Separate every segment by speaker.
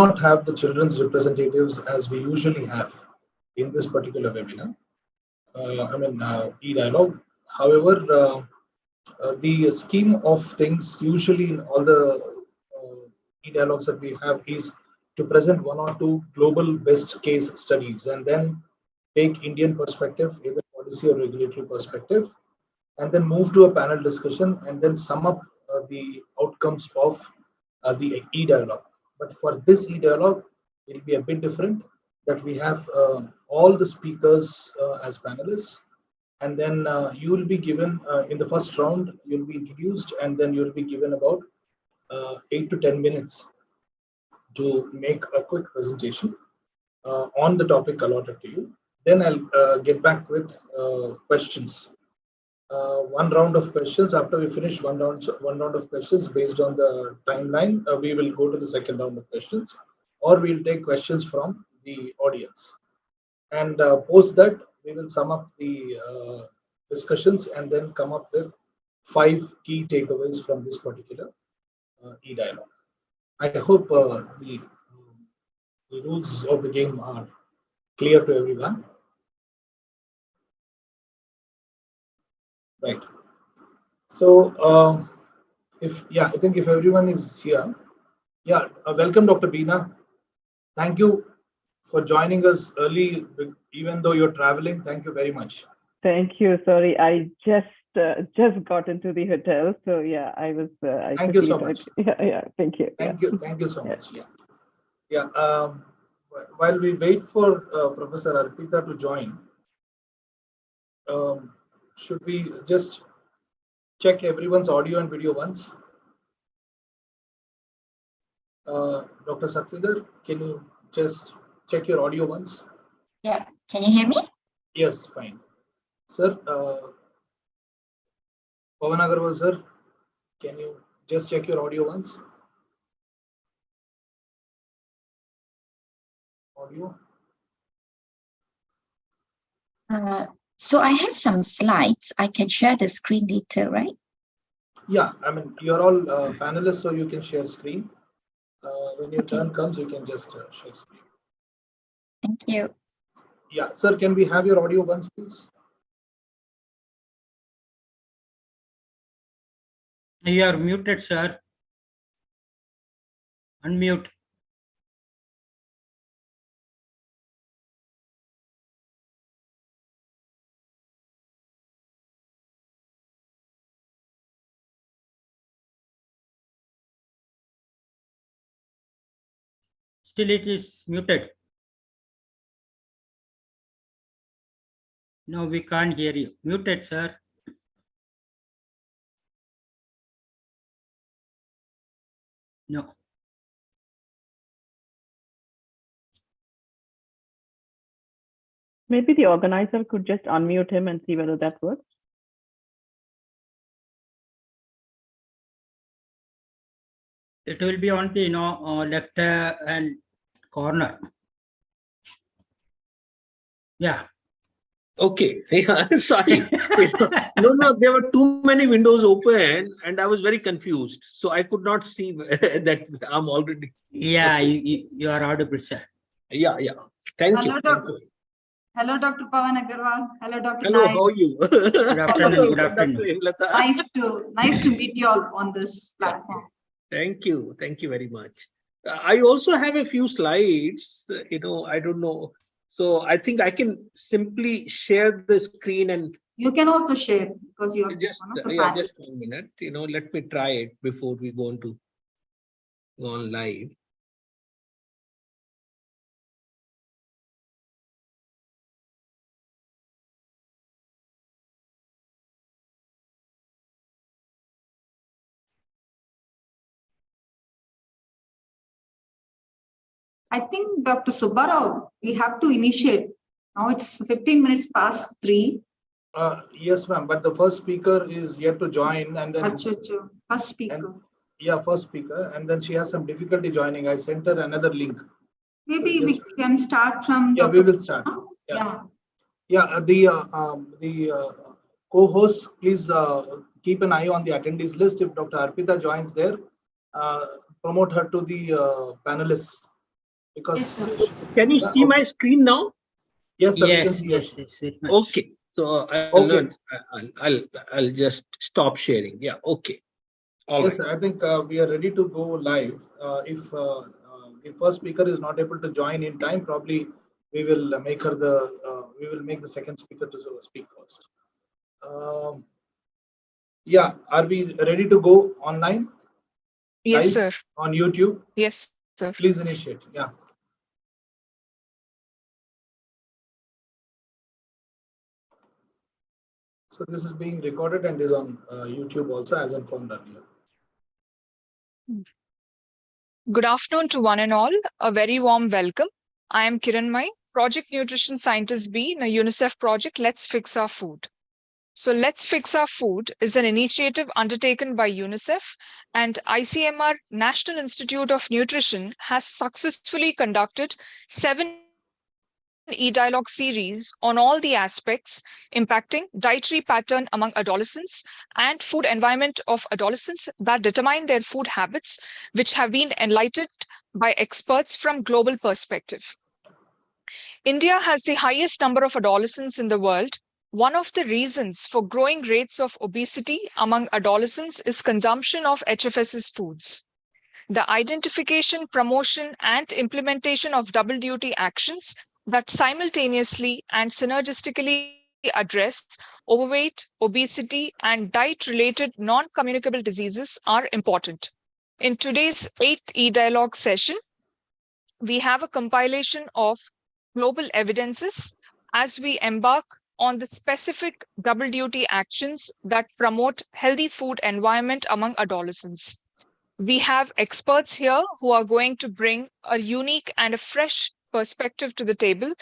Speaker 1: not have the children's representatives as we usually have in this particular webinar. E-dialogue. However, the scheme of things usually in all the e-dialogues that we have is to present one or two global best case studies and then take Indian perspective, either policy or regulatory perspective, and then move to a panel discussion and then sum up the outcomes of the e-dialogue. But for this e-dialogue, it will be a bit different, that we have all the speakers as panelists, and then you will be given in the first round, you'll be introduced, and then you'll be given about 8 to 10 minutes to make a quick presentation on the topic allotted to you. Then I'll get back with questions. One round of questions. After we finish one round of questions based on the timeline, we will go to the second round of questions, or we'll take questions from the audience. And post that, we will sum up the discussions and then come up with 5 key takeaways from this particular e-dialogue. I hope the rules of the game are clear to everyone. Right. So, I think if everyone is here, welcome, Dr. Beena. Thank you for joining us early, even though you're traveling. Thank you very much.
Speaker 2: Thank you. Sorry, I just got into the hotel, so yeah, I was.
Speaker 1: Thank you so much.
Speaker 2: Yeah. Thank you.
Speaker 1: Thank you so much. Yeah. While we wait for Professor Arpita to join, should we just check everyone's audio and video once? Dr. Satvendra, can you just check your audio once?
Speaker 3: Yeah. Can you hear me?
Speaker 1: Yes, fine. Sir, Pavan Agarwal, sir, can you just check your audio once? Audio.
Speaker 3: So I have some slides. I can share the screen later, right?
Speaker 1: Yeah, I mean, you're all panelists, so you can share screen. When your turn comes, you can just share screen.
Speaker 3: Thank you.
Speaker 1: Yeah, sir, can we have your audio once, please?
Speaker 4: You are muted, sir. Unmute. Still it is muted. No, we can't hear you. Muted, sir. No.
Speaker 2: Maybe the organizer could just unmute him and see whether that works.
Speaker 4: It will be on the left hand corner. Yeah.
Speaker 5: Okay. Yeah, sorry. No, there were too many windows open and I was very confused. So I could not see that I'm already.
Speaker 4: Yeah, okay. You are audible, sir.
Speaker 5: Yeah. Thank you.
Speaker 6: Hello, Dr. Pavan Agarwal. Hello, Dr.
Speaker 5: Hello,
Speaker 6: Naik.
Speaker 5: how are you?
Speaker 4: Good afternoon. Good afternoon.
Speaker 6: Nice to meet you all on this platform.
Speaker 5: Thank you very much. I also have a few slides, I don't know. So I think I can simply share the screen and
Speaker 6: you can also share because you are
Speaker 5: just 1 minute. Let me try it before we go on live.
Speaker 6: I think Dr. Subbarao, we have to initiate. Now it's 15 minutes past 3.
Speaker 1: Yes, ma'am. But the first speaker is yet to join, and then
Speaker 6: first speaker.
Speaker 1: First speaker, and then she has some difficulty joining. I sent her another link.
Speaker 6: Maybe we can start from.
Speaker 1: Yeah, we will start. The co-hosts, please keep an eye on the attendees list. If Dr. Arpita joins there, promote her to the panelists Because
Speaker 6: Yes, sir.
Speaker 5: Can you see my screen now?
Speaker 1: yes, sir, we can
Speaker 4: Yes,
Speaker 1: see your
Speaker 4: yes, yes, very much.
Speaker 5: Okay. So
Speaker 1: Okay.
Speaker 5: I'll just stop sharing. Yeah. Okay. All
Speaker 1: Yes,
Speaker 5: right.
Speaker 1: I think we are ready to go live. If the first speaker is not able to join in time, probably we will make the second speaker to speak first. Um, yeah, are we ready to go online
Speaker 7: Yes,
Speaker 1: live
Speaker 7: sir.
Speaker 1: on YouTube?
Speaker 7: Yes, sir.
Speaker 1: Please initiate. Yeah. So this is being recorded and is on YouTube also, as informed earlier.
Speaker 7: Good afternoon to one and all. A very warm welcome. I am Kiran Mai, Project Nutrition Scientist B in a UNICEF project, Let's Fix Our Food. So Let's Fix Our Food is an initiative undertaken by UNICEF, and ICMR, National Institute of Nutrition, has successfully conducted 7 e-dialogue series on all the aspects impacting dietary pattern among adolescents and food environment of adolescents that determine their food habits, which have been enlightened by experts from global perspective. India has the highest number of adolescents in the world. One of the reasons for growing rates of obesity among adolescents is consumption of HFSS foods. The identification, promotion, and implementation of double duty actions that simultaneously and synergistically address overweight, obesity, and diet-related non-communicable diseases are important. In today's 8th e-dialogue session, we have a compilation of global evidences as we embark on the specific double duty actions that promote healthy food environment among adolescents. We have experts here who are going to bring a unique and a fresh perspective to the table,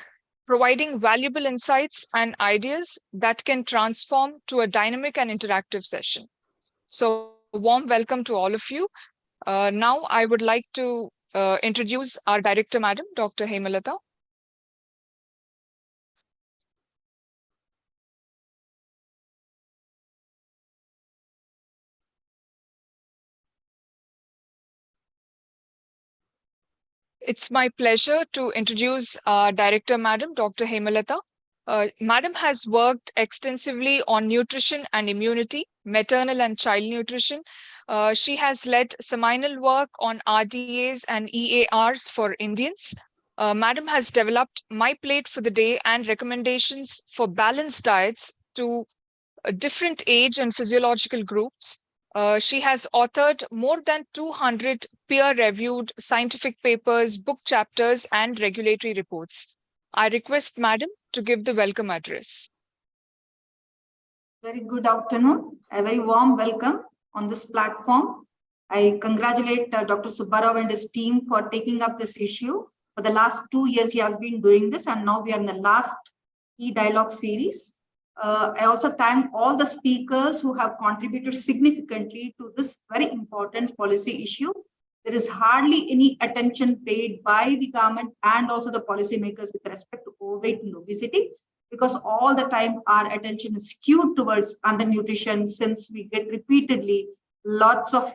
Speaker 7: providing valuable insights and ideas that can transform to a dynamic and interactive session. So warm welcome to all of you. Now I would like to introduce our director, Madam, Dr. Hemalata. It's my pleasure to introduce our director, Madam, Dr. Hemalata. Madam has worked extensively on nutrition and immunity, maternal and child nutrition. She has led seminal work on RDAs and EARs for Indians. Madam has developed My Plate for the Day and recommendations for balanced diets to different age and physiological groups. She has authored more than 200 peer-reviewed scientific papers, book chapters, and regulatory reports. I request Madam to give the welcome address.
Speaker 6: Very good afternoon. A very warm welcome on this platform. I congratulate Dr. Subbarao and his team for taking up this issue. For the last 2 years, he has been doing this, and now we are in the last e-dialogue series. I also thank all the speakers who have contributed significantly to this very important policy issue. There is hardly any attention paid by the government and also the policymakers with respect to overweight and obesity, because all the time our attention is skewed towards undernutrition, since we get repeatedly lots of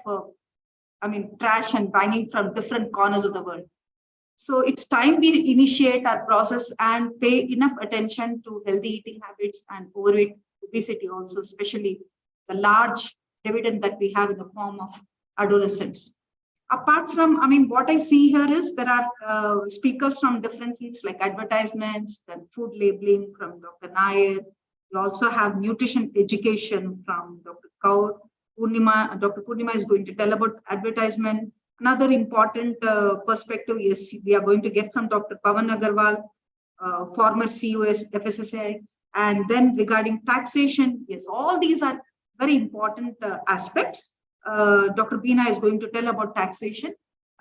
Speaker 6: trash and banging from different corners of the world. So it's time we initiate our process and pay enough attention to healthy eating habits and overweight, obesity also, especially the large dividend that we have in the form of adolescents. Apart from, what I see here is there are speakers from different fields like advertisements, then food labeling from Dr. Nair. We also have nutrition education from Dr. Kaur. Dr. Purnima is going to tell about advertisement. Another important perspective is we are going to get from Dr. Pawan Agarwal, former COS FSSAI, and then regarding taxation. Yes, all these are very important aspects. Dr. Beena is going to tell about taxation,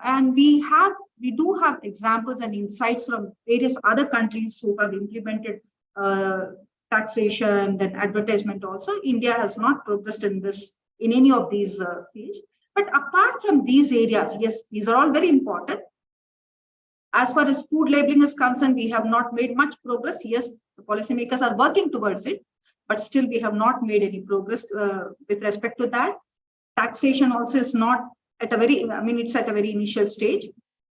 Speaker 6: and we do have examples and insights from various other countries who have implemented taxation, then advertisement also. India has not progressed in any of these fields. But apart from these areas, yes, these are all very important. As far as food labeling is concerned, we have not made much progress. Yes, the policymakers are working towards it, but still we have not made any progress with respect to that. Taxation also is not at a very, it's at a very initial stage.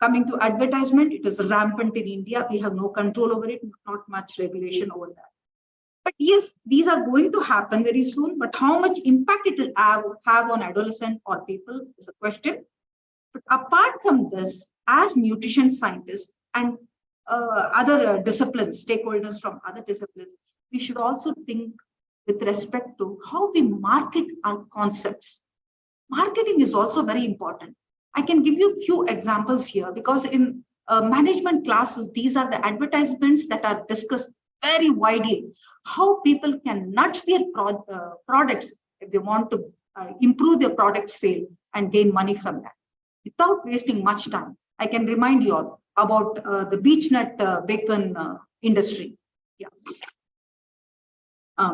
Speaker 6: Coming to advertisement, it is rampant in India. We have no control over it, not much regulation over that. But yes, these are going to happen very soon. But how much impact it will have on adolescent or people is a question. But apart from this, as nutrition scientists and other disciplines, stakeholders from other disciplines, we should also think with respect to how we market our concepts. Marketing is also very important. I can give you a few examples here because in management classes, these are the advertisements that are discussed very widely. How people can nudge their products if they want to improve their product sale and gain money from that. Without wasting much time, I can remind you all about the beech nut bacon industry. Yeah.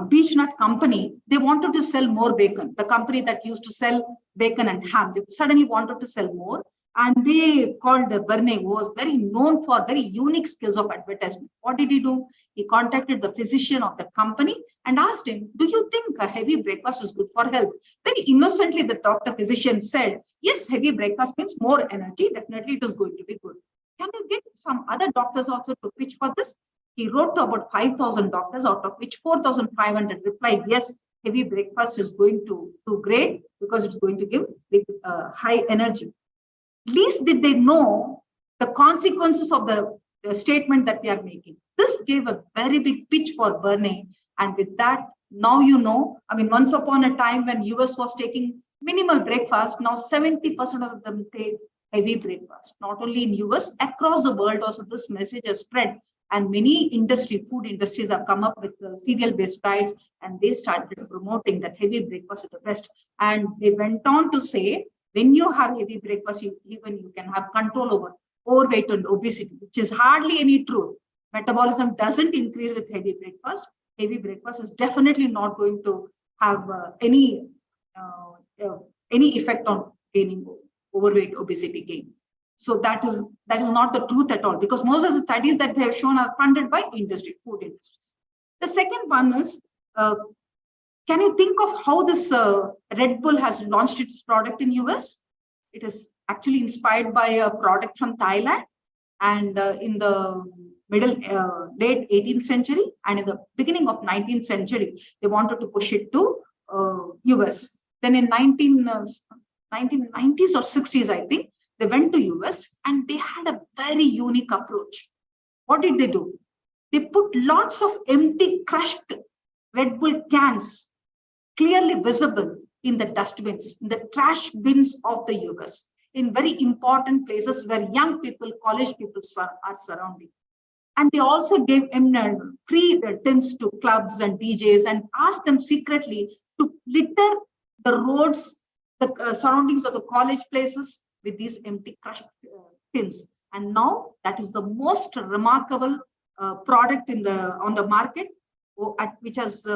Speaker 6: Beech nut company, they wanted to sell more bacon. The company that used to sell bacon and ham, they suddenly wanted to sell more. And they called Bernay, who was very known for very unique skills of advertisement. What did he do? He contacted the physician of the company and asked him, do you think a heavy breakfast is good for health? Very innocently, the doctor physician said, yes, heavy breakfast means more energy. Definitely it is going to be good. Can you get some other doctors also to pitch for this? He wrote to about 5,000 doctors, out of which 4,500 replied, yes, heavy breakfast is going to do great because it's going to give high energy. Least did they know the consequences of the statement that they are making. This gave a very big pitch for Bernay. And with that, now you know, I mean, once upon a time when US was taking minimal breakfast, now 70% of them take heavy breakfast. Not only in US, across the world also this message has spread. And many food industries have come up with cereal-based diets, and they started promoting that heavy breakfast is the best. And they went on to say, when you have heavy breakfast, you can have control over overweight and obesity, which is hardly any truth. Metabolism doesn't increase with heavy breakfast. Heavy breakfast is definitely not going to have any effect on gaining overweight, obesity gain. So that is not the truth at all, because most of the studies that they have shown are funded by industry, food industries. The second one is, can you think of how this Red Bull has launched its product in US? It is actually inspired by a product from Thailand, and in the late 18th century and in the beginning of 19th century, they wanted to push it to US. Then in 1990s or 60s, I think, they went to US and they had a very unique approach. What did they do? They put lots of empty crushed Red Bull cans clearly visible in the dustbins, in the trash bins of the US, in very important places where young people, college people are surrounding. And they also gave free tins to clubs and DJs and asked them secretly to litter the roads, the surroundings of the college places with these empty crushed tins. And now that is the most remarkable product on the market, which has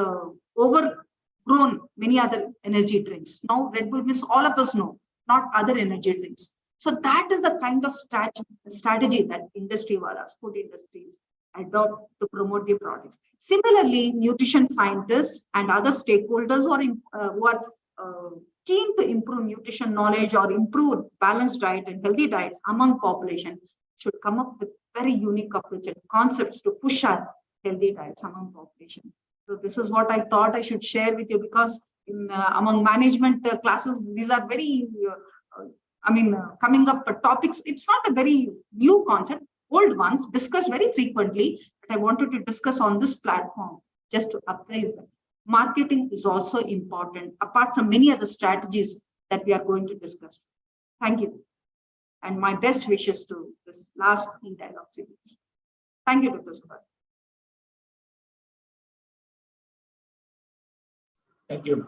Speaker 6: overgrown many other energy drinks. Now Red Bull means all of us know, not other energy drinks. So that is the kind of strategy that food industries adopt to promote their products. Similarly, nutrition scientists and other stakeholders who are keen to improve nutrition knowledge or improve balanced diet and healthy diets among population should come up with very unique approach and concepts to push our healthy diets among population. So this is what I thought I should share with you, because among management classes, these are very, coming up topics. It's not a very new concept, old ones discussed very frequently, but I wanted to discuss on this platform just to appraise them. Marketing is also important, apart from many other strategies that we are going to discuss. Thank you. And my best wishes to this last e-dialogue series. Thank you, Dr. Subbar.
Speaker 1: Thank you.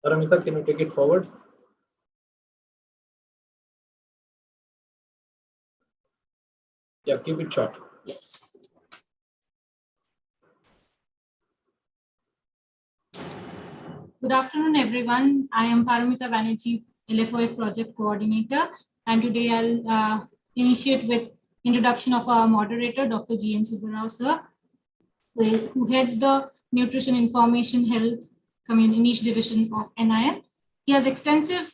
Speaker 1: Paramita, can you take it forward? Yeah, keep it short.
Speaker 8: Yes. Good afternoon, everyone. I am Paramita Banerjee, LFOF Project Coordinator, and today I'll initiate with introduction of our moderator, Dr. G.N. Subbarao, sir, who heads the Nutrition Information Health Niche Division of NIL. He has extensive,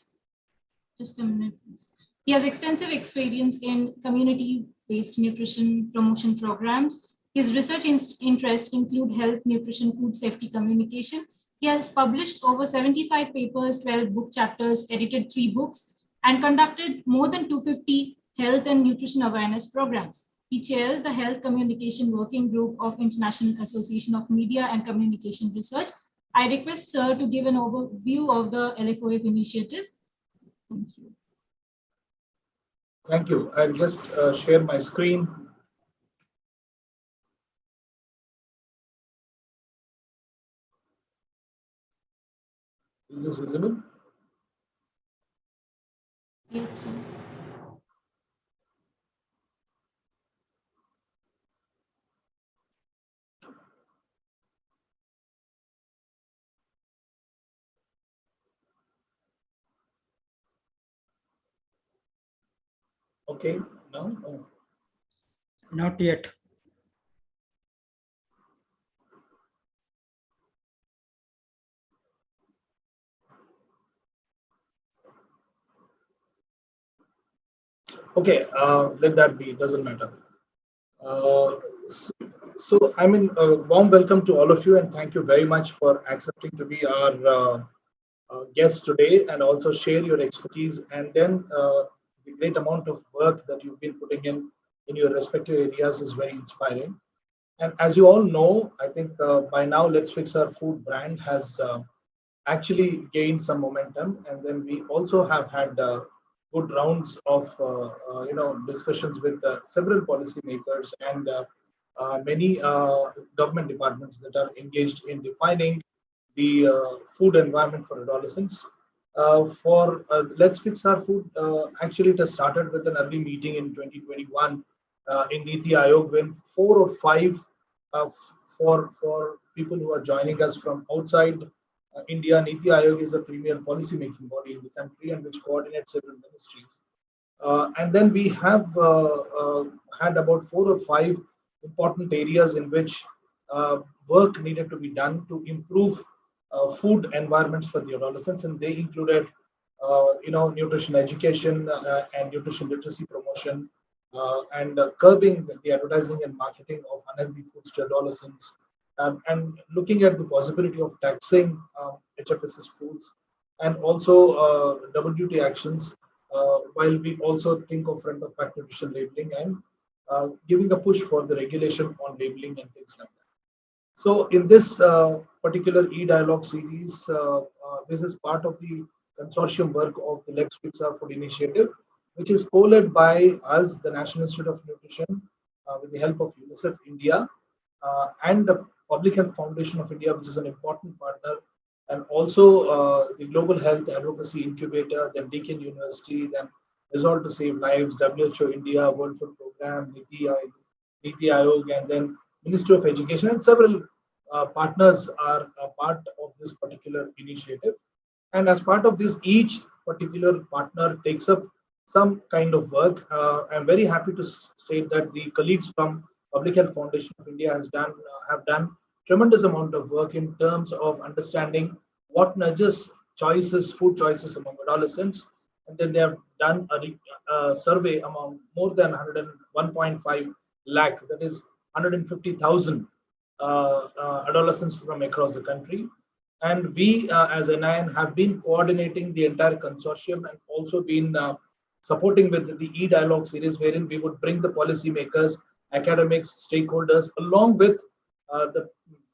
Speaker 8: just a minute, please. He has extensive experience in community-based nutrition promotion programs. His research interests include health, nutrition, food safety, communication. He has published over 75 papers, 12 book chapters, edited 3 books, and conducted more than 250 health and nutrition awareness programs. He chairs the Health Communication Working Group of International Association of Media and Communication Research. I request Sir to give an overview of the LFOF initiative. Thank you.
Speaker 1: Thank you. I'll just share my screen. Is this visible?
Speaker 8: Yes, sir.
Speaker 1: Okay, no. Oh.
Speaker 4: Not yet.
Speaker 1: Okay, let that be. It doesn't matter. So, I mean, warm welcome to all of you, and thank you very much for accepting to be our guest today, and also share your expertise, and then the great amount of work that you've been putting in your respective areas is very inspiring. And as you all know, I think by now, Let's Fix Our Food brand has actually gained some momentum, and then we also have had good rounds of discussions with several policymakers and many government departments that are engaged in defining the food environment for adolescents. For Let's Fix Our Food, actually it has started with an early meeting in 2021 in Niti Aayog, when 4 or 5 for people who are joining us from outside India. Niti Aayog is the premier policy-making body in the country and which coordinates several ministries. And then we have had about 4 or 5 important areas in which work needed to be done to improve food environments for the adolescents, and they included, nutrition education and nutrition literacy promotion, and curbing the advertising and marketing of unhealthy foods to adolescents, and looking at the possibility of taxing HFSS foods, and also WT actions, while we also think of front of pack nutrition labeling and giving a push for the regulation on labeling and things like that. So in this particular e-dialogue series, this is part of the consortium work of the Let's Fix Our Food initiative, which is co-led by us, the National Institute of Nutrition, with the help of UNICEF India, and the Public Health Foundation of India, which is an important partner, and also the Global Health Advocacy Incubator, then Deakin University, then Resolve to Save Lives, WHO India, World Food Program, Niti Aayog, and then Ministry of Education, and several partners are a part of this particular initiative. And as part of this, each particular partner takes up some kind of work. I'm very happy to state that the colleagues from Public Health Foundation of India have done tremendous amount of work in terms of understanding what nudges food choices among adolescents, and then they have done a survey among more than 1.5 lakh, that is 150,000 adolescents from across the country. And we as NIN have been coordinating the entire consortium and also been supporting with the e-dialogue series, wherein we would bring the policymakers, academics, stakeholders, along with the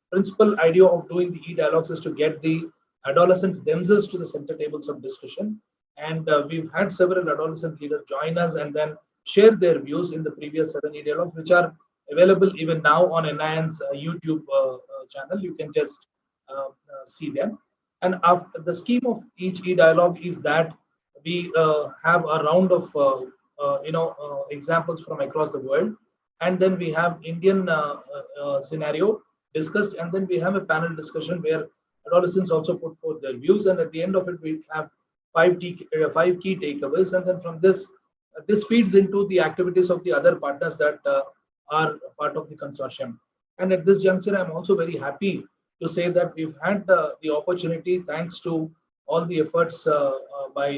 Speaker 1: principal idea of doing the e-dialogues is to get the adolescents themselves to the center tables of discussion. And we've had several adolescent leaders join us and then share their views in the previous 7 e-dialogues, which are available even now on NIN's YouTube channel. You can just see them. And after the scheme of each e-dialogue is that we have a round of examples from across the world, and then we have Indian scenario discussed, and then we have a panel discussion where adolescents also put forth their views, and at the end of it we have 5 key takeaways, and then from this feeds into the activities of the other partners that are part of the consortium. And at this juncture, I'm also very happy to say that we've had the opportunity, thanks to all the efforts by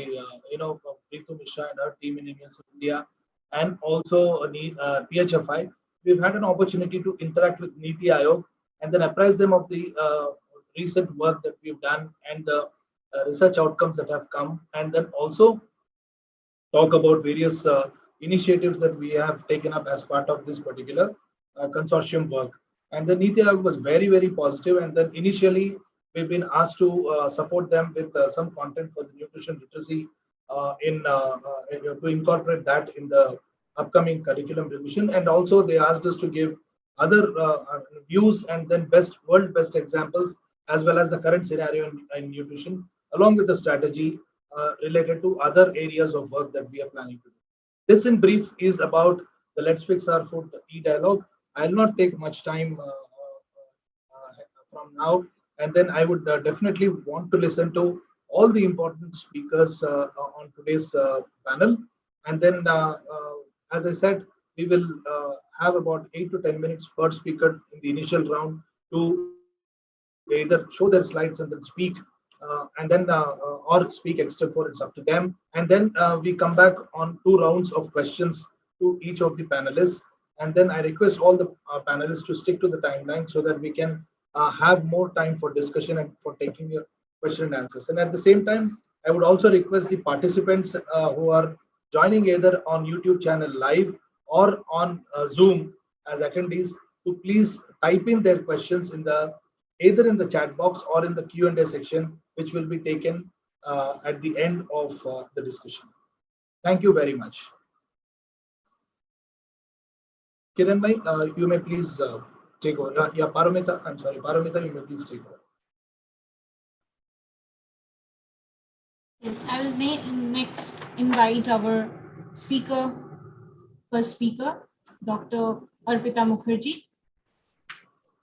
Speaker 1: Preetu Mishra and her team in India, and also PHFI, we've had an opportunity to interact with Niti Aayog and then apprise them of the recent work that we've done and the research outcomes that have come, and then also talk about various initiatives that we have taken up as part of this particular consortium work. And the Niti Aayog was very, very positive. And then initially, we've been asked to support them with some content for the nutrition literacy to incorporate that in the upcoming curriculum revision. And also, they asked us to give other views and then world best examples, as well as the current scenario in nutrition, along with the strategy related to other areas of work that we are planning to do. This in brief is about the Let's Fix Our Food e-dialogue. I'll not take much time from now, and then I would definitely want to listen to all the important speakers on today's panel. And then, as I said, we will have about 8 to 10 minutes per speaker in the initial round to either show their slides and then speak and then or speak extempore, it's up to them. And then we come back on 2 rounds of questions to each of the panelists. And then I request all the panelists to stick to the timeline so that we can have more time for discussion and for taking your question and answers. And at the same time, I would also request the participants who are joining either on YouTube channel live or on Zoom as attendees to please type in their questions in the either in the chat box or in the Q&A section, which will be taken at the end of the discussion. Thank you very much. Kiran bhai, you may please take over. Yeah, Paramita, I'm sorry, Paramita, you may please take over.
Speaker 8: Yes, I will next invite our first speaker, Dr. Arpita Mukherjee.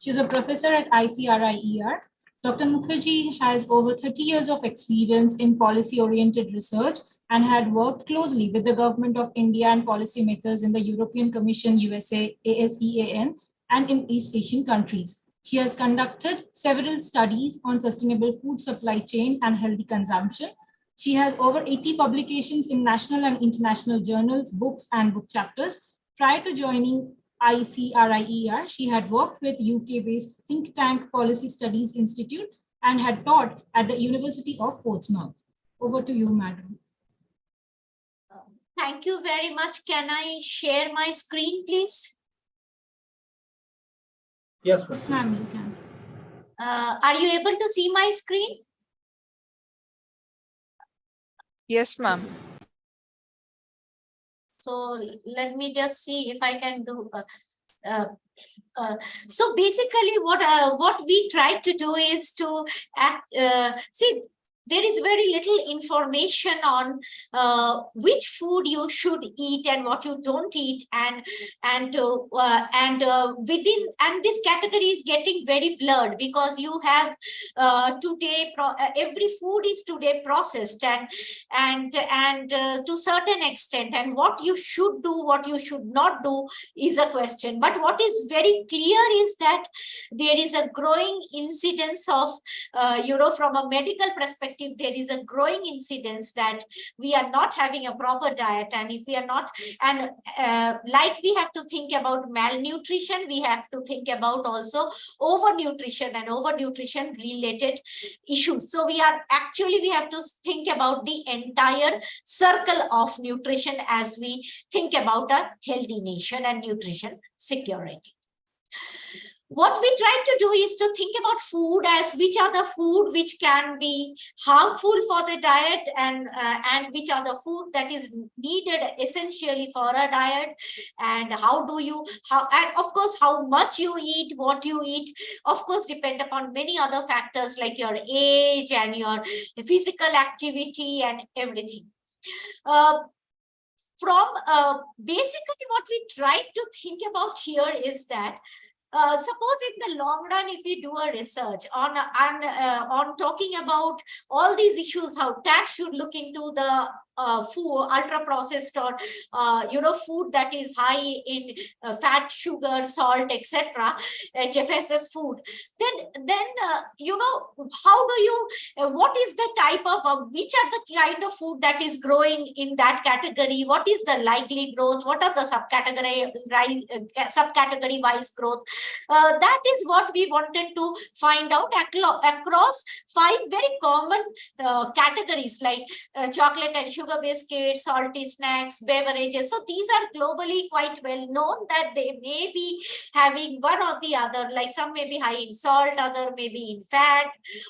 Speaker 8: She's a professor at ICRIER. Dr. Mukherjee has over 30 years of experience in policy-oriented research and had worked closely with the government of India and policymakers in the European Commission, USA, ASEAN, and in East Asian countries. She has conducted several studies on sustainable food supply chain and healthy consumption. She has over 80 publications in national and international journals, books, and book chapters. Prior to joining ICRIER, she had worked with UK-based think tank Policy Studies Institute and had taught at the University of Portsmouth. Over to you, madam.
Speaker 9: Thank you very much. Can I share my screen, please?
Speaker 1: Yes,
Speaker 8: ma'am, you can.
Speaker 9: Are you able to see my screen?
Speaker 7: Yes, ma'am.
Speaker 9: So let me just see if I can do. So basically, what we try to do is to see. There is very little information on which food you should eat and what you don't eat, and within, and this category is getting very blurred because you have today every food is today processed and to certain extent, and what you should do, what you should not do is a question. But what is very clear is that there is a growing incidence of from a medical perspective, there is a growing incidence that we are not having a proper diet, and if we are not, and like we have to think about malnutrition, we have to think about also overnutrition and overnutrition related issues. So we have to think about the entire circle of nutrition as we think about a healthy nation and nutrition security. What we try to do is to think about food as which are the food which can be harmful for the diet, and which are the food that is needed essentially for a diet, and and of course how much you eat, what you eat, of course depend upon many other factors like your age and your physical activity and everything. Basically what we try to think about here is that suppose in the long run, if we do a research on talking about all these issues, how tax should look into the food, ultra processed, or food that is high in fat, sugar, salt, etc., HFSS food, then how do you what is the type of which are the kind of food that is growing in that category? What is the likely growth? What are the subcategory wise growth? That is what we wanted to find out across 5 very common categories, like chocolate and sugar biscuits, salty snacks, beverages. So these are globally quite well known that they may be having one or the other, like some may be high in salt, other may be in fat,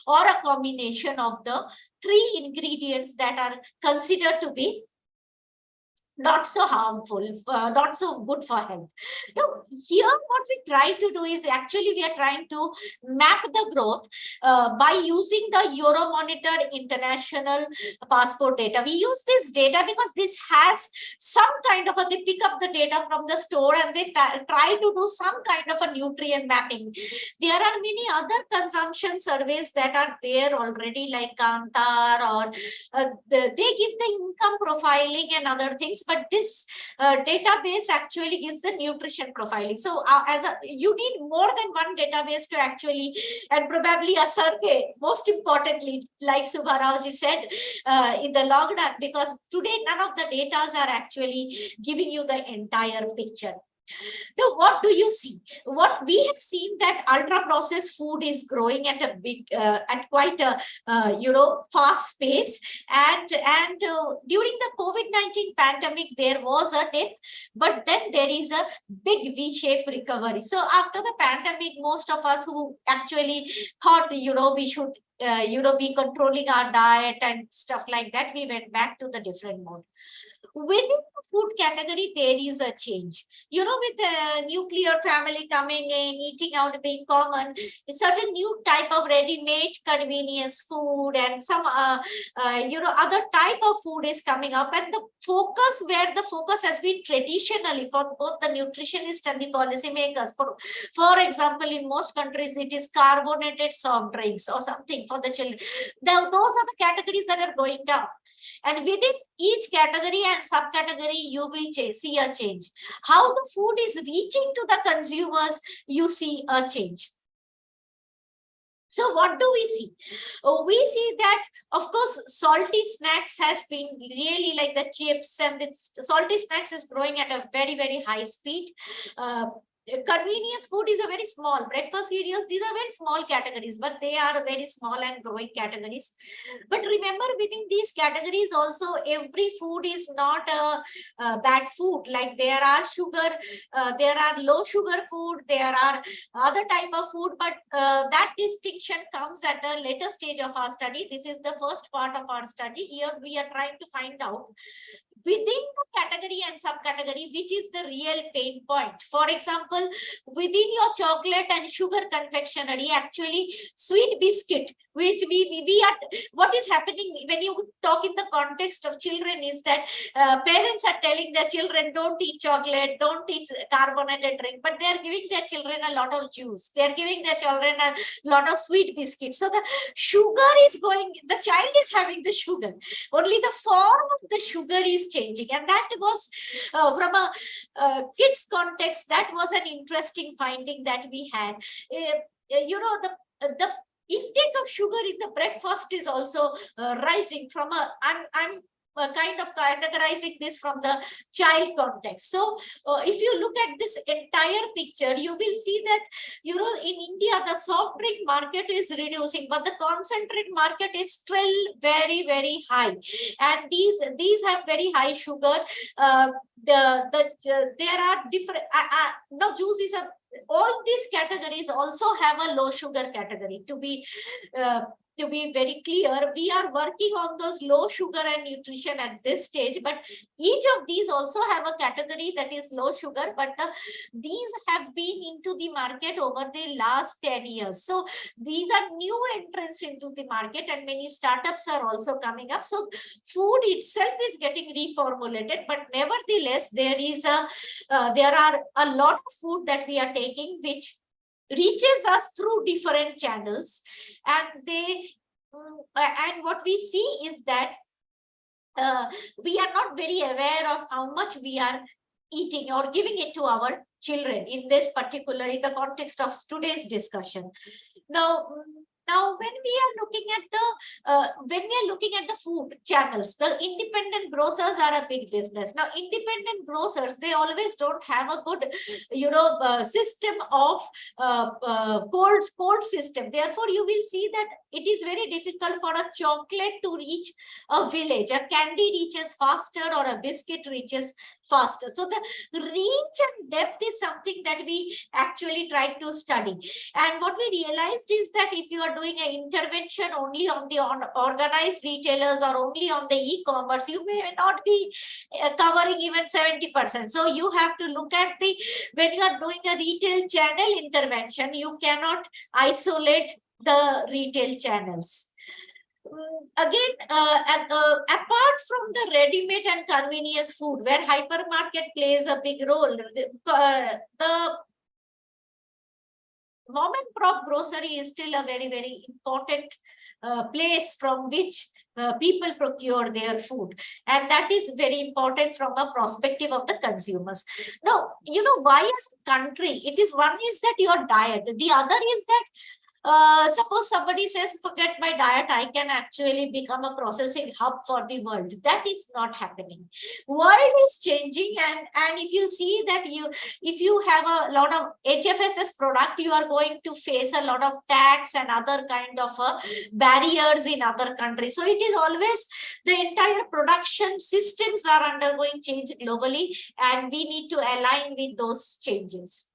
Speaker 9: or a combination of the 3 ingredients that are considered to be not so harmful, not so good for health. Now, here what we try to do is actually we are trying to map the growth by using the Euromonitor international passport data. We use this data because this has some kind of they pick up the data from the store and they try to do some kind of a nutrient mapping. There are many other consumption surveys that are there already, like Kantar, or they give the income profiling and other things. But this database actually gives the nutrition profiling. So you need more than one database to actually, and probably a survey, most importantly, like Subbarao said, in the long run, because today none of the data are actually giving you the entire picture. Now, what do you see? What we have seen that ultra processed food is growing at a big, at quite a fast pace, and during the COVID-19 pandemic there was a dip, but then there is a big V-shaped recovery. So after the pandemic, most of us who actually thought we should be controlling our diet and stuff like that, we went back to the different mode. Within the food category, there is a change. With the nuclear family coming in, eating out being common, a certain new type of ready-made convenience food and some other type of food is coming up. And the focus, where the focus has been traditionally for both the nutritionists and the policymakers. For example, in most countries, it is carbonated soft drinks or something for the children. Those are the categories that are going down. And within each category and subcategory, you will see a change. How the food is reaching to the consumers, you see a change. So what do we see? We see that, of course, salty snacks has been really like the chips, and salty snacks is growing at a very, very high speed. Convenience food is a very small. Breakfast cereals, these are very small categories, but they are very small and growing categories. But remember, within these categories also, every food is not a bad food. Like there are sugar, there are low sugar food, there are other type of food, but that distinction comes at a later stage of our study. This is the first part of our study. Here we are trying to find out within the category and subcategory, which is the real pain point. For example, within your chocolate and sugar confectionery, actually sweet biscuit, which we are, what is happening when you talk in the context of children is that parents are telling their children, don't eat chocolate, don't eat carbonated drink, but they are giving their children a lot of juice. They are giving their children a lot of sweet biscuits. So the sugar is going, the child is having the sugar. Only the form of the sugar is changing. And that was from a kids context, that was an interesting finding that we had. The intake of sugar in the breakfast is also rising from I'm kind of categorizing this from the child context. So if you look at this entire picture, you will see that, in India, the soft drink market is reducing, but the concentrate market is still very, very high. And these have very high sugar. There are different, now juice is all these categories also have a low sugar category. To be very clear, we are working on those low sugar and nutrition at this stage, but each of these also have a category that is low sugar, but these have been into the market over the last 10 years. So these are new entrants into the market, and many startups are also coming up. So food itself is getting reformulated, but nevertheless, there are a lot of food that we are taking which reaches us through different channels, and what we see is that we are not very aware of how much we are eating or giving it to our children in this particular, in the context of today's discussion. Now, when we are looking at the food channels, the independent grocers are a big business. Now, independent grocers, they always don't have a good, system of cold system. Therefore, you will see that it is very difficult for a chocolate to reach a village. A candy reaches faster, or a biscuit reaches faster. So the reach and depth is something that we actually tried to study. And what we realized is that if you are doing an intervention only on the organized retailers or only on the e-commerce, you may not be covering even 70%. So you have to look at when you are doing a retail channel intervention, you cannot isolate the retail channels. Again, apart from the ready-made and convenience food, where hypermarket plays a big role, the mom and pop grocery is still a very, very important place from which people procure their food. And that is very important from a perspective of the consumers. Now, why as a country, one is that your diet. The other is that suppose somebody says, forget my diet, I can actually become a processing hub for the world. That is not happening. World is changing, and if you see that if you have a lot of HFSS product, you are going to face a lot of tax and other kind of barriers in other countries. So it is always the entire production systems are undergoing change globally, and we need to align with those changes.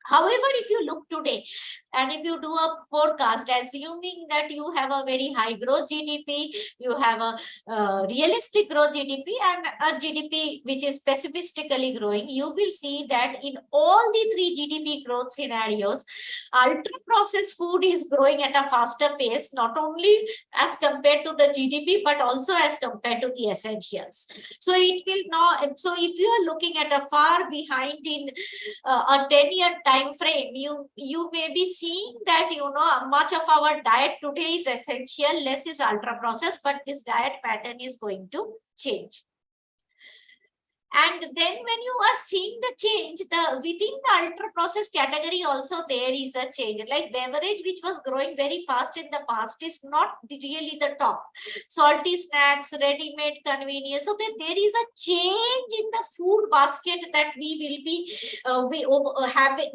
Speaker 9: However, if you look today, and if you do a forecast, assuming that you have a very high growth GDP, you have a realistic growth GDP and a GDP which is pessimistically growing, you will see that in all the three GDP growth scenarios, ultra-processed food is growing at a faster pace, not only as compared to the GDP, but also as compared to the essentials. So it will not. So if you are looking at a far behind in a 10-year time frame, you may be seeing that much of our diet today is essential, less is ultra processed, but this diet pattern is going to change. And then when you are seeing the change, within the ultra processed category also there is a change. Like beverage, which was growing very fast in the past, is not really the top. Salty snacks, ready-made convenience. So there is a change in the food basket that we will be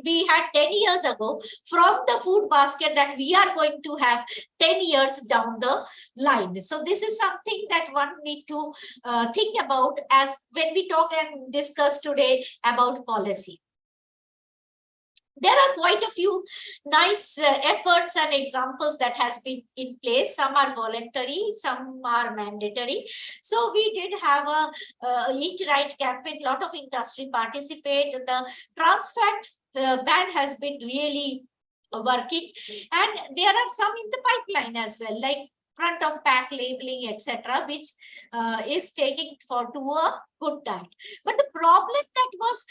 Speaker 9: we had 10 years ago from the food basket that we are going to have 10 years down the line. So this is something that one need to think about as when we talk and discuss today about policy. There are quite a few nice efforts and examples that has been in place. Some are voluntary, some are mandatory. So we did have a Eat Right campaign. A lot of industry participate. The trans fat ban has been really working, and there are some in the pipeline as well, like front of pack labeling, etc., which is taking to a good diet. But the problem that was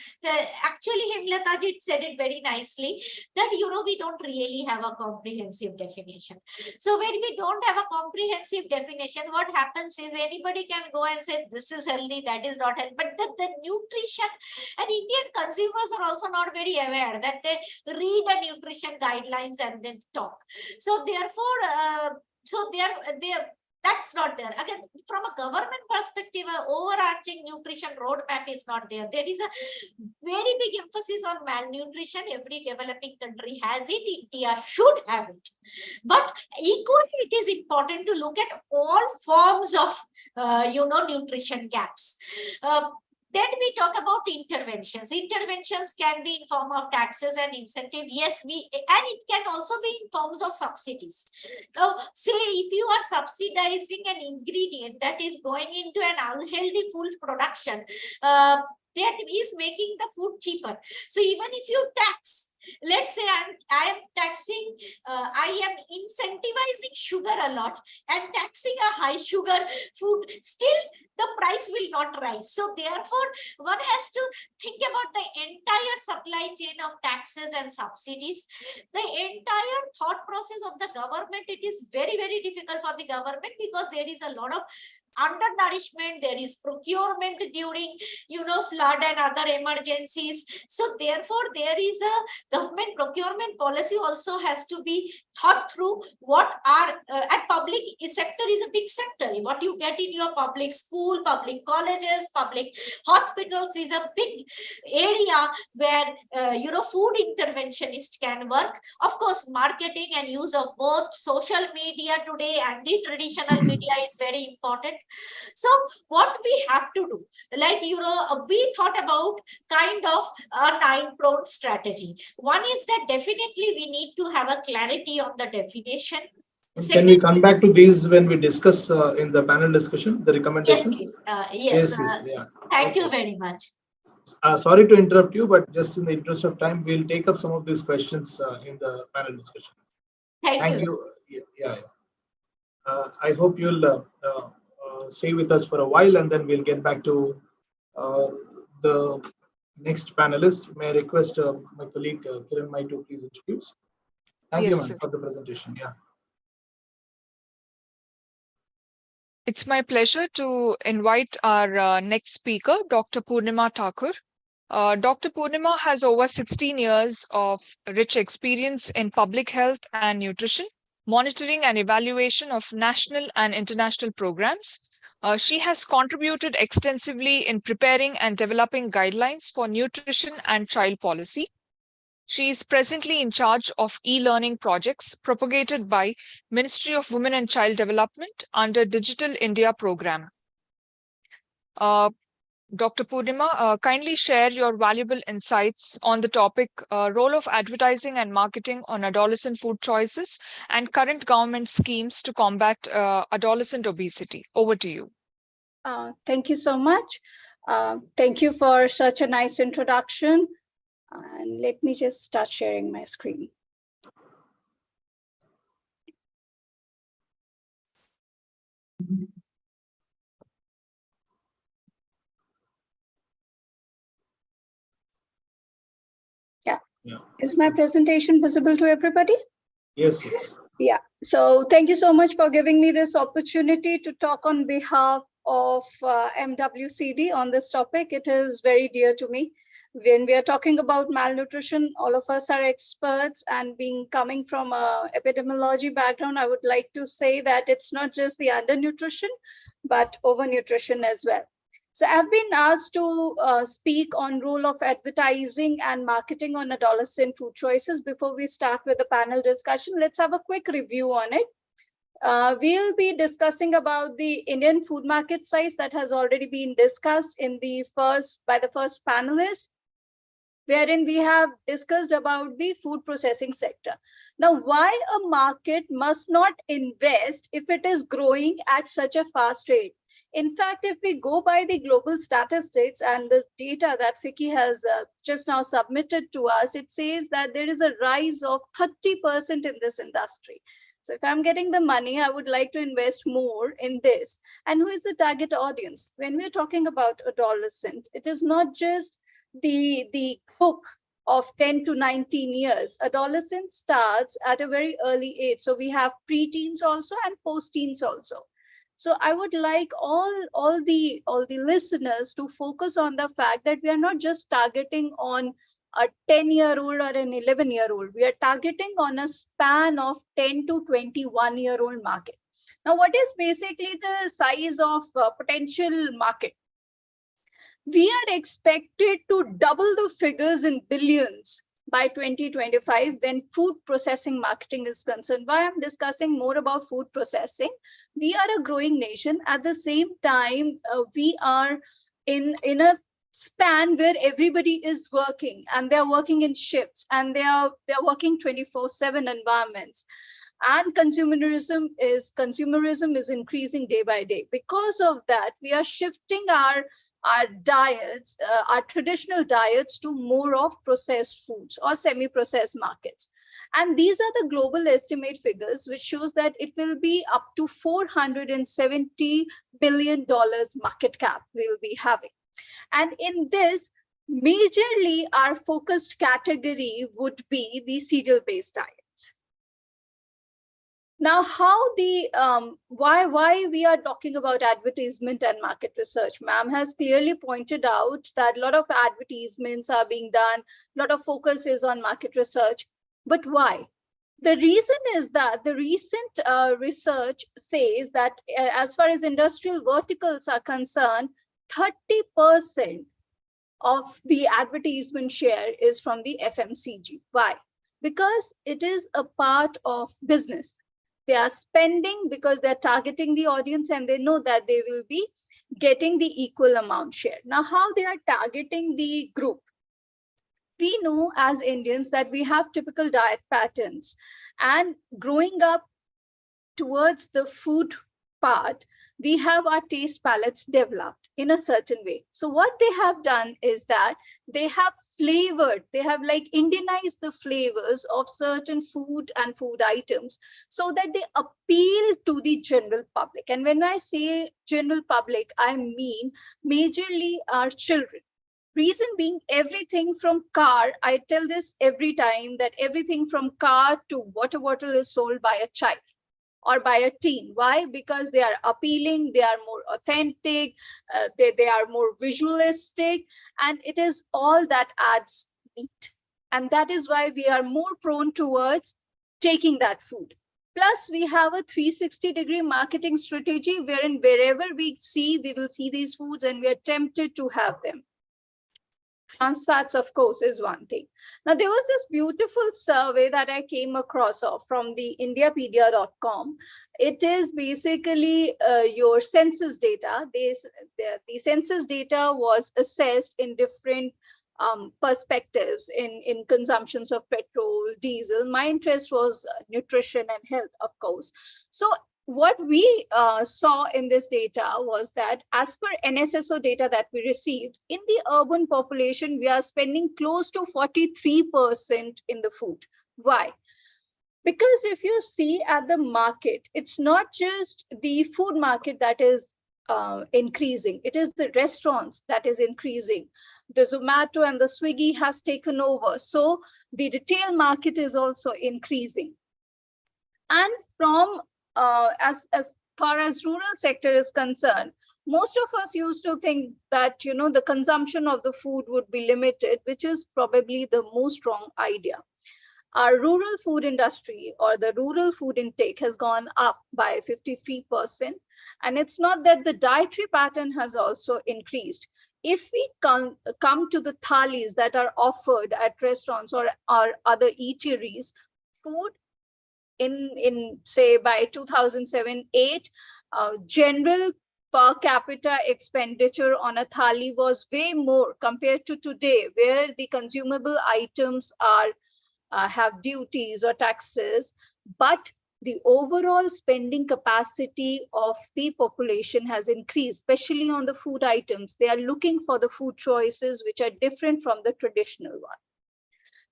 Speaker 9: actually Hemlata said it very nicely, that we don't really have a comprehensive definition. So when we don't have a comprehensive definition, what happens is anybody can go and say this is healthy, that is not healthy. But the nutrition, and Indian consumers are also not very aware that they read the nutrition guidelines and then talk. So therefore, that's not there. Again, from a government perspective, an overarching nutrition roadmap is not there. There is a very big emphasis on malnutrition. Every developing country has it. India should have it. But equally, it is important to look at all forms of, nutrition gaps. Then we talk about interventions. Interventions can be in form of taxes and incentive. Yes, and it can also be in forms of subsidies. Now, say if you are subsidizing an ingredient that is going into an unhealthy food production, that is making the food cheaper. So even if you tax, let's say I am taxing, I am incentivizing sugar a lot and taxing a high sugar food, still the price will not rise. So therefore, one has to think about the entire supply chain of taxes and subsidies. The entire thought process of the government, it is very, very difficult for the government because there is a lot of undernourishment, there is procurement during, flood and other emergencies. So therefore, there is a government procurement policy also has to be thought through. What are at public sector is a big sector. What you get in your public school, public colleges, public hospitals is a big area where food interventionist can work. Of course, marketing and use of both social media today and the traditional media is very important. So what we have to do, like, we thought about kind of a 9-pronged strategy. One is that definitely we need to have a clarity on the definition.
Speaker 1: Can we come back to these when we discuss in the panel discussion, the
Speaker 9: Yes,
Speaker 1: recommendations?
Speaker 9: please. Yes.
Speaker 1: Yeah.
Speaker 9: Thank
Speaker 1: Okay.
Speaker 9: you very much.
Speaker 1: Sorry to interrupt you, but just in the interest of time, we'll take up some of these questions in the panel discussion.
Speaker 9: Thank you.
Speaker 1: Yeah. I hope you'll stay with us for a while, and then we'll get back to the next panelist. May I request my colleague Kiran Mai to please introduce? Thank you,
Speaker 7: Yes,
Speaker 1: ma'am,
Speaker 7: sir.
Speaker 1: for the presentation. Yeah.
Speaker 7: It's my pleasure to invite our next speaker, Dr. Purnima Thakur. Dr. Purnima has over 16 years of rich experience in public health and nutrition, monitoring and evaluation of national and international programs. She has contributed extensively in preparing and developing guidelines for nutrition and child policy. She is presently in charge of e-learning projects propagated by Ministry of Women and Child Development under Digital India program. Dr. Purnima, kindly share your valuable insights on the topic, role of advertising and marketing on adolescent food choices and current government schemes to combat adolescent obesity. Over to you.
Speaker 10: Thank you so much. Thank you for such a nice introduction. And let me just start sharing my screen. Yeah. Is my presentation visible to everybody?
Speaker 1: Yes.
Speaker 10: Yeah. So thank you so much for giving me this opportunity to talk on behalf of MWCD on this topic. It is very dear to me. When we are talking about malnutrition, all of us are experts, and coming from a epidemiology background, I would like to say that it's not just the undernutrition, but overnutrition as well. So I've been asked to speak on role of advertising and marketing on adolescent food choices. Before we start with the panel discussion, let's have a quick review on it. We'll be discussing about the Indian food market size that has already been discussed by the first panelist, wherein we have discussed about the food processing sector. Now, why a market must not invest if it is growing at such a fast rate? In fact, if we go by the global statistics and the data that FICCI has just now submitted to us, it says that there is a rise of 30% in this industry. So if I'm getting the money, I would like to invest more in this. And who is the target audience? When we're talking about adolescent, it is not just the hook of 10 to 19 years. Adolescence starts at a very early age. So we have preteens also and post-teens also. So I would like all the listeners to focus on the fact that we are not just targeting on a 10-year-old or an 11-year-old. We are targeting on a span of 10 to 21-year-old market. Now, what is basically the size of potential market? We are expected to double the figures in billions by 2025 when food processing marketing is concerned. Why I'm discussing more about food processing? We are a growing nation. At the same time, we are in a span where everybody is working, and they're working in shifts, and they're working 24/7 environments. And consumerism is increasing day by day. Because of that, we are shifting our diets, our traditional diets, to more of processed foods or semi-processed markets. And these are the global estimate figures, which shows that it will be up to $470 billion market cap we will be having. And in this, majorly our focused category would be the cereal-based diets. Now, how the why we are talking about advertisement and market research? Ma'am has clearly pointed out that a lot of advertisements are being done, a lot of focus is on market research. But why? The reason is that the recent research says that as far as industrial verticals are concerned, 30% of the advertisement share is from the FMCG. Why? Because it is a part of business. They are spending because they're targeting the audience and they know that they will be getting the equal amount share. Now, how they are targeting the group? We know as Indians that we have typical diet patterns, and growing up towards the food part, we have our taste palettes developed in a certain way. So what they have done is that they have flavored, they have like Indianized the flavors of certain food and food items so that they appeal to the general public. And when I say general public, I mean majorly our children. Reason being, everything from car, I tell this every time, that everything from car to water bottle is sold by a child or by a teen. Why? Because they are appealing, they are more authentic, they are more visualistic, and it is all that adds meat. And that is why we are more prone towards taking that food. Plus, we have a 360-degree marketing strategy wherein wherever we see, we will see these foods and we are tempted to have them. Trans fats, of course, is one thing. Now, there was this beautiful survey that I came across from the indiapedia.com. It is basically your census data. The census data was assessed in different perspectives in consumptions of petrol, diesel. My interest was nutrition and health, of course. So what we saw in this data was that as per NSSO data that we received, in the urban population, we are spending close to 43% in the food. Why? Because if you see at the market, it's not just the food market that is increasing, it is the restaurants that is increasing. The Zomato and the Swiggy has taken over. So the retail market is also increasing. And from as far as rural sector is concerned, most of us used to think that, you know, the consumption of the food would be limited, which is probably the most wrong idea. Our rural food industry or the rural food intake has gone up by 53%. And it's not that the dietary pattern has also increased. If we come to the thalis that are offered at restaurants or other eateries, food in say by 2007-8, general per capita expenditure on a thali was way more compared to today, where the consumable items are have duties or taxes, but the overall spending capacity of the population has increased, especially on the food items. They are looking for the food choices which are different from the traditional one.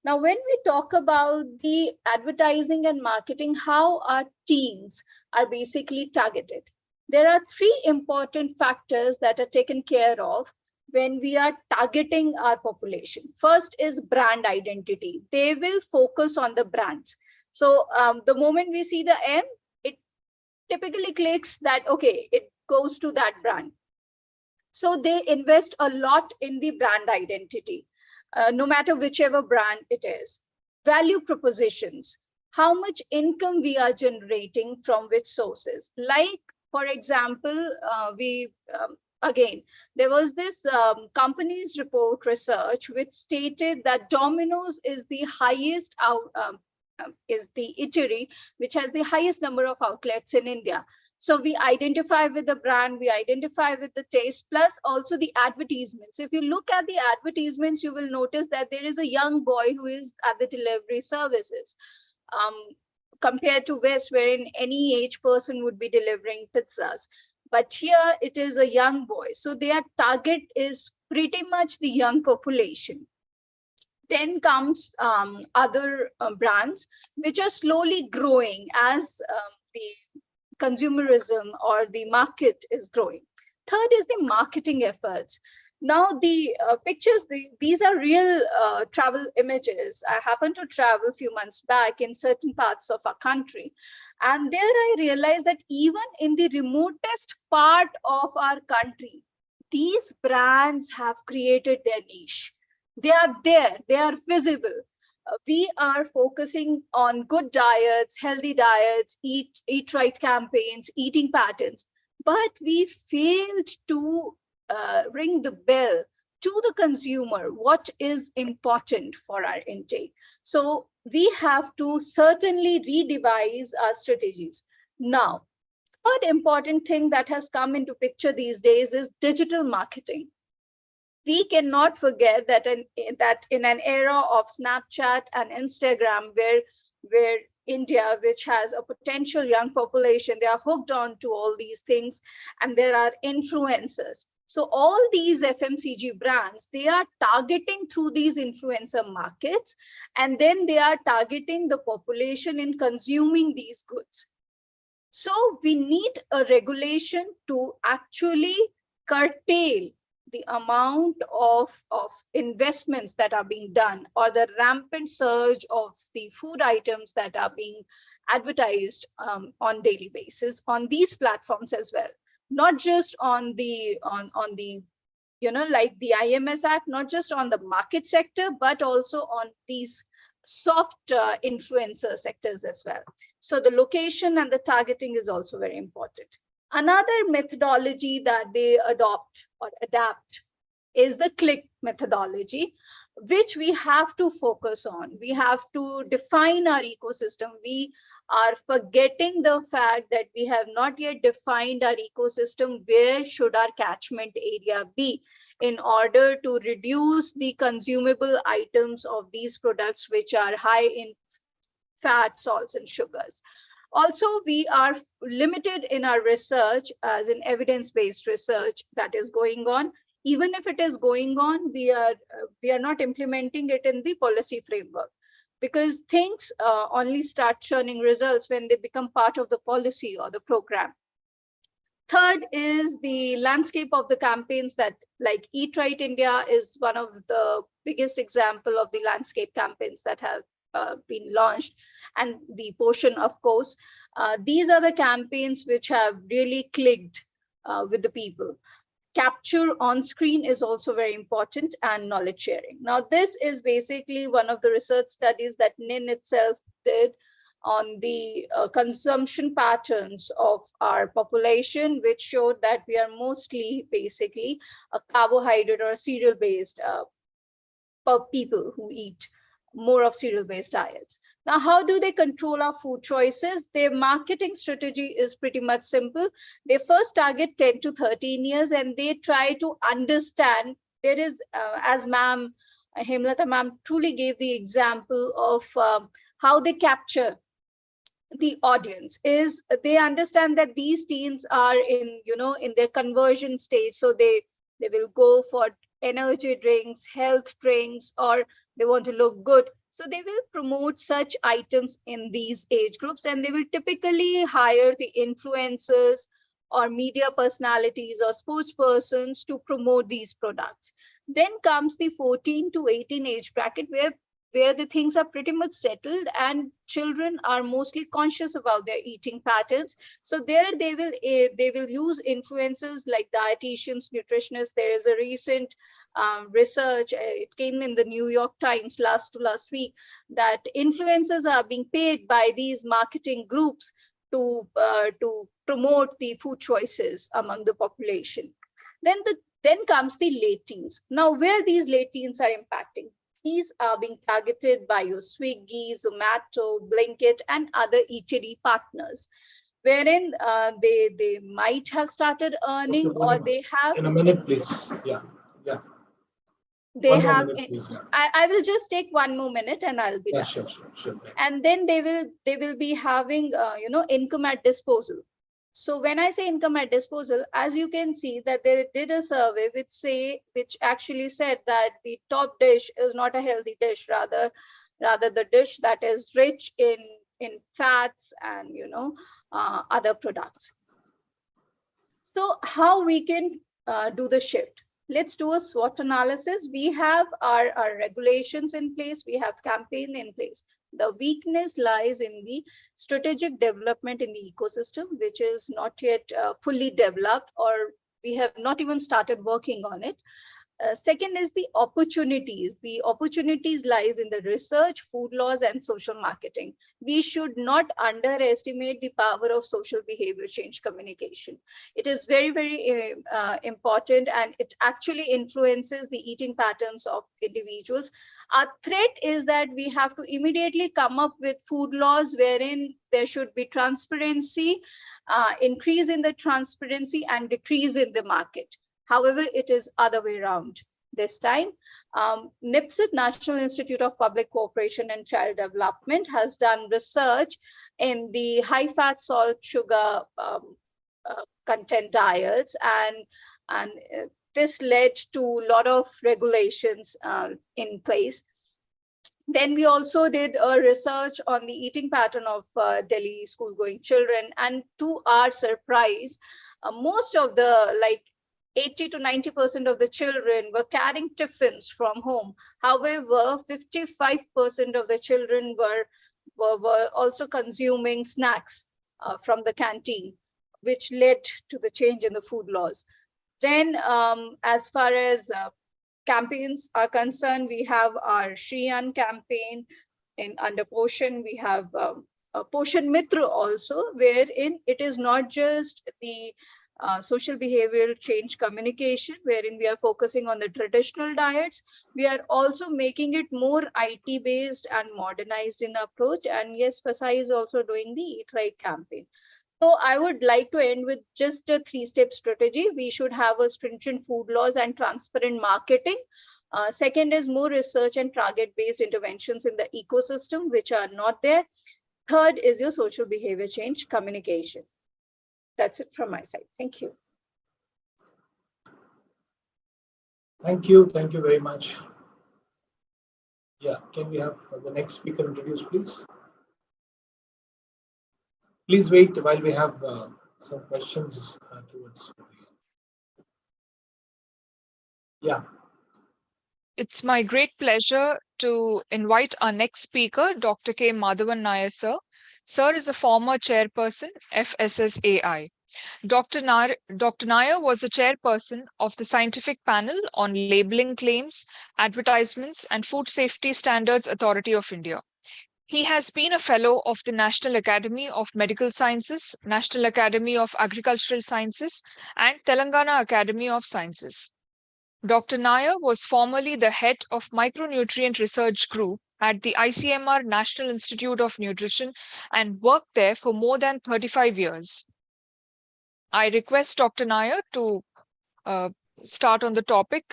Speaker 10: Now, when we talk about the advertising and marketing, how our teens are basically targeted, there are three important factors that are taken care of when we are targeting our population. First is brand identity. They will focus on the brands. So the moment we see the M, it typically clicks that, okay, it goes to that brand. So they invest a lot in the brand identity. No matter whichever brand it is. Value propositions, how much income we are generating from which sources. Like, for example, again, there was this company's report research which stated that Domino's is the highest is the eatery which has the highest number of outlets in India. So we identify with the brand, we identify with the taste, plus also the advertisements. If you look at the advertisements, you will notice that there is a young boy who is at the delivery services. Compared to West, wherein any age person would be delivering pizzas. But here it is a young boy. So their target is pretty much the young population. Then comes other brands, which are slowly growing as the consumerism or the market is growing. Third is the marketing efforts. Now the pictures, these are real travel images. I happened to travel a few months back in certain parts of our country. And there I realized that even in the remotest part of our country, these brands have created their niche. They are there, they are visible. We are focusing on good diets, healthy diets, eat right campaigns, eating patterns, but we failed to ring the bell to the consumer what is important for our intake. So we have to certainly redevise our strategies. Now, third important thing that has come into picture these days is digital marketing. We cannot forget that in an era of Snapchat and Instagram, where India, which has a potential young population, they are hooked on to all these things, and there are influencers. So all these FMCG brands, they are targeting through these influencer markets, and then they are targeting the population in consuming these goods. So we need a regulation to actually curtail the amount of investments that are being done, or the rampant surge of the food items that are being advertised on daily basis on these platforms as well. Not just on the like the IMS Act, not just on the market sector, but also on these soft influencer sectors as well. So the location and the targeting is also very important. Another methodology that they adopt or adapt is the click methodology, which we have to focus on. We have to define our ecosystem. We are forgetting the fact that we have not yet defined our ecosystem. Where should our catchment area be in order to reduce the consumable items of these products, which are high in fat, salts, and sugars. Also, we are limited in our research, as in evidence-based research that is going on. Even if it is going on, we are not implementing it in the policy framework, because things only start churning results when they become part of the policy or the program. Third is the landscape of the campaigns, that like Eat Right India is one of the biggest example of the landscape campaigns that have been launched, and the portion, of course. These are the campaigns which have really clicked with the people. Capture on screen is also very important, and knowledge sharing. Now, this is basically one of the research studies that NIN itself did on the consumption patterns of our population, which showed that we are mostly basically a carbohydrate or cereal based people who eat more of cereal-based diets. Now, how do they control our food choices? Their marketing strategy is pretty much simple. They first target 10 to 13 years, and they try to understand. There is, as ma'am, Hemlata ma'am truly gave the example of how they capture the audience. Is they understand that these teens are in their conversion stage, so they will go for energy drinks, health drinks, or they want to look good. So they will promote such items in these age groups, and they will typically hire the influencers or media personalities or sports persons to promote these products. Then comes the 14 to 18 age bracket, where the things are pretty much settled and children are mostly conscious about their eating patterns. So there they will use influencers like dietitians, nutritionists. There is a recent research, it came in the New York Times last week, that influencers are being paid by these marketing groups to promote the food choices among the population. Then comes the late teens. Now, where these late teens are impacting, these are being targeted by your Swiggy, Zomato, Blinkit, and other eatery partners, wherein they might have started earning, or they have.
Speaker 1: In a minute, please. Yeah.
Speaker 10: They have. Minute, please, yeah. I will just take one more minute, and I'll be done.
Speaker 1: Sure.
Speaker 10: And then they will be having income at disposal. So when I say income at disposal, as you can see that they did a survey which actually said that the top dish is not a healthy dish, rather the dish that is rich in fats and other products. So how we can do the shift? Let's do a SWOT analysis. We have our regulations in place. We have campaign in place. The weakness lies in the strategic development in the ecosystem, which is not yet fully developed, or we have not even started working on it. Second is the opportunities. The opportunities lies in the research, food laws, and social marketing. We should not underestimate the power of social behavior change communication. It is very, very important, and it actually influences the eating patterns of individuals. Our threat is that we have to immediately come up with food laws wherein there should be transparency, increase in the transparency, and decrease in the market. However, it is other way around this time. NIPSID, National Institute of Public Cooperation and Child Development, has done research in the high fat, salt, sugar content diets, and this led to a lot of regulations in place. Then we also did a research on the eating pattern of Delhi school-going children, and to our surprise, most of the 80 to 90% of the children were carrying tiffins from home. However, 55% of the children were also consuming snacks from the canteen, which led to the change in the food laws. Then, as far as campaigns are concerned, we have our Shriyan campaign. Under Poshan, we have Poshan Mitra also, wherein it is not just the social behavioral change communication, wherein we are focusing on the traditional diets. We are also making it more IT based and modernized in approach. And yes, FASA is also doing the Eat Right campaign. So I would like to end with just a 3-step strategy. We should have a stringent food laws and transparent marketing. Second is more research and target-based interventions in the ecosystem, which are not there. Third is your social behavior change communication. That's it from my side. Thank you.
Speaker 1: Thank you. Thank you very much. Yeah, can we have the next speaker introduced, please? Please wait while we have some questions towards the end. Yeah.
Speaker 7: It's my great pleasure to invite our next speaker, Dr. K. Madhavan Nair, sir. Sir is a former chairperson, FSSAI. Dr. Nair was the chairperson of the scientific panel on labeling claims, advertisements, and Food Safety Standards Authority of India. He has been a fellow of the National Academy of Medical Sciences, National Academy of Agricultural Sciences, and Telangana Academy of Sciences. Dr. Nair was formerly the head of Micronutrient Research Group at the ICMR National Institute of Nutrition and worked there for more than 35 years. I request Dr. Nair to start on the topic,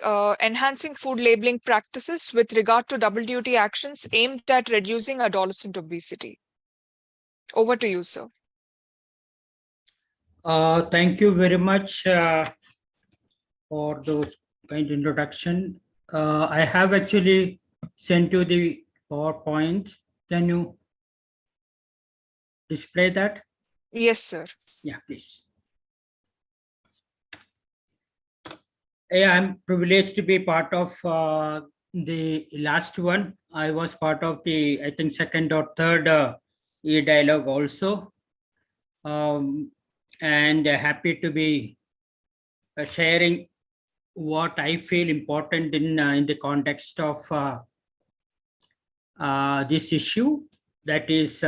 Speaker 7: enhancing food labeling practices with regard to double duty actions aimed at reducing adolescent obesity. Over to you, sir.
Speaker 4: Thank you very much for those kind introduction. I have actually sent you the PowerPoint. Can you display that?
Speaker 7: Yes, sir.
Speaker 4: Yeah, please. Yeah, I'm privileged to be part of the last one. I was part of the, I think, second or third e-dialogue also. And happy to be sharing what I feel important in the context of this issue, that is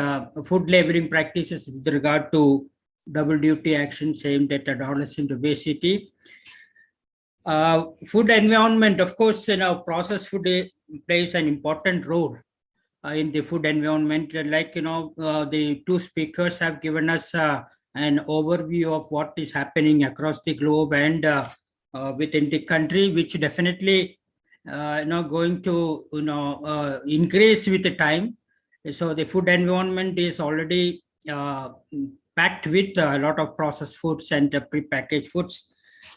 Speaker 4: food labeling practices with regard to double duty actions aimed at adolescent obesity. Food environment, of course, processed food plays an important role in the food environment. Like, the two speakers have given us an overview of what is happening across the globe and within the country, which definitely going to increase with the time. So the food environment is already packed with a lot of processed foods and prepackaged foods.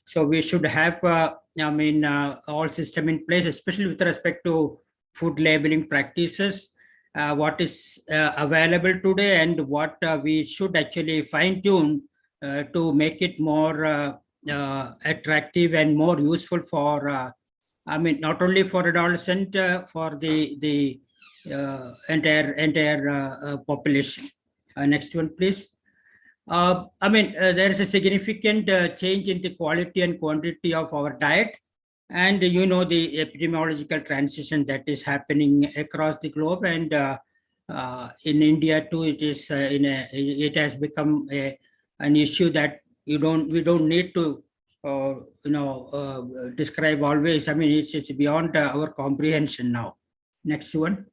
Speaker 4: So we should have all system in place, especially with respect to food labeling practices, what is available today and what we should actually fine tune to make it more attractive and more useful for, I mean, not only for adolescent, for the entire population. Next one, please. I mean, there is a significant change in the quality and quantity of our diet. And you know the epidemiological transition that is happening across the globe, and in India too, it has become an issue that we don't need to describe always. I mean, it's beyond our comprehension now. Next one.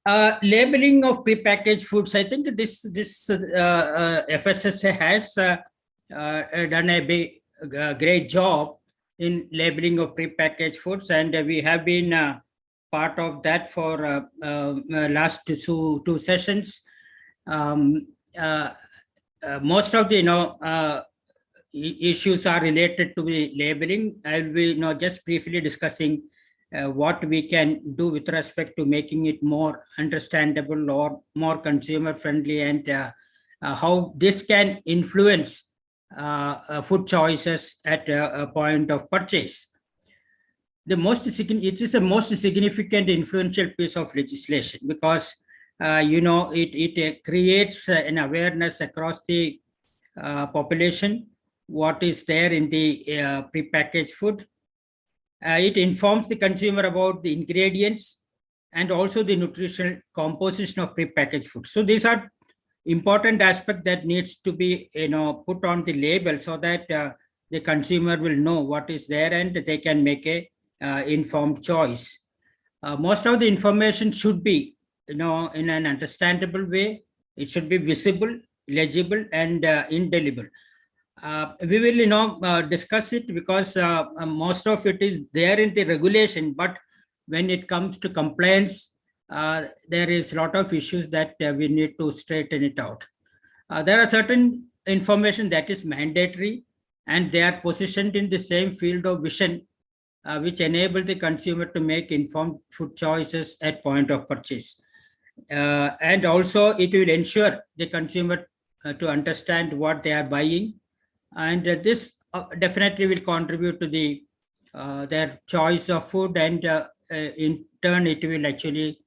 Speaker 4: Labeling of prepackaged foods. I think this FSSA has done a great job in labeling of prepackaged foods, and we have been part of that for last two sessions. Most of the issues are related to the labeling. I'll be just briefly discussing what we can do with respect to making it more understandable or more consumer friendly, and how this can influence food choices at a point of purchase. It is the most significant influential piece of legislation because it creates an awareness across the population what is there in the prepackaged food. It informs the consumer about the ingredients and also the nutritional composition of prepackaged food. So these are important aspect that needs to be put on the label so that the consumer will know what is there and they can make a informed choice. Most of the information should be in an understandable way. It should be visible, legible, and indelible. We will discuss it because most of it is there in the regulation, but when it comes to compliance, there is a lot of issues that we need to straighten it out. There are certain information that is mandatory, and they are positioned in the same field of vision, which enable the consumer to make informed food choices at point of purchase. And also it will ensure the consumer to understand what they are buying, and this definitely will contribute to the their choice of food, and in turn it will actually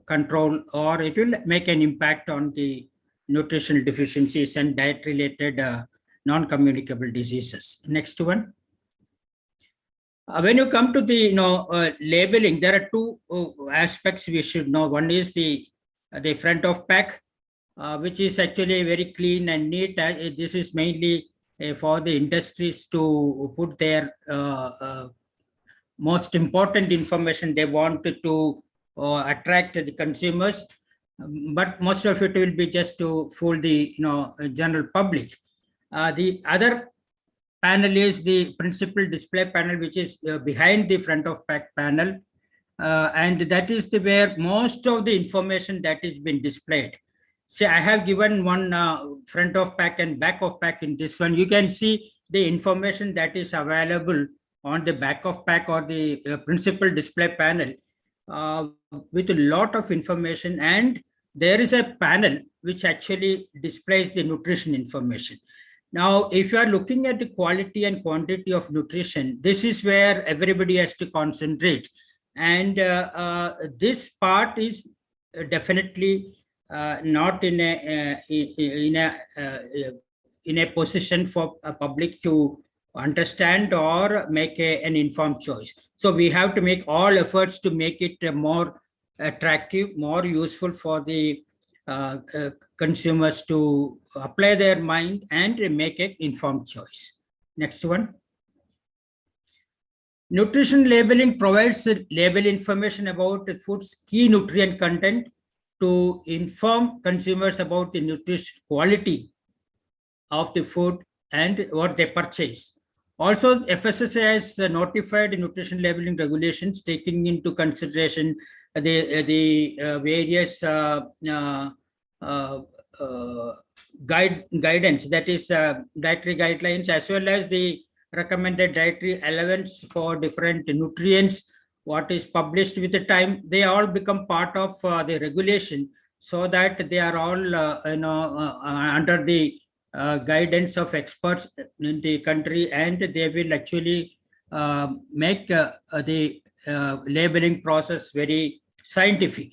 Speaker 4: control, or it will make an impact on the nutritional deficiencies and diet related non-communicable diseases. Next one. When you come to the labeling, there are two aspects we should know. One is the front of pack, which is actually very clean and neat. This is mainly for the industries to put their most important information they wanted to attract the consumers, but most of it will be just to fool the general public. The other panel is the principal display panel, which is behind the front of pack panel, and that is where most of the information that is been displayed. See, I have given one front of pack and back of pack. In this one, you can see the information that is available on the back of pack or the principal display panel with a lot of information, and there is a panel which actually displays the nutrition information. Now, if you are looking at the quality and quantity of nutrition, this is where everybody has to concentrate, and this part is definitely not in a position for a public to understand or make an informed choice. So we have to make all efforts to make it more attractive, more useful for the consumers to apply their mind and make an informed choice. Next one. Nutrition labeling provides label information about the food's key nutrient content to inform consumers about the nutrition quality of the food and what they purchase. Also, FSSA has notified nutrition labeling regulations taking into consideration the various guidance, that is dietary guidelines, as well as the recommended dietary allowance for different nutrients, what is published with the time. They all become part of the regulation, so that they are all under the guidance of experts in the country, and they will actually make the labeling process very scientific.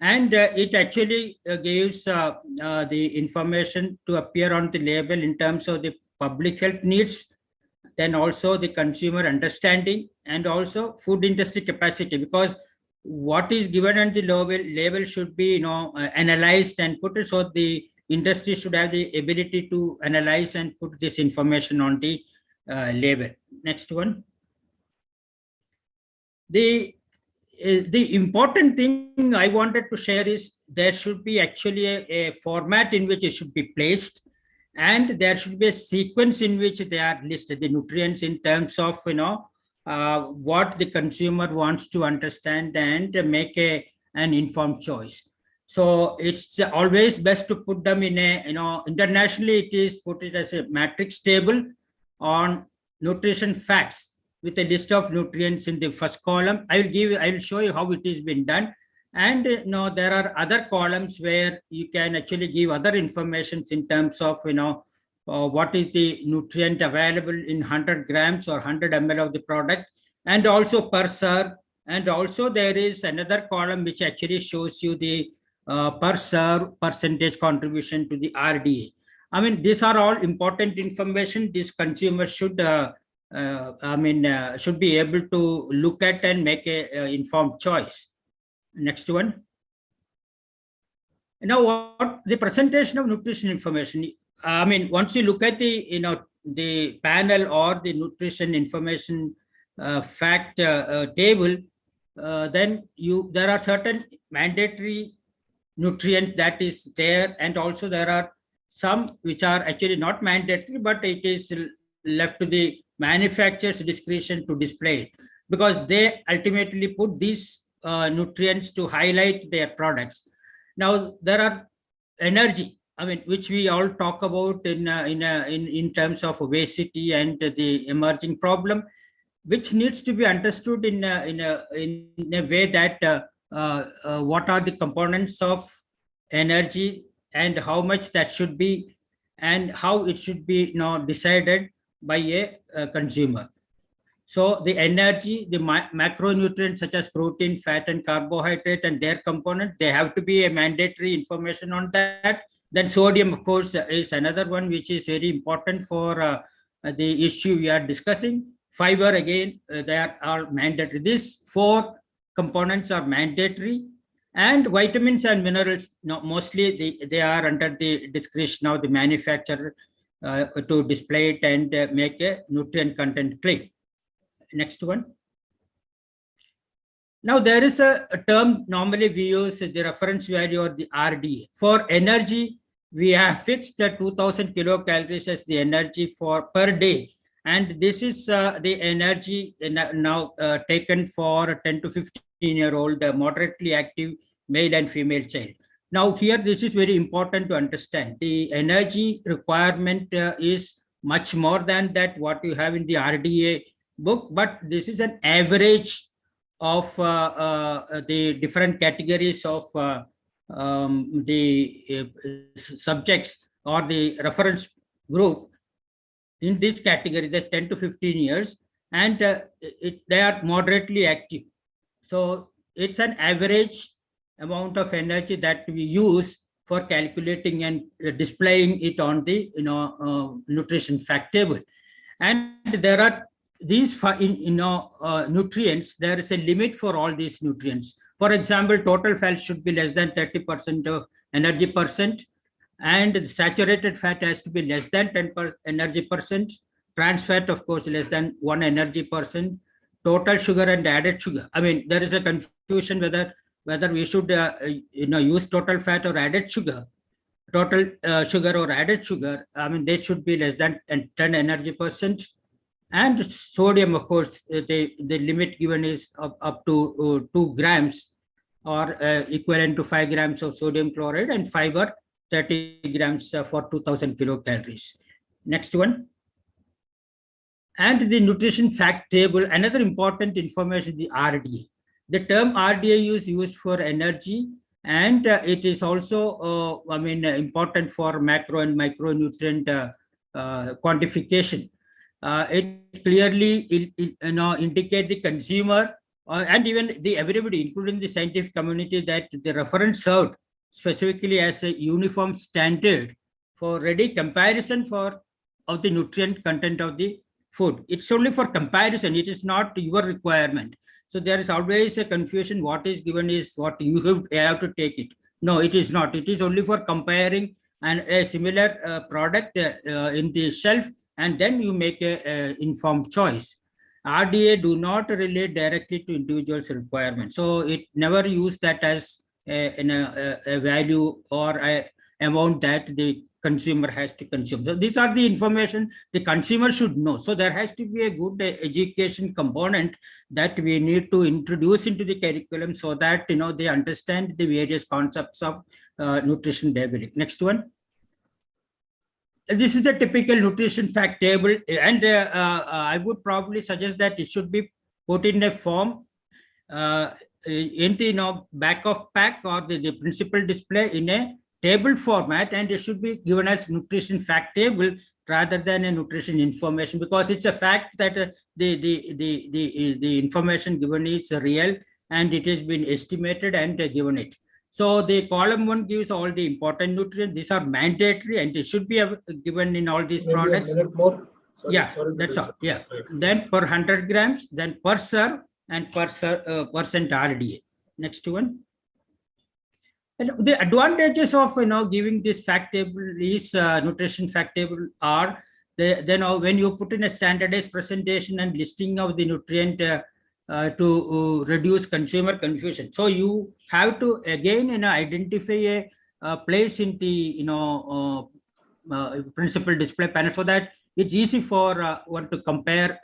Speaker 4: And it actually gives the information to appear on the label in terms of the public health needs, then also the consumer understanding, and also food industry capacity, because what is given on the label should be analyzed and put it, so the industry should have the ability to analyze and put this information on the label. Next one. The important thing I wanted to share is there should be actually a format in which it should be placed, and there should be a sequence in which they are listed, the nutrients, in terms of what the consumer wants to understand and make an informed choice. So it's always best to put them in a, internationally it is put it as a matrix table on nutrition facts with a list of nutrients in the first column. I will show you how it is been done. And there are other columns where you can actually give other informations in terms of, what is the nutrient available in 100 grams or 100 ml of the product, and also per serve. And also there is another column which actually shows you the per serve percentage contribution to the RDA. I mean, these are all important information. This consumer should should be able to look at and make a informed choice. Next one. Now, what the presentation of nutrition information? I mean, once you look at the the panel or the nutrition information fact table, then there are certain mandatory nutrient that is there, and also there are some which are actually not mandatory, but it is left to the manufacturer's discretion to display it, because they ultimately put these nutrients to highlight their products. Now there are energy, I mean, which we all talk about in terms of obesity and the emerging problem, which needs to be understood in a way that what are the components of energy and how much that should be, and how it should be decided by a consumer. So the energy, the macronutrients such as protein, fat, and carbohydrate and their component, they have to be a mandatory information on that. Then sodium, of course, is another one which is very important for the issue we are discussing. Fiber, again, they are all mandatory. These 4 components are mandatory. And vitamins and minerals, mostly they are under the discretion of the manufacturer to display it and make a nutrient content claim. Next one. Now there is a term normally we use, the reference value or the RDA. For energy, we have fixed 2000 kilocalories as the energy for per day. And this is the energy now taken for 10 to 15-year-old moderately active male and female child. Now here, this is very important to understand. The energy requirement is much more than that what you have in the RDA book, but this is an average of the different categories of the subjects or the reference group in this category, that's 10 to 15 years, and they are moderately active. So it's an average amount of energy that we use for calculating and displaying it on the nutrition fact table. And there are these nutrients, there is a limit for all these nutrients. For example, total fat should be less than 30% of energy percent, and the saturated fat has to be less than 10% energy percent. Trans fat, of course, less than 1 energy percent. Total sugar and added sugar. I mean, there is a confusion whether we should use total fat or added sugar. Total sugar or added sugar, I mean, they should be less than 10 energy percent. And sodium, of course, the limit given is up to 2 grams or equivalent to 5 grams of sodium chloride, and fiber 30 grams for 2000 kilocalories. Next one. And the nutrition fact table, another important information, the RDA. The term RDA is used for energy, And it is also, important for macro and micronutrient quantification. It clearly indicate the consumer and even the everybody, including the scientific community, that the reference served specifically as a uniform standard for ready comparison of the nutrient content of the food. It's only for comparison. It is not your requirement. So there is always a confusion. What is given is what you have to take it. No, it is not. It is only for comparing and a similar product in the shelf, and then you make a informed choice. RDA do not relate directly to individuals' requirements. So it never use that as a value or a amount that the consumer has to consume. So these are the information the consumer should know. So there has to be a good education component that we need to introduce into the curriculum so that they understand the various concepts of nutrition labeling. Next one. This is a typical nutrition fact table, and I would probably suggest that it should be put in a form in the back of pack or the principal display in a table format, and it should be given as nutrition fact table rather than a nutrition information, because it's a fact that the information given is real and it has been estimated and given it. So the column 1 gives all the important nutrients. These are mandatory and it should be given in all these products.
Speaker 1: A minute more. Sorry,
Speaker 4: yeah, that's all. Yeah. Then per 100 grams, then per serve, and per percent RDA. Next one. And the advantages of giving this fact table is nutrition fact table are when you put in a standardized presentation and listing of the nutrient to reduce consumer confusion. So you have to again identify a place in the principal display panel so that it's easy for one to compare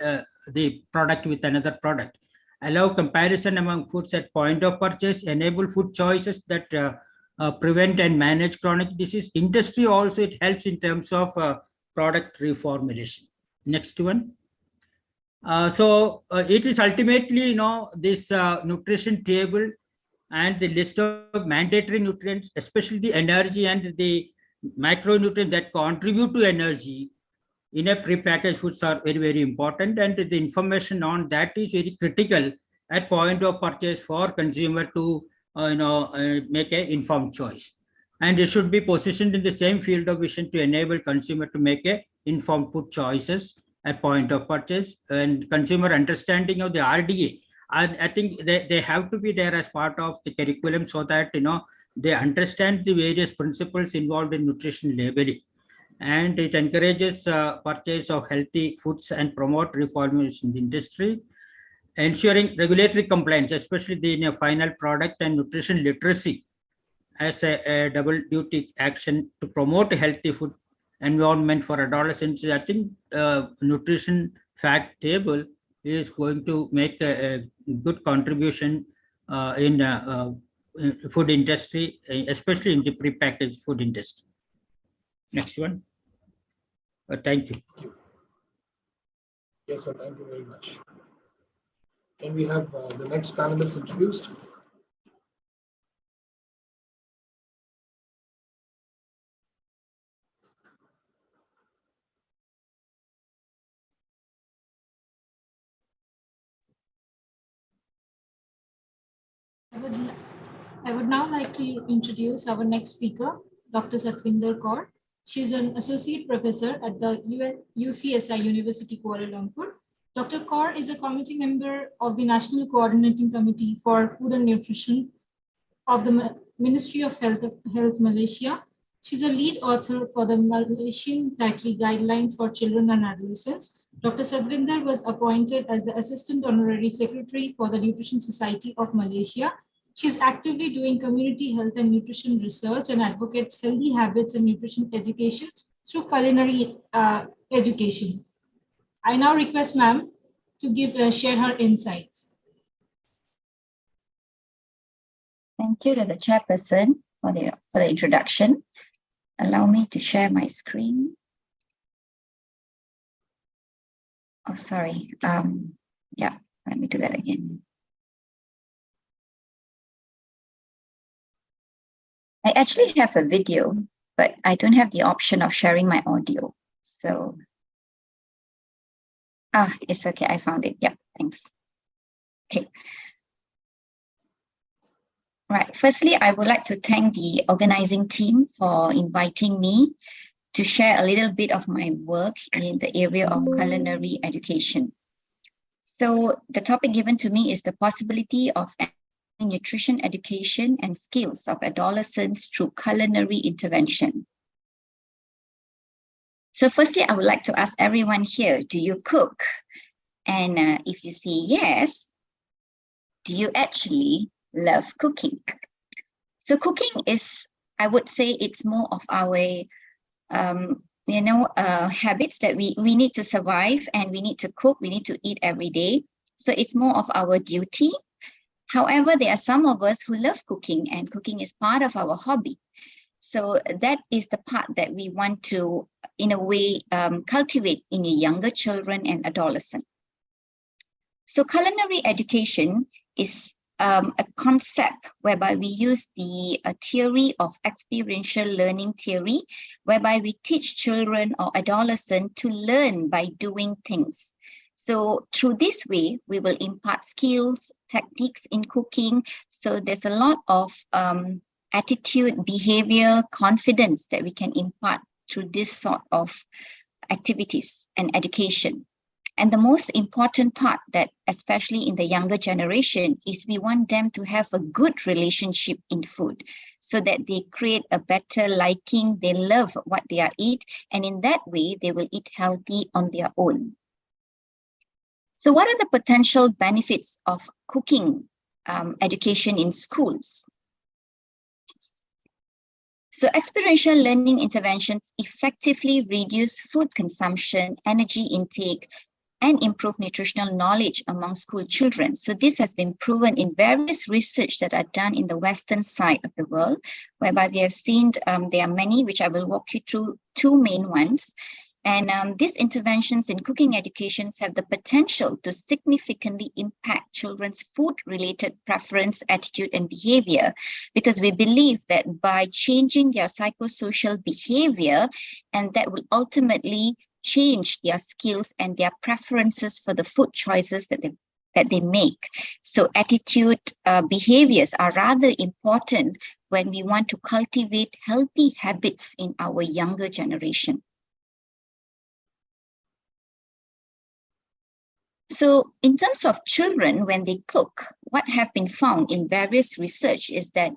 Speaker 4: the product with another product. Allow comparison among foods at point of purchase, enable food choices that prevent and manage chronic disease. Industry also, it helps in terms of product reformulation. Next one. So it is ultimately, this nutrition table and the list of mandatory nutrients, especially the energy and the macronutrients that contribute to energy in a prepackaged foods are very, very important. And the information on that is very critical at point of purchase for consumer to, make an informed choice. And it should be positioned in the same field of vision to enable consumer to make a informed food choices at point of purchase, and consumer understanding of the RDA. I think they have to be there as part of the curriculum so that they understand the various principles involved in nutrition labeling, and it encourages purchase of healthy foods and promote reformulation in the industry, ensuring regulatory compliance, especially the final product and nutrition literacy as a double duty action to promote a healthy food environment for adolescents. I think nutrition fact table is going to make a good contribution in food industry, especially in the prepackaged food industry. Next one. Thank you.
Speaker 1: Yes, sir. Thank you very much. Can we have the next panelist introduced?
Speaker 8: I would now like to introduce our next speaker, Dr. Satvinder Kaur. She is an associate professor at the UCSI University Kuala Lumpur. Dr. Kaur is a committee member of the National Coordinating Committee for Food and Nutrition of the Ministry of Health Malaysia. She's a lead author for the Malaysian Dietary Guidelines for Children and Adolescents. Dr. Satvinder was appointed as the Assistant Honorary Secretary for the Nutrition Society of Malaysia. She's actively doing community health and nutrition research and advocates healthy habits and nutrition education through culinary education. I now request ma'am to share her insights.
Speaker 3: Thank you to the chairperson for the introduction. Allow me to share my screen. Oh, sorry. Yeah, let me do that again. I actually have a video, but I don't have the option of sharing my audio. So, it's okay. I found it. Yeah, thanks. Okay. Right. Firstly, I would like to thank the organizing team for inviting me to share a little bit of my work in the area of culinary education. So the topic given to me is the possibility of nutrition education and skills of adolescents through culinary intervention. So firstly, I would like to ask everyone here, do you cook? And if you say yes, do you actually love cooking? So cooking is, I would say it's more of our, habits that we need to survive, and we need to cook, we need to eat every day. So it's more of our duty. However, there are some of us who love cooking, and cooking is part of our hobby. So that is the part that we want to, in a way, cultivate in your younger children and adolescents. So culinary education is a concept whereby we use the theory of experiential learning theory, whereby we teach children or adolescents to learn by doing things. So through this way, we will impart skills, techniques in cooking. So there's a lot of attitude, behavior, confidence that we can impart through this sort of activities and education. And the most important part, that especially in the younger generation, is we want them to have a good relationship in food, so that they create a better liking, they love what they eat, and in that way, they will eat healthy on their own. So what are the potential benefits of cooking education in schools? So experiential learning interventions effectively reduce food consumption, energy intake, and improve nutritional knowledge among school children. So this has been proven in various research that are done in the Western side of the world, whereby we have seen there are many, which I will walk you through two main ones. And these interventions in cooking educations have the potential to significantly impact children's food-related preference, attitude, and behavior, because we believe that by changing their psychosocial behavior, and that will ultimately change their skills and their preferences for the food choices that they make. So attitude behaviors are rather important when we want to cultivate healthy habits in our younger generation. So in terms of children, when they cook, what have been found in various research is that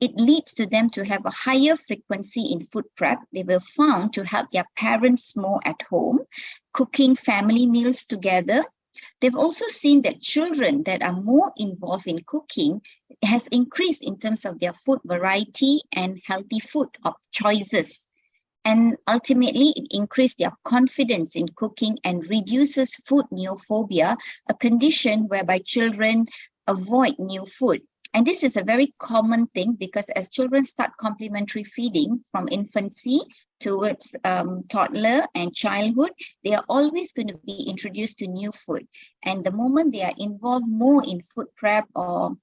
Speaker 3: it leads to them to have a higher frequency in food prep. They were found to help their parents more at home, cooking family meals together. They've also seen that children that are more involved in cooking has increased in terms of their food variety and healthy food choices. And ultimately, it increased their confidence in cooking and reduces food neophobia, a condition whereby children avoid new food. And this is a very common thing, because as children start complementary feeding from infancy towards toddler and childhood, they are always going to be introduced to new food. And the moment they are involved more in food prep or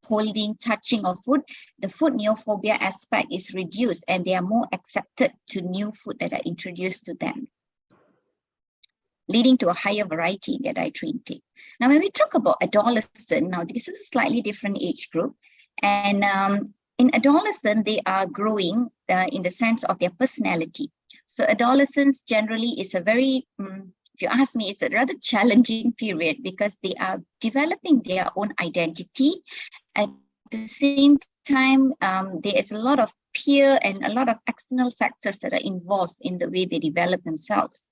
Speaker 3: holding, touching of food, the food neophobia aspect is reduced, and they are more accepted to new food that are introduced to them, leading to a higher variety in their dietary intake. Now, when we talk about adolescent, now this is a slightly different age group. And in adolescent, they are growing in the sense of their personality. So adolescence generally is a very, if you ask me, it's a rather challenging period, because they are developing their own identity. At the same time, there is a lot of peer and a lot of external factors that are involved in the way they develop themselves.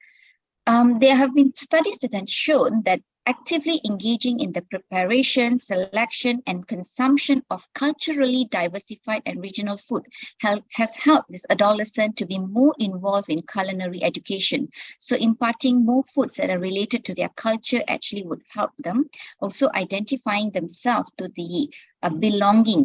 Speaker 3: There have been studies that have shown that actively engaging in the preparation, selection, and consumption of culturally diversified and regional food has helped this adolescent to be more involved in culinary education. So imparting more foods that are related to their culture actually would help them. Also identifying themselves to the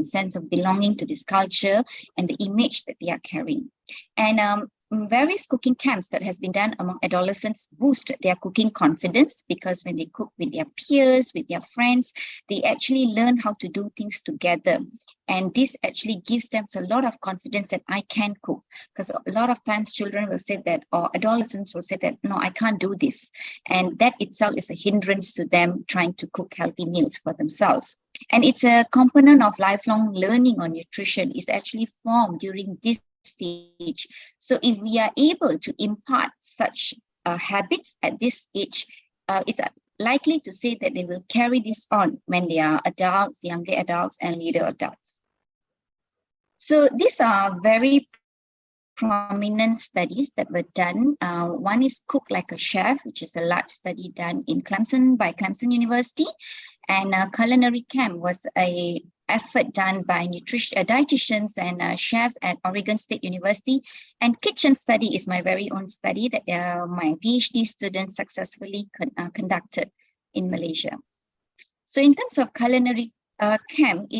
Speaker 3: sense of belonging to this culture and the image that they are carrying. And various cooking camps that has been done among adolescents boost their cooking confidence, because when they cook with their peers, with their friends, they actually learn how to do things together. And this actually gives them a lot of confidence that I can cook. Because a lot of times children will say that, or adolescents will say that, no, I can't do this. And that itself is a hindrance to them trying to cook healthy meals for themselves. And it's a component of lifelong learning on nutrition is actually formed during this stage. So if we are able to impart such habits at this age, it's likely to say that they will carry this on when they are adults, younger adults, and later adults. So these are very prominent studies that were done. One is Cook Like a Chef, which is a large study done in Clemson by Clemson University. And Culinary Camp was an effort done by dietitians and chefs at Oregon State University. And Kitchen Study is my very own study that my PhD students successfully conducted in Malaysia. So in terms of Culinary Camp,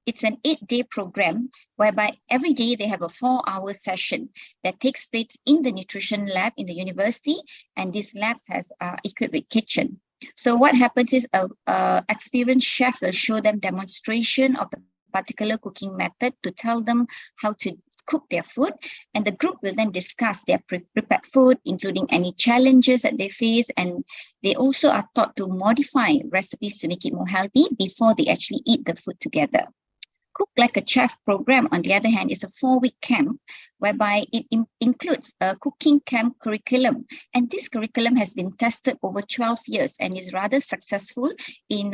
Speaker 3: it's an 8-day program whereby every day they have a 4-hour session that takes place in the nutrition lab in the university, and these labs has equipped with kitchen. So what happens is a experienced chef will show them demonstration of the particular cooking method to tell them how to cook their food, and the group will then discuss their prepared food, including any challenges that they face, and they also are taught to modify recipes to make it more healthy before they actually eat the food together. Cook Like a Chef program, on the other hand, is a 4-week camp whereby it includes a cooking camp curriculum. And this curriculum has been tested over 12 years and is rather successful in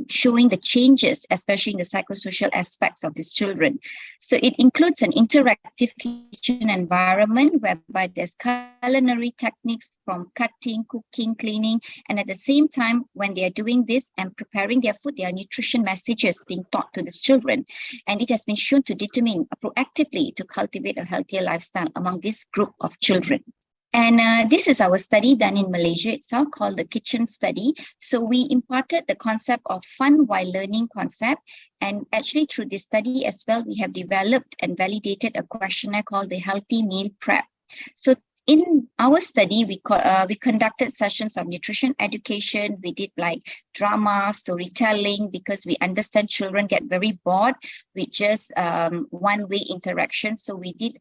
Speaker 3: showing the changes, especially in the psychosocial aspects of these children. So it includes an interactive kitchen environment whereby there's culinary techniques from cutting, cooking, cleaning, and at the same time, when they are doing this and preparing their food, there are nutrition messages being taught to these children. And it has been shown to determine proactively to cultivate a healthier lifestyle among this group of children. And this is our study done in Malaysia itself called the Kitchen Study. So we imparted the concept of fun while learning concept. And actually through this study as well, we have developed and validated a questionnaire called the Healthy Meal Prep. So in our study, we conducted sessions of nutrition education. We did like drama, storytelling, because we understand children get very bored with just one-way interaction. So we did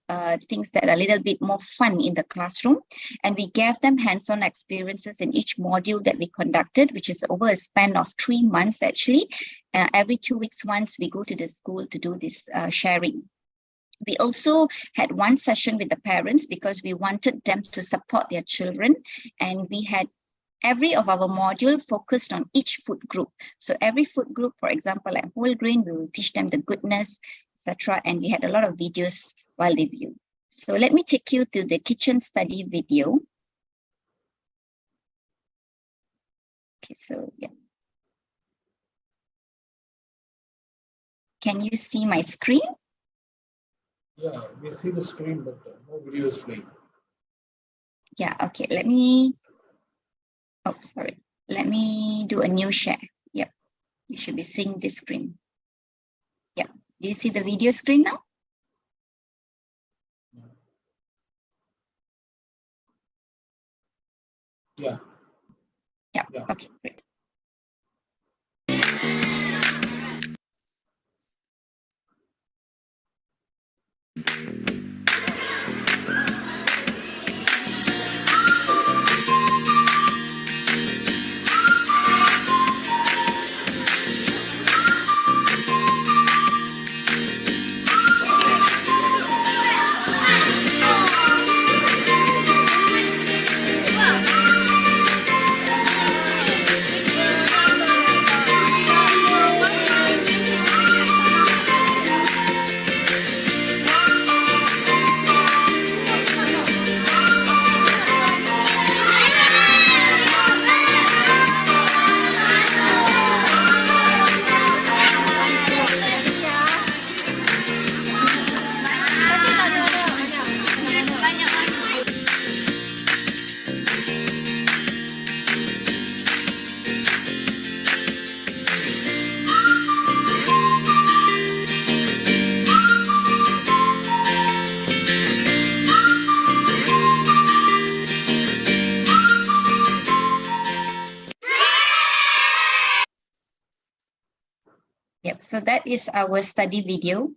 Speaker 3: things that are a little bit more fun in the classroom. And we gave them hands-on experiences in each module that we conducted, which is over a span of 3 months actually. Every 2 weeks once, we go to the school to do this sharing. We also had one session with the parents because we wanted them to support their children, and we had every of our module focused on each food group. So every food group, for example, like whole grain, we will teach them the goodness, etc. And we had a lot of videos while they view. So let me take you to the Kitchen Study video. Okay, so yeah. Can you see my screen?
Speaker 1: Yeah, we see the screen, but no video is playing.
Speaker 3: Yeah, okay, let me do a new share. Yep, you should be seeing this screen. Yeah, do you see the video screen now?
Speaker 1: Yeah.
Speaker 3: Yeah, okay, great. Yep, so that is our study video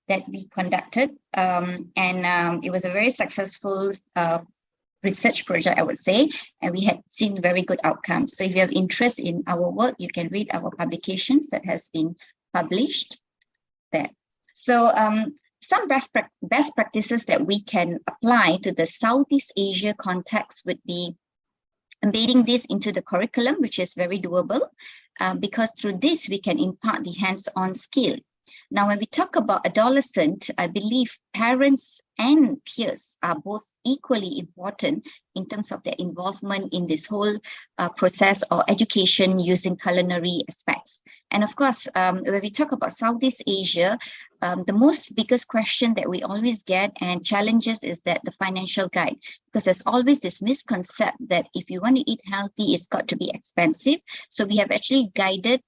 Speaker 3: that we conducted. It was a very successful research project, I would say, and we had seen very good outcomes. So if you have interest in our work, you can read our publications that has been published there. So some best practices that we can apply to the Southeast Asia context would be embedding this into the curriculum, which is very doable, because through this we can impart the hands-on skill. Now, when we talk about adolescent, I believe parents and peers are both equally important in terms of their involvement in this whole process or education using culinary aspects. And of course, when we talk about Southeast Asia, the biggest question that we always get and challenges is that the financial guide, because there's always this misconception that if you want to eat healthy, it's got to be expensive. So we have actually guided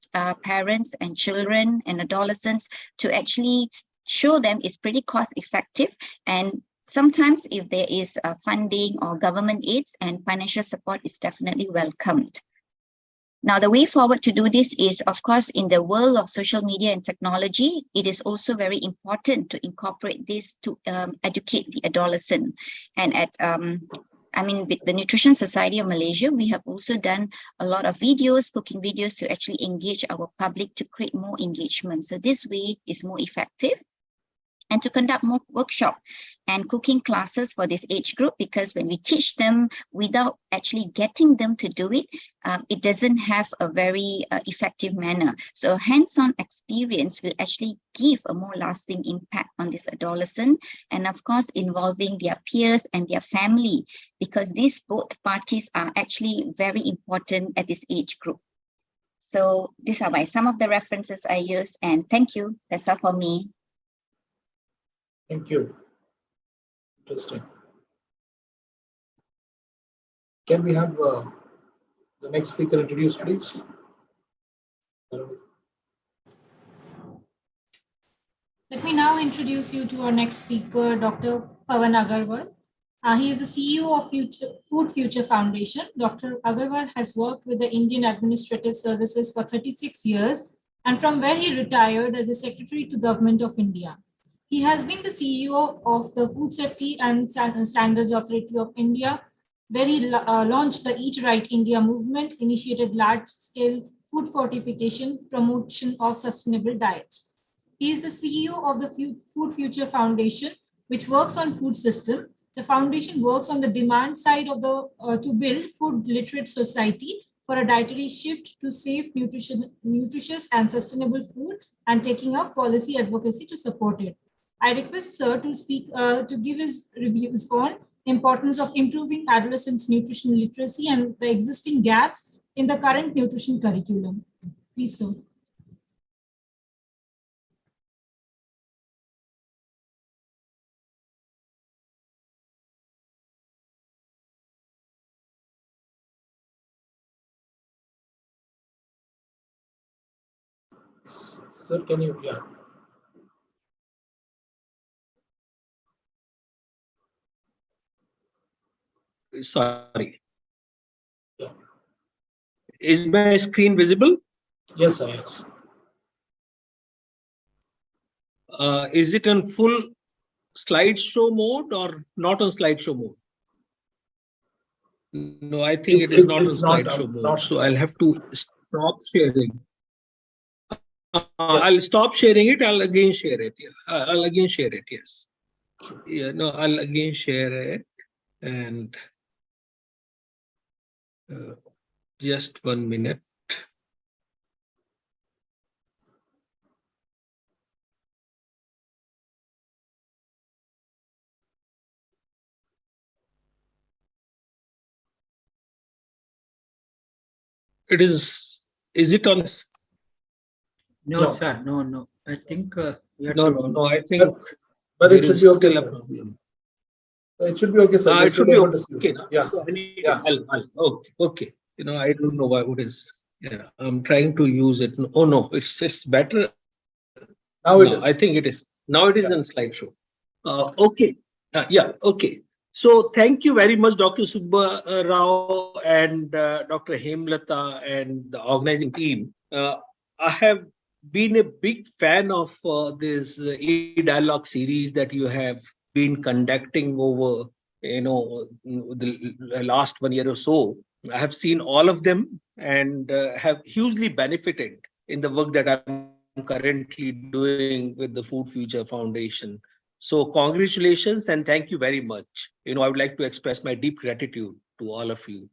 Speaker 3: parents and children and adolescents to actually show them it's pretty cost effective. And sometimes if there is funding or government aids and financial support is definitely welcomed. Now, the way forward to do this is, of course, in the world of social media and technology, it is also very important to incorporate this to educate the adolescent. And at with the Nutrition Society of Malaysia, we have also done a lot of videos, cooking videos, to actually engage our public to create more engagement. So this way is more effective. And to conduct more workshop and cooking classes for this age group, because when we teach them without actually getting them to do it, it doesn't have a very effective manner. So hands-on experience will actually give a more lasting impact on this adolescent, and of course involving their peers and their family, because these both parties are actually very important at this age group. So these are some of the references I used, and thank you. That's all for me.
Speaker 1: Thank you. Interesting. Can we have the next speaker introduced, please?
Speaker 8: Let me now introduce you to our next speaker, Dr. Pawan Agarwal. He is the CEO of Food Future Foundation. Dr. Agarwal has worked with the Indian Administrative Services for 36 years, and from where he retired as the Secretary to Government of India. He has been the CEO of the Food Safety and Standards Authority of India, where he launched the Eat Right India movement, initiated large-scale food fortification, promotion of sustainable diets. He is the CEO of the Food Future Foundation, which works on food system. The foundation works on the demand side of to build food literate society for a dietary shift to safe, nutritious and sustainable food, and taking up policy advocacy to support it. I request Sir to speak, to give his reviews on importance of improving adolescents' nutritional literacy and the existing gaps in the current nutrition curriculum. Please, sir.
Speaker 1: Sir, can you, yeah.
Speaker 5: Sorry.
Speaker 1: Yeah.
Speaker 5: Is my screen visible?
Speaker 1: Yes, sir, yes.
Speaker 5: Is it on full slideshow mode or not on slideshow mode? No, I think it is not on slideshow mode. So I'll have to stop sharing. I'll stop sharing it. I'll again share it. Yeah. I'll again share it. Yes. Yeah. No, I'll again share it. And just 1 minute. Is it on?
Speaker 4: No, sir. No. I think
Speaker 5: no. I think
Speaker 1: but it should be okay,
Speaker 5: still
Speaker 1: sir.
Speaker 5: a problem.
Speaker 1: It should be okay, sir.
Speaker 5: It should be okay.
Speaker 1: Yeah.
Speaker 5: Okay. I don't know what is. Yeah, I'm trying to use it. Oh no, it's better.
Speaker 1: Now it is.
Speaker 5: I think it is. Now it is in slideshow. Okay. Okay. So thank you very much, Dr. Subba Rao and Dr. Hemlata and the organizing team. I have been a big fan of this e-dialogue series that you have been conducting over, the last 1 year or so. I have seen all of them and have hugely benefited in the work that I'm currently doing with the Food Future Foundation. So congratulations and thank you very much. I would like to express my deep gratitude to all of you,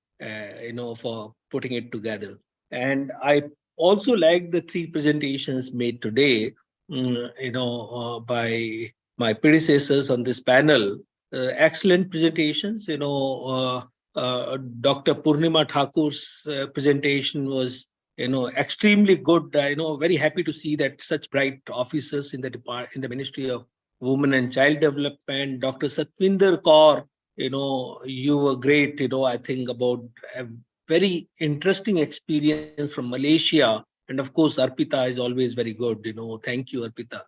Speaker 5: for putting it together. And I also like the three presentations made today, by my predecessors on this panel. Excellent presentations. Dr. Purnima Thakur's presentation was, extremely good. Very happy to see that such bright officers in the Ministry of Women and Child Development. Dr. Satvinder Kaur, you were great. I think about a very interesting experience from Malaysia. And of course, Arpita is always very good. Thank you, Arpita.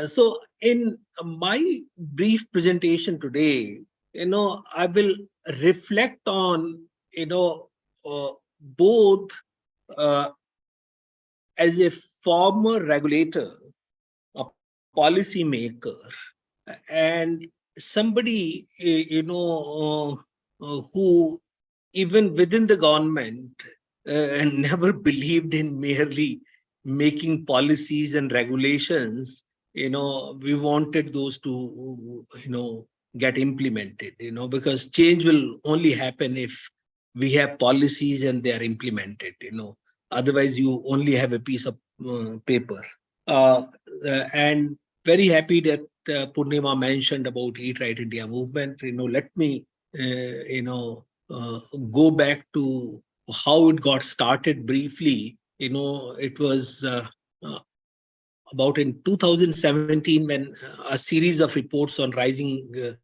Speaker 5: So in my brief presentation today, I will reflect on, both uh, as a former regulator, a policy maker, and somebody, who even within the government never believed in merely making policies and regulations. We wanted those to, get implemented, because change will only happen if we have policies and they are implemented. Otherwise you only have a piece of paper. And very happy that Purnima mentioned about Eat Right India movement. Let me, go back to how it got started briefly. It was about in 2017 when a series of reports on rising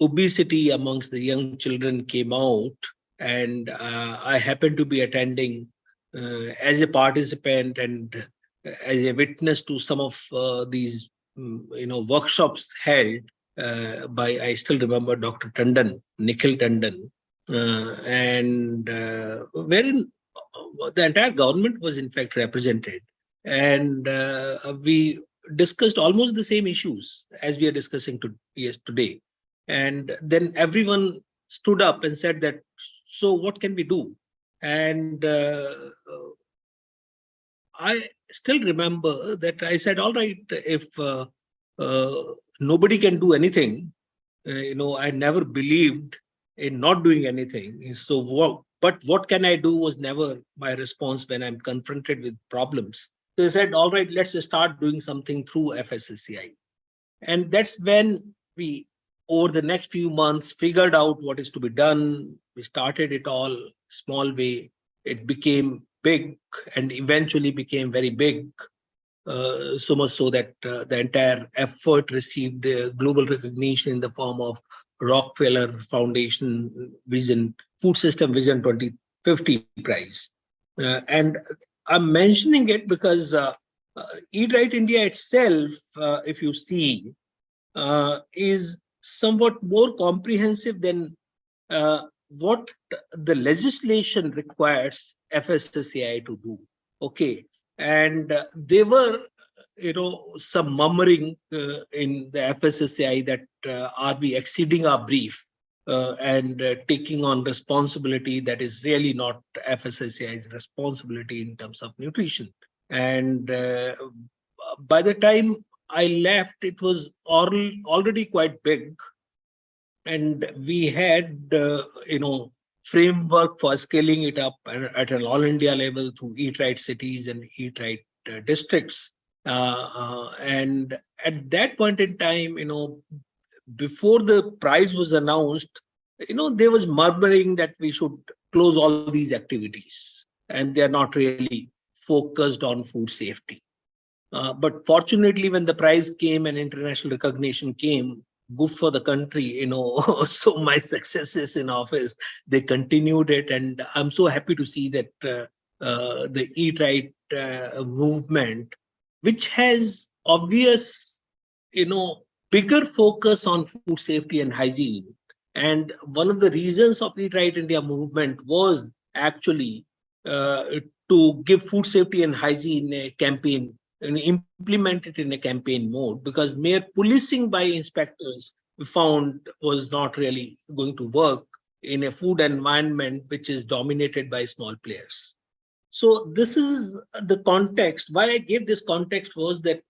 Speaker 5: obesity amongst the young children came out, and I happened to be attending as a participant and as a witness to some of these workshops held by, I still remember, Dr. Tandon, Nikhil Tandon, and wherein the entire government was in fact represented, and we discussed almost the same issues as we are discussing today. And then everyone stood up and said that, so what can we do? And I still remember that I said, all right, if nobody can do anything, I never believed in not doing anything. So but what can I do was never my response when I'm confronted with problems. So I said, all right, let's start doing something through FSSAI. And that's when we, over the next few months, figured out what is to be done. We started it all small way. It became big and eventually became very big. So much so that the entire effort received global recognition in the form of Rockefeller Foundation Food System Vision 2050 prize. And I'm mentioning it because Eat Right India itself, if you see, is somewhat more comprehensive than what the legislation requires FSSAI to do. Okay. And there were, some murmuring in the FSSAI that are we exceeding our brief and taking on responsibility that is really not FSSAI's responsibility in terms of nutrition. And by the time I left, it was already quite big. And we had, framework for scaling it up at an all India level through Eat Right cities and Eat Right districts. And at that point in time, before the prize was announced, there was murmuring that we should close all these activities and they are not really focused on food safety. But fortunately, when the prize came and international recognition came, good for the country, so my successes in office, they continued it. And I'm so happy to see that the Eat Right movement, which has obvious, bigger focus on food safety and hygiene. And one of the reasons of Eat Right India movement was actually to give food safety and hygiene a campaign implement it in a campaign mode, because mere policing by inspectors we found was not really going to work in a food environment which is dominated by small players. So this is the context. Why I gave this context was that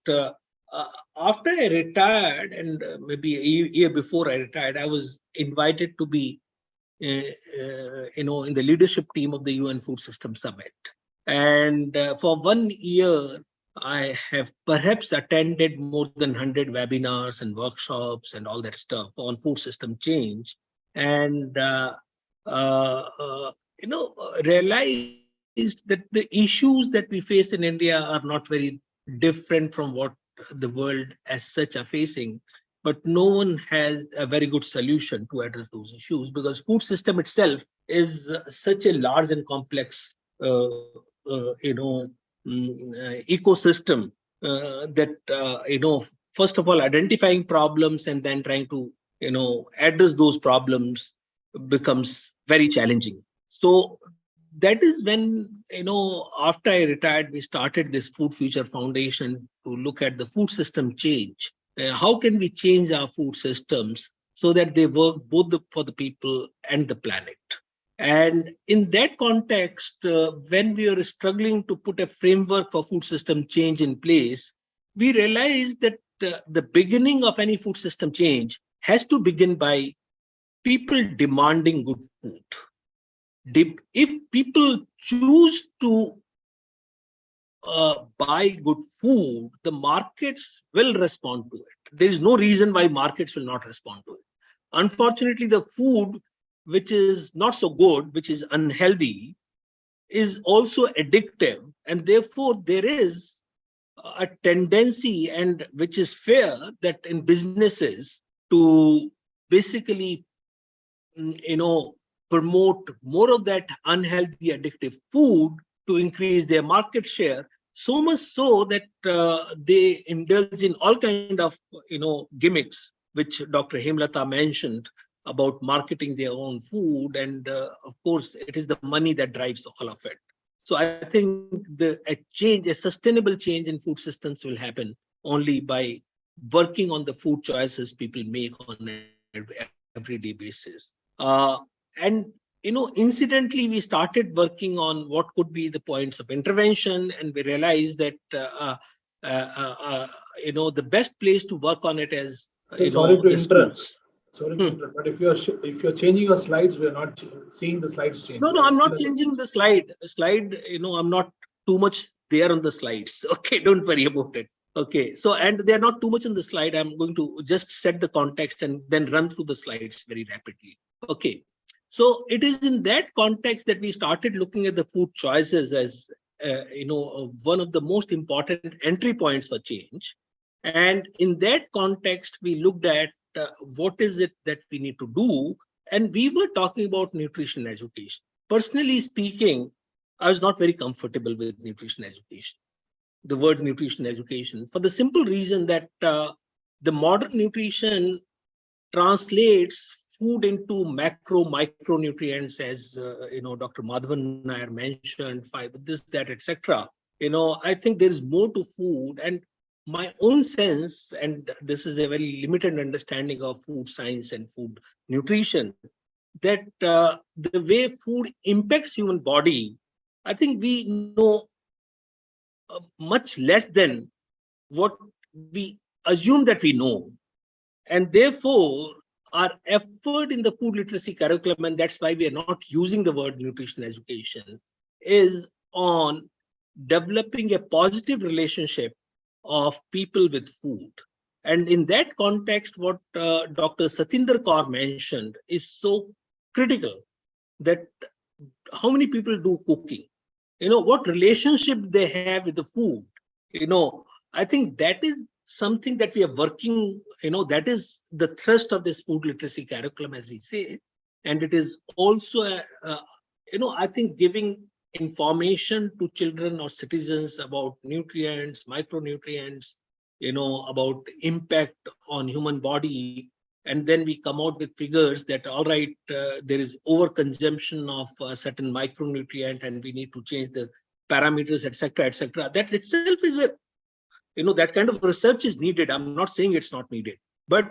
Speaker 5: after I retired, and maybe a year before I retired, I was invited to be, in the leadership team of the UN Food System Summit. And for 1 year, I have perhaps attended more than 100 webinars and workshops and all that stuff on food system change, and realized that the issues that we faced in India are not very different from what the world as such are facing, but no one has a very good solution to address those issues, because food system itself is such a large and complex ecosystem that first of all identifying problems and then trying to address those problems becomes very challenging. So that is when after I retired, we started this Food Future Foundation to look at the food system change. How can we change our food systems so that they work both for the people and the planet? And in that context, when we are struggling to put a framework for food system change in place, we realized that the beginning of any food system change has to begin by people demanding good food. If people choose to buy good food, the markets will respond to it. There is no reason why markets will not respond to it. Unfortunately, the food which is not so good, which is unhealthy, is also addictive. And therefore, there is a tendency, and which is fair, that in businesses to basically, promote more of that unhealthy, addictive food to increase their market share. So much so that they indulge in all kind of, gimmicks, which Dr. Hemlata mentioned, about marketing their own food, and of course it is the money that drives all of it. So I think a sustainable change in food systems will happen only by working on the food choices people make on an everyday basis. And incidentally, we started working on what could be the points of intervention, and we realized that the best place to work on it is
Speaker 1: sorry to interrupt.
Speaker 5: schools.
Speaker 1: Sorry to interrupt, but if you're changing your slides, we're not seeing the slides change.
Speaker 5: No, I'm not changing the slide. I'm not too much there on the slides. Okay, don't worry about it. Okay, so, and they're not too much on the slide. I'm going to just set the context and then run through the slides very rapidly. Okay, so it is in that context that we started looking at the food choices as one of the most important entry points for change. And in that context, we looked at what is it that we need to do, and we were talking about nutrition education. Personally speaking, I was not very comfortable with nutrition education, the word nutrition education, for the simple reason that the modern nutrition translates food into micronutrients, as Dr. Madhavan Nair mentioned, fiber, this, that, etc. I think there is more to food, and my own sense, and this is a very limited understanding of food science and food nutrition, that the way food impacts human body, I think we know much less than what we assume that we know. And therefore, our effort in the food literacy curriculum, and that's why we are not using the word nutrition education, is on developing a positive relationship of people with food. And in that context, what Dr. Satinder Kaur mentioned is so critical, that how many people do cooking, what relationship they have with the food. I think that is something that we are working, that is the thrust of this food literacy curriculum, as we say. And it is also, I think giving information to children or citizens about nutrients, micronutrients, about impact on human body. And then we come out with figures that, all right, there is overconsumption of a certain micronutrient and we need to change the parameters, etc., etc. That itself is a that kind of research is needed. I'm not saying it's not needed, but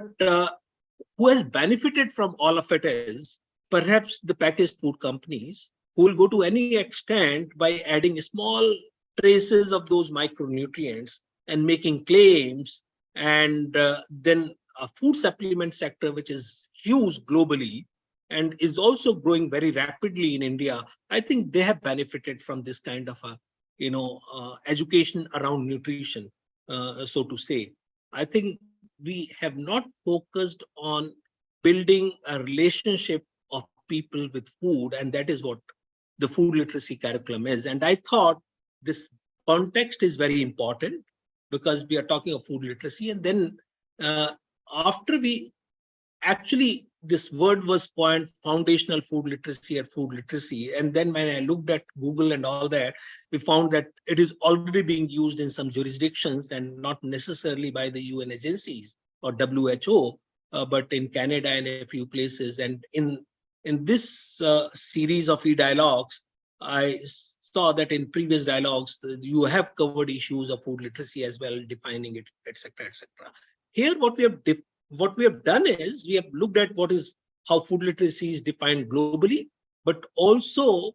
Speaker 5: who has benefited from all of it is perhaps the packaged food companies, who will go to any extent by adding small traces of those micronutrients and making claims. And then a food supplement sector, which is huge globally and is also growing very rapidly in India, I think they have benefited from this kind of a education around nutrition, so to say. I think we have not focused on building a relationship of people with food, and that is what the food literacy curriculum is. And I thought this context is very important because we are talking of food literacy. And then after we actually, this word was coined, foundational food literacy at food literacy. And then when I looked at Google and all that, we found that it is already being used in some jurisdictions and not necessarily by the UN agencies or WHO, but in Canada and a few places. And in this series of e-dialogues, I saw that in previous dialogues, you have covered issues of food literacy as well, defining it, etc., etc. Here, what we have done is we have looked at how food literacy is defined globally, but also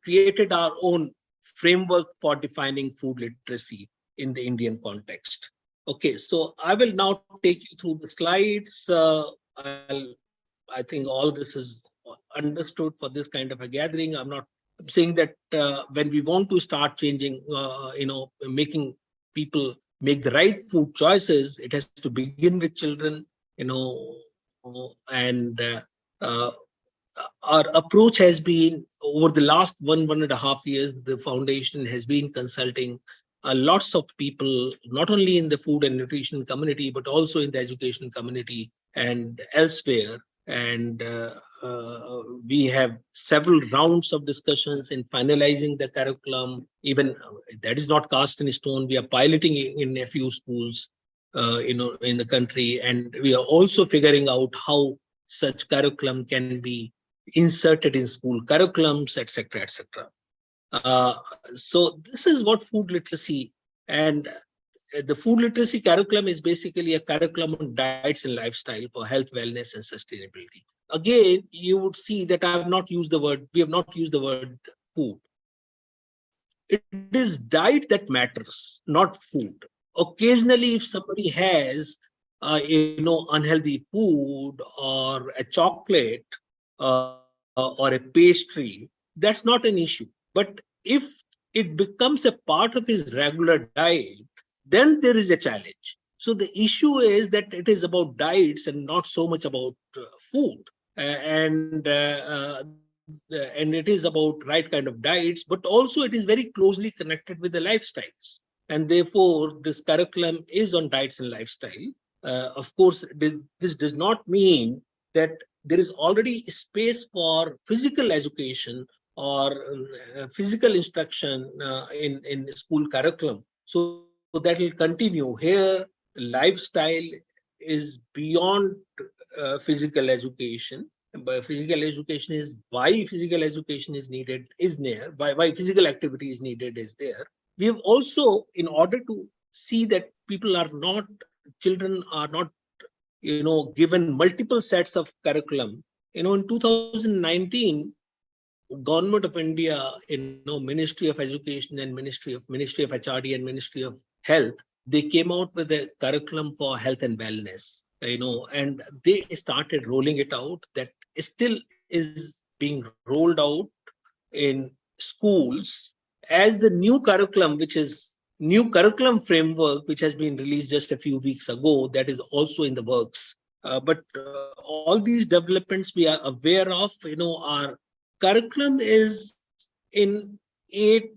Speaker 5: created our own framework for defining food literacy in the Indian context. Okay, so I will now take you through the slides. I think all this is understood for this kind of a gathering. I'm not saying that when we want to start changing, making people make the right food choices, it has to begin with children, and our approach has been over the last 1.5 years, the foundation has been consulting lots of people, not only in the food and nutrition community, but also in the education community and elsewhere. And we have several rounds of discussions in finalizing the curriculum. Even that is not cast in stone. We are piloting in a few schools, in the country, and we are also figuring out how such curriculum can be inserted in school curriculums, etc., etc. So this is what food literacy, and the food literacy curriculum is basically a curriculum on diets and lifestyle for health, wellness, and sustainability. Again, you would see that we have not used the word food. It is diet that matters, not food. Occasionally, if somebody has, unhealthy food or a chocolate or a pastry, that's not an issue. But if it becomes a part of his regular diet, then there is a challenge. So the issue is that it is about diets and not so much about food. And it is about right kind of diets, but also it is very closely connected with the lifestyles. And therefore, this curriculum is on diets and lifestyle. Of course, this does not mean that there is already space for physical education or physical instruction in school curriculum. So that will continue. Here, lifestyle is beyond physical education. But physical education is why physical education is needed, is there. Why physical activity is needed is there. We have also, in order to see that children are not, given multiple sets of curriculum. In 2019, Government of India, Ministry of Education and Ministry of HRD and Ministry of Health, they came out with a curriculum for health and wellness, and they started rolling it out. That still is being rolled out in schools as the new curriculum, which is new curriculum framework, which has been released just a few weeks ago, that is also in the works. But all these developments we are aware of. Our curriculum is in 8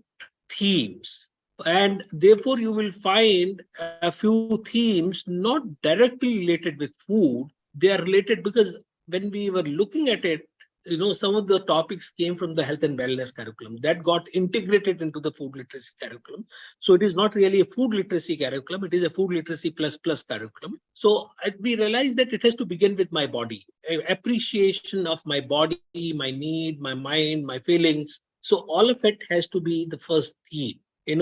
Speaker 5: themes, and therefore you will find a few themes not directly related with food. They are related because when we were looking at it, some of the topics came from the health and wellness curriculum that got integrated into the food literacy curriculum. So it is not really a food literacy curriculum, it is a food literacy plus curriculum. So we realized that it has to begin with my body, appreciation of my body, my need, my mind, my feelings. So all of it has to be the first theme. In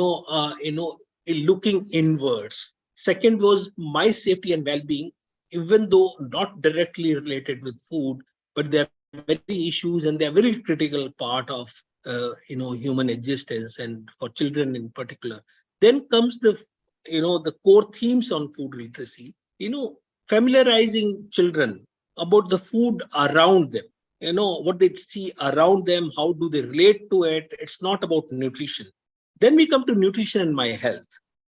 Speaker 5: looking inwards. Second was my safety and well-being, even though not directly related with food, but they're very issues and they're very critical part of human existence and for children in particular. Then comes the core themes on food literacy. Familiarizing children about the food around them. What they see around them, how do they relate to it? It's not about nutrition. Then we come to nutrition and my health.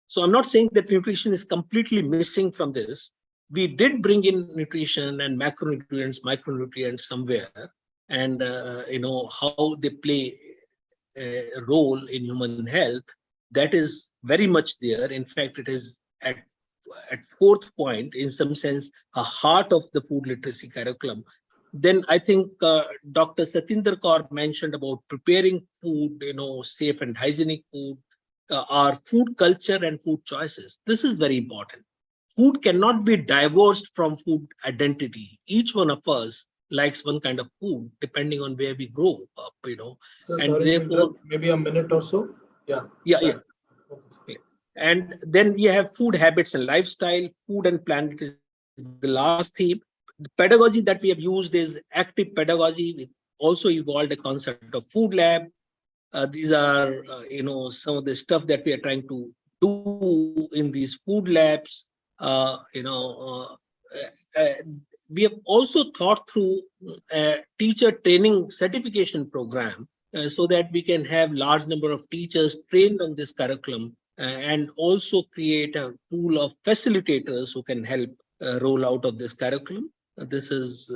Speaker 5: So I'm not saying that nutrition is completely missing from this. We did bring in nutrition and macronutrients, micronutrients somewhere, and how they play a role in human health. That is very much there. In fact, it is at fourth point, in some sense, a heart of the food literacy curriculum. Then I think Dr. Satinder Kaur mentioned about preparing food, safe and hygienic food, our food culture and food choices. This is very important. Food cannot be divorced from food identity. Each one of us likes one kind of food depending on where we grow up,
Speaker 1: So
Speaker 5: and
Speaker 1: sorry to
Speaker 5: therefore,
Speaker 1: interrupt, maybe a minute or so. Yeah.
Speaker 5: yeah. And then we have food habits and lifestyle. Food and planet is the last theme. The pedagogy that we have used is active pedagogy. We also evolved a concept of food lab. These are, some of the stuff that we are trying to do in these food labs. We have also thought through a teacher training certification program so that we can have large number of teachers trained on this curriculum and also create a pool of facilitators who can help roll out of this curriculum. This is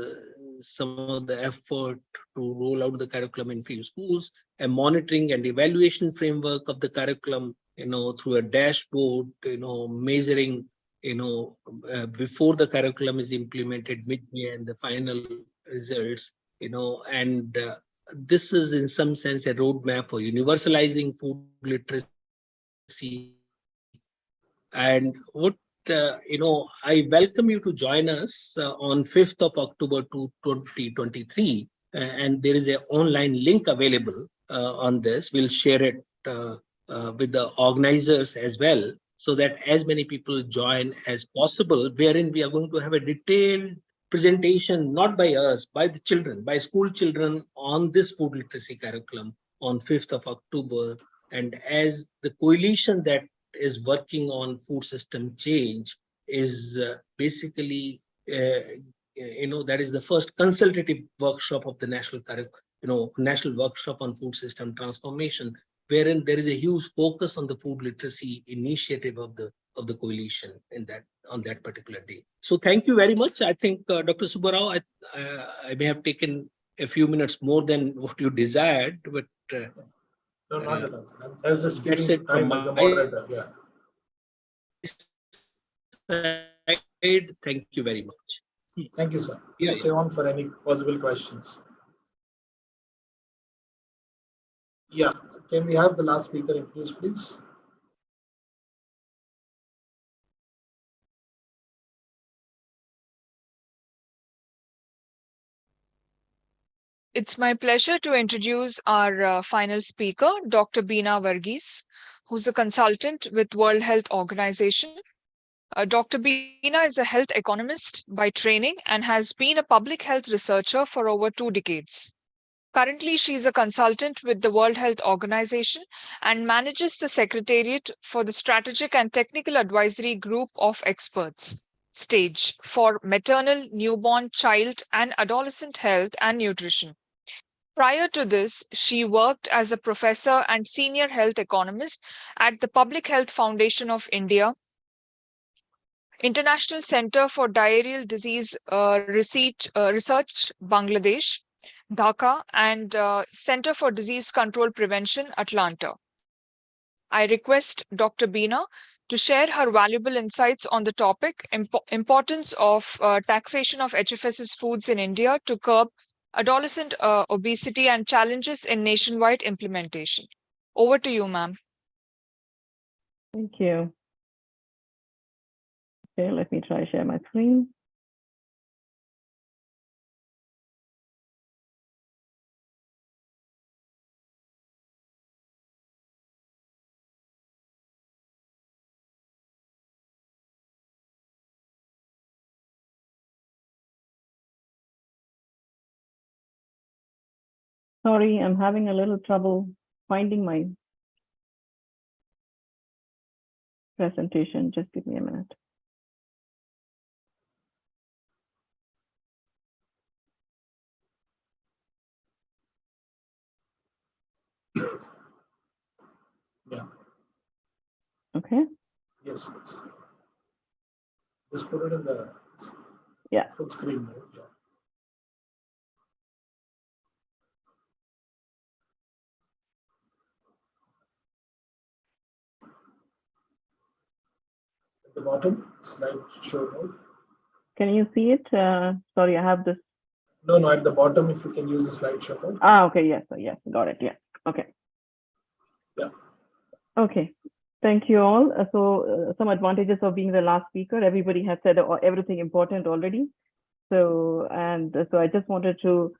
Speaker 5: some of the effort to roll out the curriculum in few schools, a monitoring and evaluation framework of the curriculum, through a dashboard, measuring, before the curriculum is implemented, midway, and the final results, and this is in some sense a roadmap for universalizing food literacy. And what I welcome you to join us on 5th of October 2023. And there is an online link available on this. We'll share it with the organizers as well, so that as many people join as possible, wherein we are going to have a detailed presentation, not by us, by the children, by school children on this food literacy curriculum on 5th of October. And as the coalition that is working on food system change is basically, that is the first consultative workshop of the national national workshop on food system transformation, wherein there is a huge focus on the food literacy initiative of the coalition on that particular day. So thank you very much. I think Dr. Subbarao, I may have taken a few minutes more than what you desired, but
Speaker 1: no, not at all. I was just
Speaker 5: that's
Speaker 1: giving
Speaker 5: it from
Speaker 1: time as a
Speaker 5: my
Speaker 1: moderator. Yeah.
Speaker 5: side. Thank you very much.
Speaker 1: Thank you, sir. Please stay on for any possible questions. Yeah. Can we have the last speaker introduced, please?
Speaker 7: It's my pleasure to introduce our final speaker, Dr. Beena Varghese, who's a consultant with World Health Organization. Dr. Beena is a health economist by training and has been a public health researcher for over 2 decades. Currently, she is a consultant with the World Health Organization and manages the Secretariat for the Strategic and Technical Advisory Group of Experts, STAGE, for maternal, newborn, child, and adolescent health and nutrition. Prior to this, she worked as a professor and senior health economist at the Public Health Foundation of India, International Center for Diarrheal Disease Research, Bangladesh, Dhaka, and Center for Disease Control Prevention, Atlanta. I request Dr. Beena to share her valuable insights on the topic, importance of taxation of HFSS foods in India to curb adolescent obesity and challenges in nationwide implementation. Over to you, ma'am.
Speaker 2: Thank you. Okay, let me try share my screen. Sorry, I'm having a little trouble finding my presentation. Just give me a minute.
Speaker 1: Yeah.
Speaker 2: Okay.
Speaker 1: Yes, please. Just put it in the full screen mode. Yeah. At the bottom, slideshow mode.
Speaker 2: Can you see it? Sorry, I have this.
Speaker 1: No, at the bottom, if you can use the slideshow mode.
Speaker 2: Okay, yes, got it. Yeah, okay.
Speaker 1: Yeah.
Speaker 2: Okay, thank you all. Some advantages of being the last speaker. Everybody has said everything important already. So I just wanted to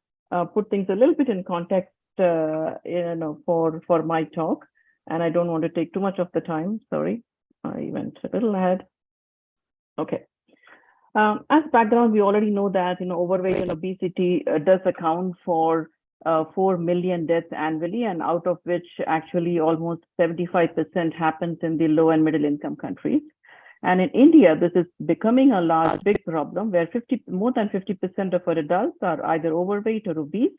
Speaker 2: put things a little bit in context, for my talk, and I don't want to take too much of the time. Sorry, I went a little ahead. Okay. As background, we already know that overweight and obesity does account for 4 million deaths annually, and out of which actually almost 75% happens in the low and middle income countries. And in India, this is becoming a big problem where more than 50% of our adults are either overweight or obese.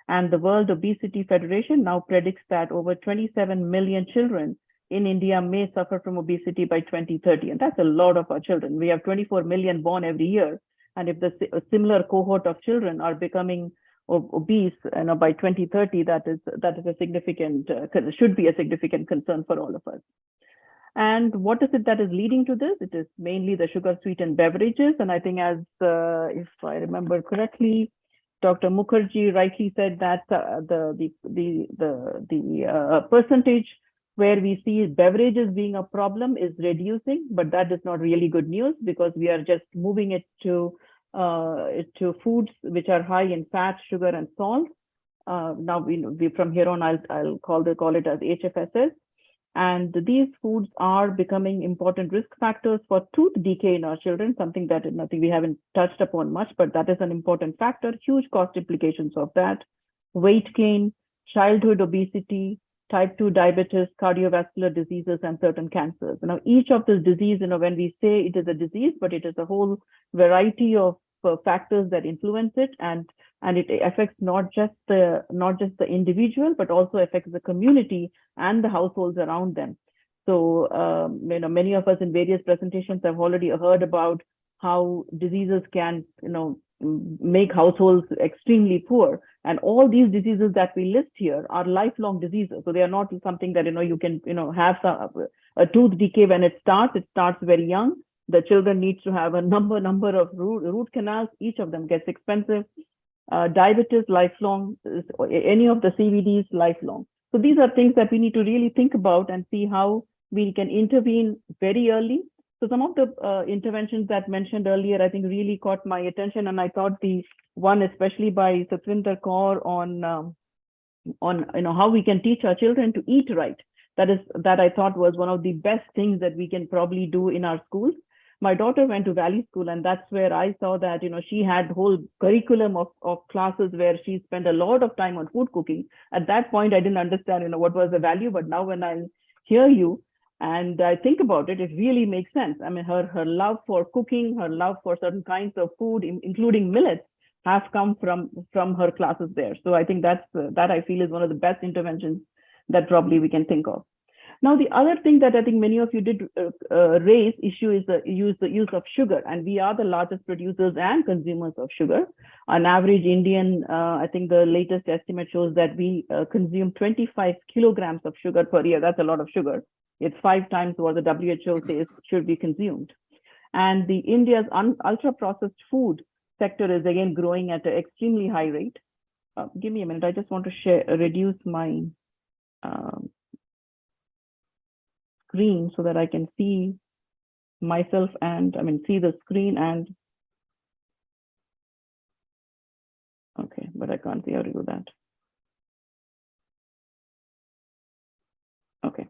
Speaker 2: And the World Obesity Federation now predicts that over 27 million children in India may suffer from obesity by 2030. And that's a lot of our children. We have 24 million born every year. And if a similar cohort of children are becoming obese by 2030, that is a significant, should be a significant concern for all of us. And what is it that is leading to this? It is mainly the sugar sweetened beverages. And I think if I remember correctly, Dr. Mukherjee rightly said that the percentage where we see beverages being a problem is reducing, but that is not really good news because we are just moving it to foods which are high in fat, sugar, and salt. Now we from here on I'll call it as HFSS. And these foods are becoming important risk factors for tooth decay in our children, something that I think we haven't touched upon much, but that is an important factor, huge cost implications of that. Weight gain, childhood obesity, type 2 diabetes, cardiovascular diseases, and certain cancers. Each of these diseases, when we say it is a disease, but it is a whole variety of factors that influence it, and it affects not just the individual, but also affects the community and the households around them. So many of us in various presentations have already heard about how diseases can make households extremely poor, and all these diseases that we list here are lifelong diseases. So they are not something that you can have a tooth decay when it starts very young. The children needs to have a number of root canals. Each of them gets expensive. Diabetes, lifelong. Any of the CVDs, lifelong. So these are things that we need to really think about and see how we can intervene very early. So some of the interventions that mentioned earlier, I think really caught my attention, and I thought the one especially by Satwinder Kaur on how we can teach our children to eat right. That I thought was one of the best things that we can probably do in our schools. My daughter went to Valley School, and that's where I saw that she had whole curriculum of classes where she spent a lot of time on food cooking. At that point, I didn't understand what was the value, but now when I hear you and I think about it, it really makes sense. I mean, her love for cooking, her love for certain kinds of food, including millets, have come from her classes there. So I think that I feel is one of the best interventions that probably we can think of. Now, the other thing that I think many of you did raise issue is the use of sugar, and we are the largest producers and consumers of sugar. On average, Indian, I think the latest estimate shows that we consume 25 kilograms of sugar per year. That's a lot of sugar. It's 5 times what the WHO says should be consumed. And the India's ultra processed food sector is again growing at an extremely high rate. Give me a minute. I just want to reduce my screen so that I can see myself and see the screen and okay, but I can't see how to do that. Okay.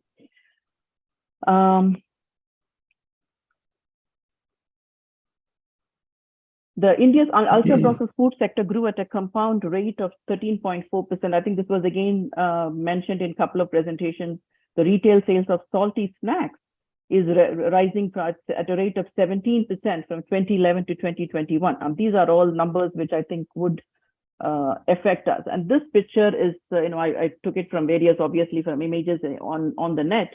Speaker 2: The India's ultra-processed food sector grew at a compound rate of 13.4%. I think this was again mentioned in a couple of presentations. The retail sales of salty snacks is rising at a rate of 17% from 2011 to 2021. These are all numbers which I think would affect us. And this picture is, I took it from various, obviously from images on the net.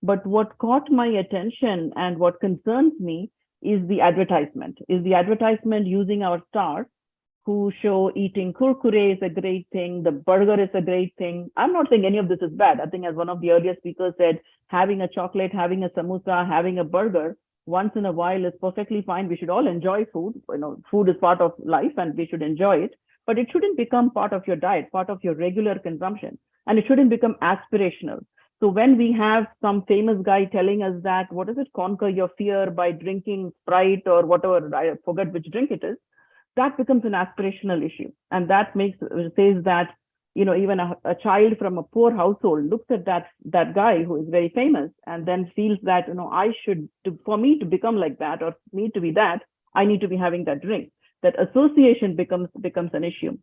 Speaker 2: But what caught my attention and what concerns me is the advertisement. Is the advertisement using our stars who show eating kurkure is a great thing, the burger is a great thing. I'm not saying any of this is bad. I think as one of the earlier speakers said, having a chocolate, having a samosa, having a burger once in a while is perfectly fine. We should all enjoy food. Food is part of life and we should enjoy it, but it shouldn't become part of your diet, part of your regular consumption, and it shouldn't become aspirational. So when we have some famous guy telling us that, what is it, conquer your fear by drinking Sprite or whatever, I forget which drink it is, that becomes an aspirational issue. And that says that, even a child from a poor household looks at that guy who is very famous and then feels that, for me to become like that or me to be that, I need to be having that drink. That association becomes an issue.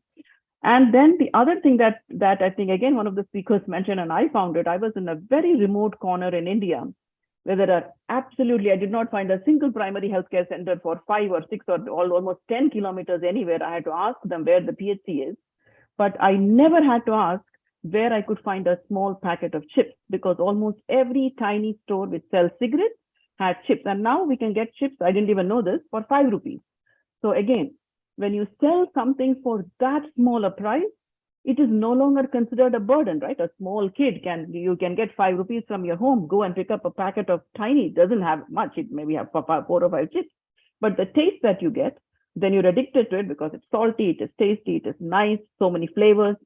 Speaker 2: And then the other thing that I think, again, one of the speakers mentioned, and I found it, I was in a very remote corner in India, where there are I did not find a single primary healthcare center for 5 or 6 or almost 10 kilometers anywhere. I had to ask them where the PHC is, but I never had to ask where I could find a small packet of chips, because almost every tiny store which sells cigarettes had chips. And now we can get chips, I didn't even know this, for 5 rupees. So again, when you sell something for that small a price, it is no longer considered a burden, right? A small kid you can get 5 rupees from your home, go and pick up a packet of tiny, it doesn't have much, it maybe have 4 or 5 chips. But the taste that you get, then you're addicted to it because it's salty, it is tasty, it is nice, so many flavors.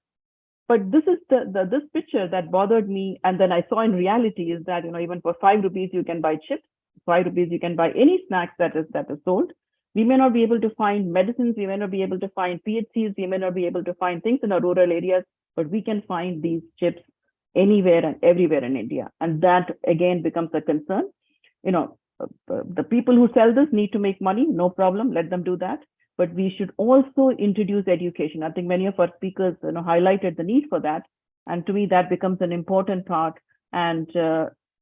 Speaker 2: But this is this picture that bothered me. And then I saw in reality is that, even for 5 rupees, you can buy chips, 5 rupees, you can buy any snacks that is sold. We may not be able to find medicines, we may not be able to find PHCs, we may not be able to find things in our rural areas, but we can find these chips anywhere and everywhere in India. And that again becomes a concern. The people who sell this need to make money, no problem, let them do that. But we should also introduce education. I think many of our speakers highlighted the need for that. And to me, that becomes an important part. And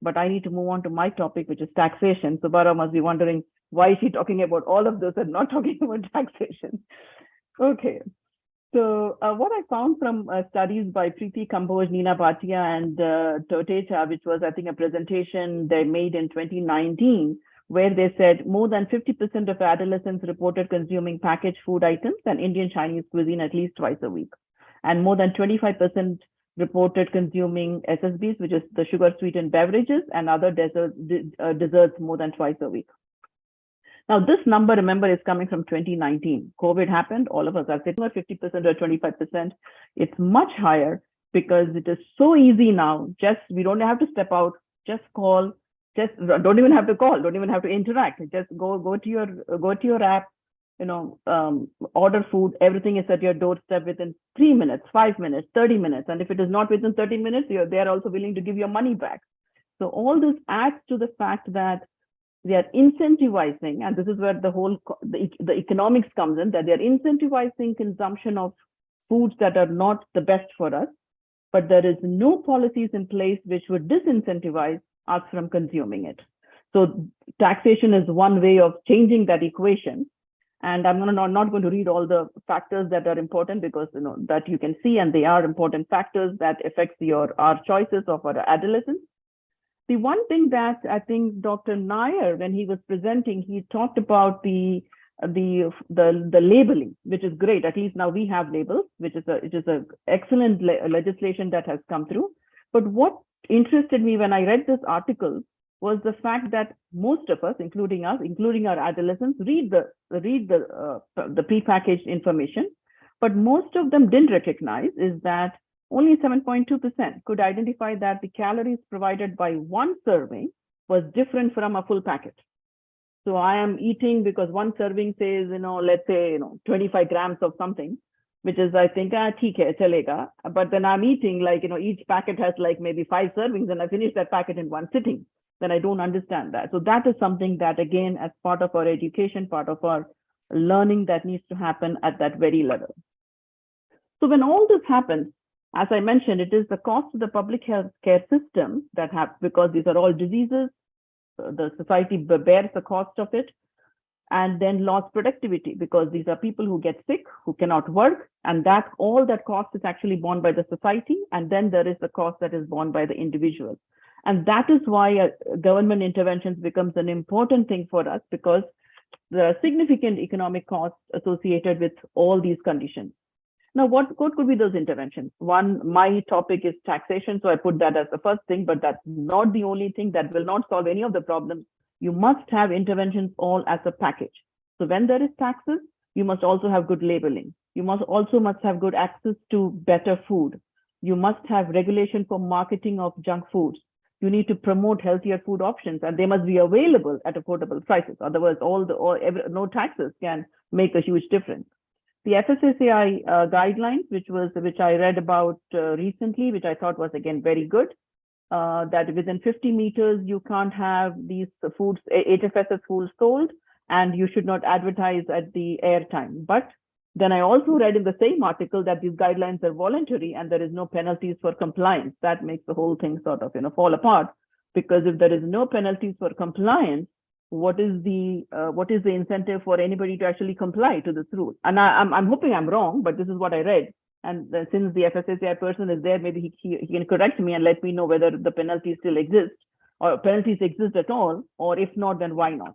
Speaker 2: but I need to move on to my topic, which is taxation. So Bara must be wondering, why is she talking about all of this and not talking about taxation? Okay. So what I found from studies by Preeti Kamboj, Nina Bhatia, and Totecha, which was, I think, a presentation they made in 2019, where they said more than 50% of adolescents reported consuming packaged food items and Indian Chinese cuisine at least twice a week. And more than 25% reported consuming SSBs, which is the sugar sweetened beverages, and other desserts more than twice a week. Now, this number, remember, is coming from 2019. COVID happened, all of us are sitting at 50% or 25%. It's much higher because it is so easy now. We don't have to step out, just call, don't even have to call, don't even have to interact. Just go to your app, order food, everything is at your doorstep within 3 minutes, 5 minutes, 30 minutes. And if it is not within 30 minutes, they are also willing to give your money back. So all this adds to the fact that they are incentivizing, and this is where the economics comes in, that they are incentivizing consumption of foods that are not the best for us, but there is no policies in place which would disincentivize us from consuming it. So taxation is one way of changing that equation. And I'm not going to read all the factors that are important, because that you can see, and they are important factors that affects our choices of our adolescents. The one thing that I think Dr. Nair, when he was presenting, he talked about the labeling, which is great. At least now we have labels, which is a excellent legislation that has come through. But what interested me when I read this article was the fact that most of us, including our adolescents, read the prepackaged information, but most of them didn't recognize is that only 7.2% could identify that the calories provided by one serving was different from a full packet. So I am eating because one serving says, let's say, 25 grams of something, which is, I think, theek hai, chalega. But then I'm eating each packet has maybe 5 servings, and I finish that packet in one sitting. Then I don't understand that. So that is something that, again, as part of our education, part of our learning that needs to happen at that very level. So when all this happens, as I mentioned, it is the cost of the public health care system that because these are all diseases, the society bears the cost of it, and then lost productivity because these are people who get sick, who cannot work, and that all that cost is actually borne by the society, and then there is the cost that is borne by the individual. And that is why government interventions becomes an important thing for us, because there are significant economic costs associated with all these conditions. Now, what could be those interventions? One, my topic is taxation, so I put that as the first thing, but that's not the only thing. That will not solve any of the problems. You must have interventions all as a package. So when there is taxes, you must also have good labeling. You must have good access to better food. You must have regulation for marketing of junk foods. You need to promote healthier food options, and they must be available at affordable prices. Otherwise, no taxes can make a huge difference. The FSSAI guidelines, which I read about recently, which I thought was again very good, that within 50 meters you can't have these foods, HFSS foods sold, and you should not advertise at the airtime. But then I also read in the same article that these guidelines are voluntary and there is no penalties for compliance. That makes the whole thing sort of fall apart, because if there is no penalties for compliance, what is the incentive for anybody to actually comply to this rule? And I'm hoping I'm wrong, but this is what I read. And since the FSSAI person is there, maybe he can correct me and let me know whether the penalties still exist, or penalties exist at all, or if not, then why not?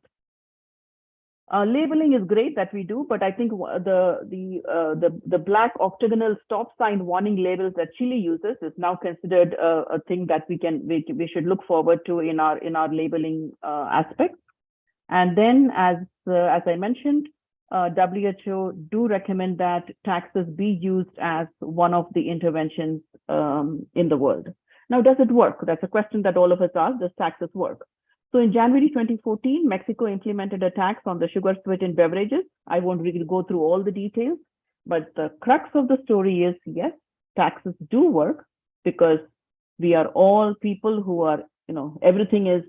Speaker 2: Labeling is great that we do, but I think the black octagonal stop sign warning labels that Chile uses is now considered a thing that we should look forward to in our labeling aspects. And then, as I mentioned, WHO do recommend that taxes be used as one of the interventions in the world. Now, does it work? That's a question that all of us ask. Does taxes work? So in January 2014, Mexico implemented a tax on the sugar sweetened beverages. I won't really go through all the details, but the crux of the story is, yes, taxes do work, because we are all people who are, everything is,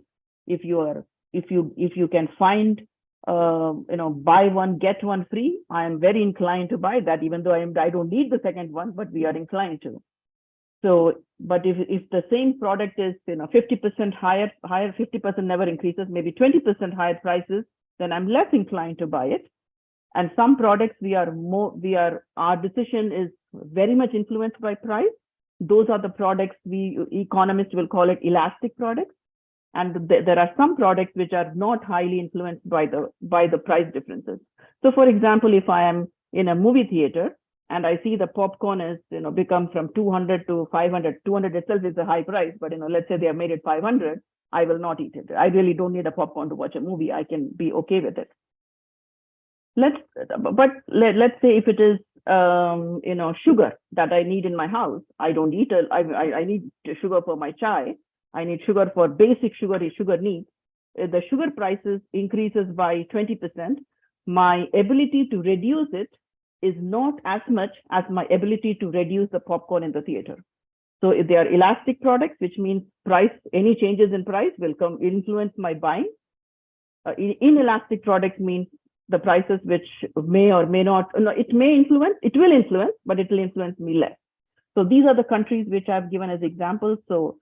Speaker 2: if you can find, buy one, get one free, I am very inclined to buy that, even though I don't need the second one, but we are inclined to. So, but if the same product is 50% higher, 50% never increases, maybe 20% higher prices, then I'm less inclined to buy it. And some products our decision is very much influenced by price. Those are the products economists will call it elastic products. And there are some products which are not highly influenced by the price differences. So for example, if I am in a movie theater and I see the popcorn is, become from 200 to 500, 200 itself is a high price, but, let's say they have made it 500, I will not eat it. I really don't need a popcorn to watch a movie. I can be okay with it. Let's say if it is, sugar that I need in my house, I don't eat it. I need sugar for my chai. I need sugar for basic sugar needs. If the sugar prices increases by 20%, my ability to reduce it is not as much as my ability to reduce the popcorn in the theater. So if they are elastic products, which means any changes in price will influence my buying. Inelastic products means the prices which may or may not, it will influence, but it will influence me less. So these are the countries which I've given as examples. So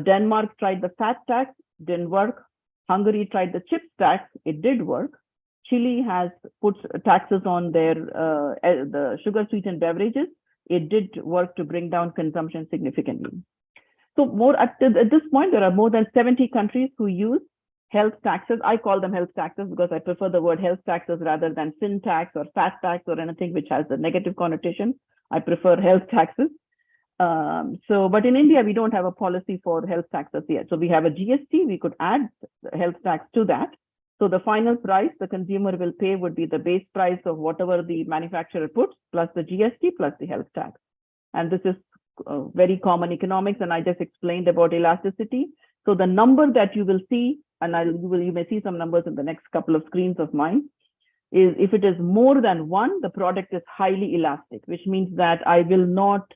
Speaker 2: Denmark tried the fat tax, didn't work. Hungary tried the chips tax, it did work. Chile has put taxes on the sugar sweetened beverages. It did work to bring down consumption significantly. So at this point, there are more than 70 countries who use health taxes. I call them health taxes because I prefer the word health taxes rather than sin tax or fat tax or anything which has a negative connotation. I prefer health taxes. But in India, we don't have a policy for health taxes yet. So we have a GST, we could add health tax to that. So the final price the consumer will pay would be the base price of whatever the manufacturer puts, plus the GST, plus the health tax. And this is very common economics, and I just explained about elasticity. So the number that you will see, and you may see some numbers in the next couple of screens of mine, is if it is more than 1, the product is highly elastic, which means that I will not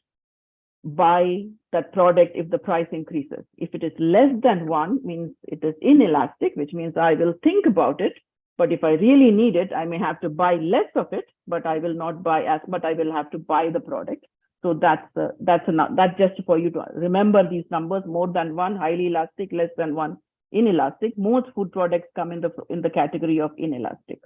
Speaker 2: buy that product if the price increases. If it is less than 1, means it is inelastic, which means I will think about it, But if I really need it, I may have to buy less of it, but I will not buy as, but I will have to buy the product. So that's just for you to remember these numbers: more than one, highly elastic; less than one, inelastic. Most food products come in the category of inelastic.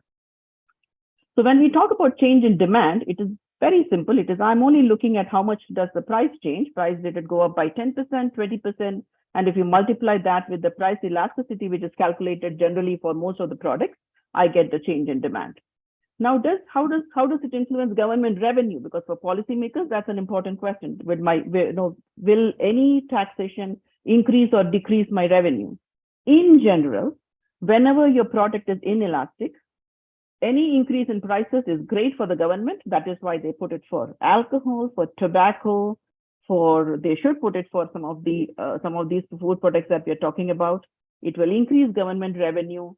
Speaker 2: So when we talk about change in demand, it is very simple. It is, I'm only looking at how much does the price change. Price, did it go up by 10%, 20%? And if you multiply that with the price elasticity, which is calculated generally for most of the products, I get the change in demand. Now, how does it influence government revenue? Because for policymakers, that's an important question. Will any taxation increase or decrease my revenue? In general, whenever your product is inelastic, any increase in prices is great for the government. That is why they put it for alcohol, for tobacco, they should put it for some of these food products that we are talking about. It will increase government revenue,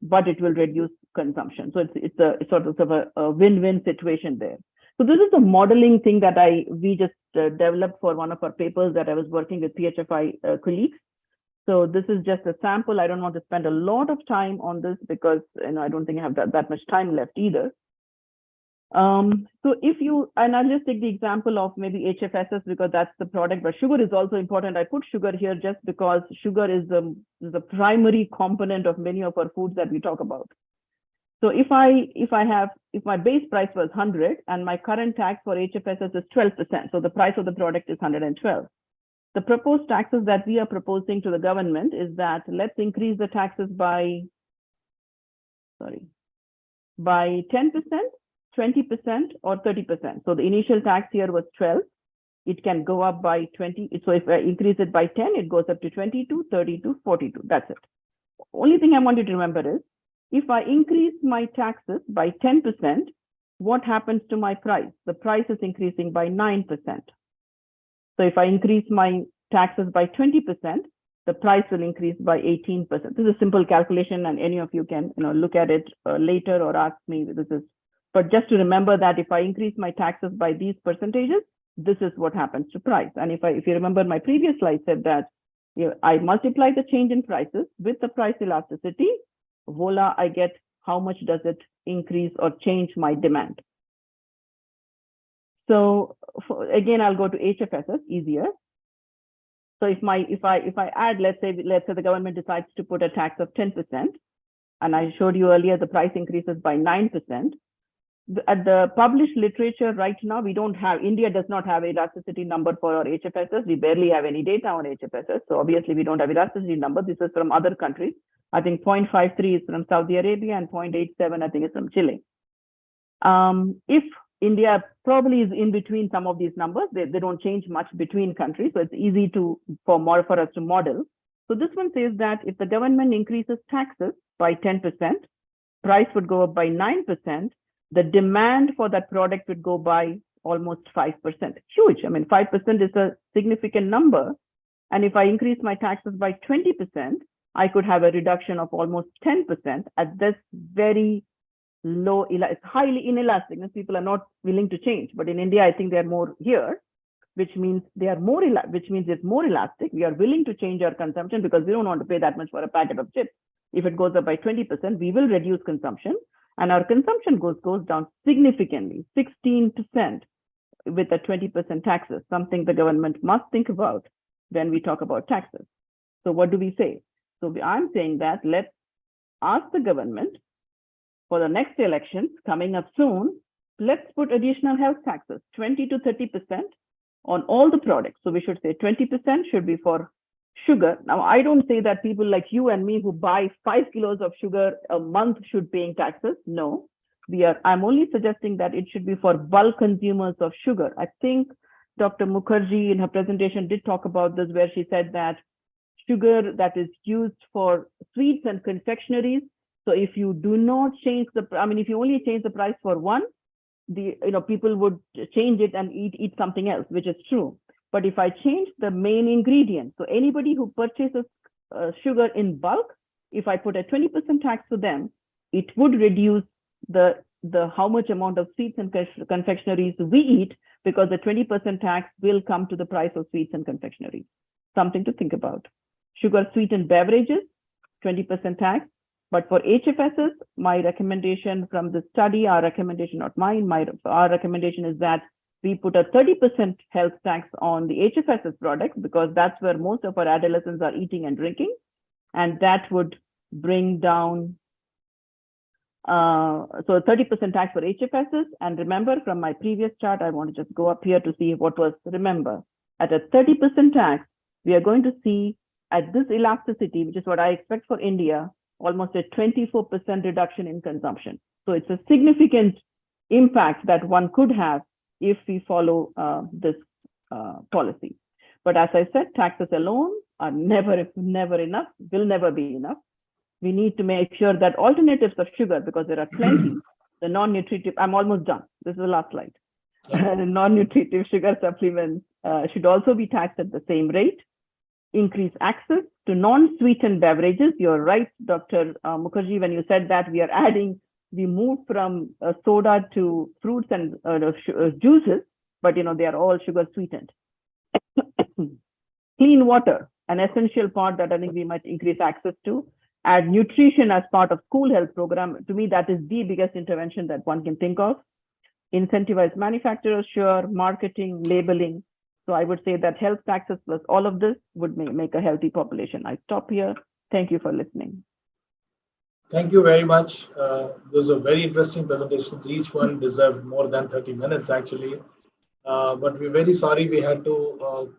Speaker 2: but it will reduce consumption. So it's sort of a win-win situation there. So this is the modeling thing that we just developed for one of our papers that I was working with PHFI colleagues. So this is just a sample. I don't want to spend a lot of time on this because I don't think I have that much time left either. So and I'll just take the example of maybe HFSS because that's the product, but sugar is also important. I put sugar here just because sugar is the primary component of many of our foods that we talk about. So if my base price was 100 and my current tax for HFSS is 12%, so the price of the product is 112. The proposed taxes that we are proposing to the government is that let's increase the taxes by 10%, 20%, or 30%. So the initial tax here was 12. It can go up by 20. So if I increase it by 10, it goes up to 22, 32, 42. That's it. Only thing I want you to remember is if I increase my taxes by 10%, what happens to my price? The price is increasing by 9%. So if I increase my taxes by 20%, the price will increase by 18%. This is a simple calculation, and any of you can look at it later or ask me. But just to remember that if I increase my taxes by these percentages, this is what happens to price. And if you remember, my previous slide said that I multiply the change in prices with the price elasticity. Voila, I get how much does it increase or change my demand. So again, I'll go to HFSS, easier. So if I add, let's say the government decides to put a tax of 10%, and I showed you earlier the price increases by 9%. At the published literature right now, India does not have elasticity number for our HFSS. We barely have any data on HFSS. So obviously we don't have elasticity number. This is from other countries. I think 0.53 is from Saudi Arabia and 0.87 I think is from Chile. If India probably is in between some of these numbers, they don't change much between countries, so it's easy for us to model. So this one says that if the government increases taxes by 10%, price would go up by 9%, the demand for that product would go by almost 5%. Huge. I mean, 5% is a significant number. And if I increase my taxes by 20%, I could have a reduction of almost 10% at this very low, it's highly inelastic, and people are not willing to change. But in India, I think they're more here, which means it's more elastic. We are willing to change our consumption because we don't want to pay that much for a packet of chips. If it goes up by 20%, we will reduce consumption, and our consumption goes down significantly, 16% with the 20% taxes, something the government must think about when we talk about taxes. So what do we say? So I'm saying that let's ask the government for the next elections coming up soon, let's put additional health taxes, 20 to 30% on all the products. So we should say 20% should be for sugar. Now, I don't say that people like you and me who buy 5 kilos of sugar a month should pay taxes. No, I'm only suggesting that it should be for bulk consumers of sugar. I think Dr. Mukherjee in her presentation did talk about this, where she said that sugar that is used for sweets and confectioneries. So if you do not change if you only change the price for one, people would change it and eat something else, which is true. But if I change the main ingredient, so anybody who purchases sugar in bulk, if I put a 20% tax to them, it would reduce the how much amount of sweets and confectioneries we eat, because the 20% tax will come to the price of sweets and confectioneries. Something to think about. Sugar sweetened beverages, 20% tax. But for HFSs, my recommendation from the study, our recommendation, not mine, our recommendation is that we put a 30% health tax on the HFSs products because that's where most of our adolescents are eating and drinking. And that would bring down, so 30% tax for HFSs. And remember from my previous chart, I want to just go up here to see what was, remember, at a 30% tax, we are going to see at this elasticity, which is what I expect for India, almost a 24% reduction in consumption. So it's a significant impact that one could have if we follow this policy. But as I said, taxes alone are never enough, will never be enough. We need to make sure that alternatives of sugar, because there are plenty, the non-nutritive, I'm almost done. This is the last slide. Yeah. The non-nutritive sugar supplements should also be taxed at the same rate. Increase access to non-sweetened beverages. You're right, Dr. Mukherjee, when you said that we moved from soda to fruits and juices, but they are all sugar sweetened. Clean water, an essential part that I think we might increase access to. Add nutrition as part of school health program. To me, that is the biggest intervention that one can think of. Incentivize manufacturers, sure, marketing, labeling. So I would say that health taxes plus all of this would make a healthy population. I stop here. Thank you for listening.
Speaker 1: Thank you very much. Those are very interesting presentations. Each one deserved more than 30 minutes actually. But we're very sorry we had to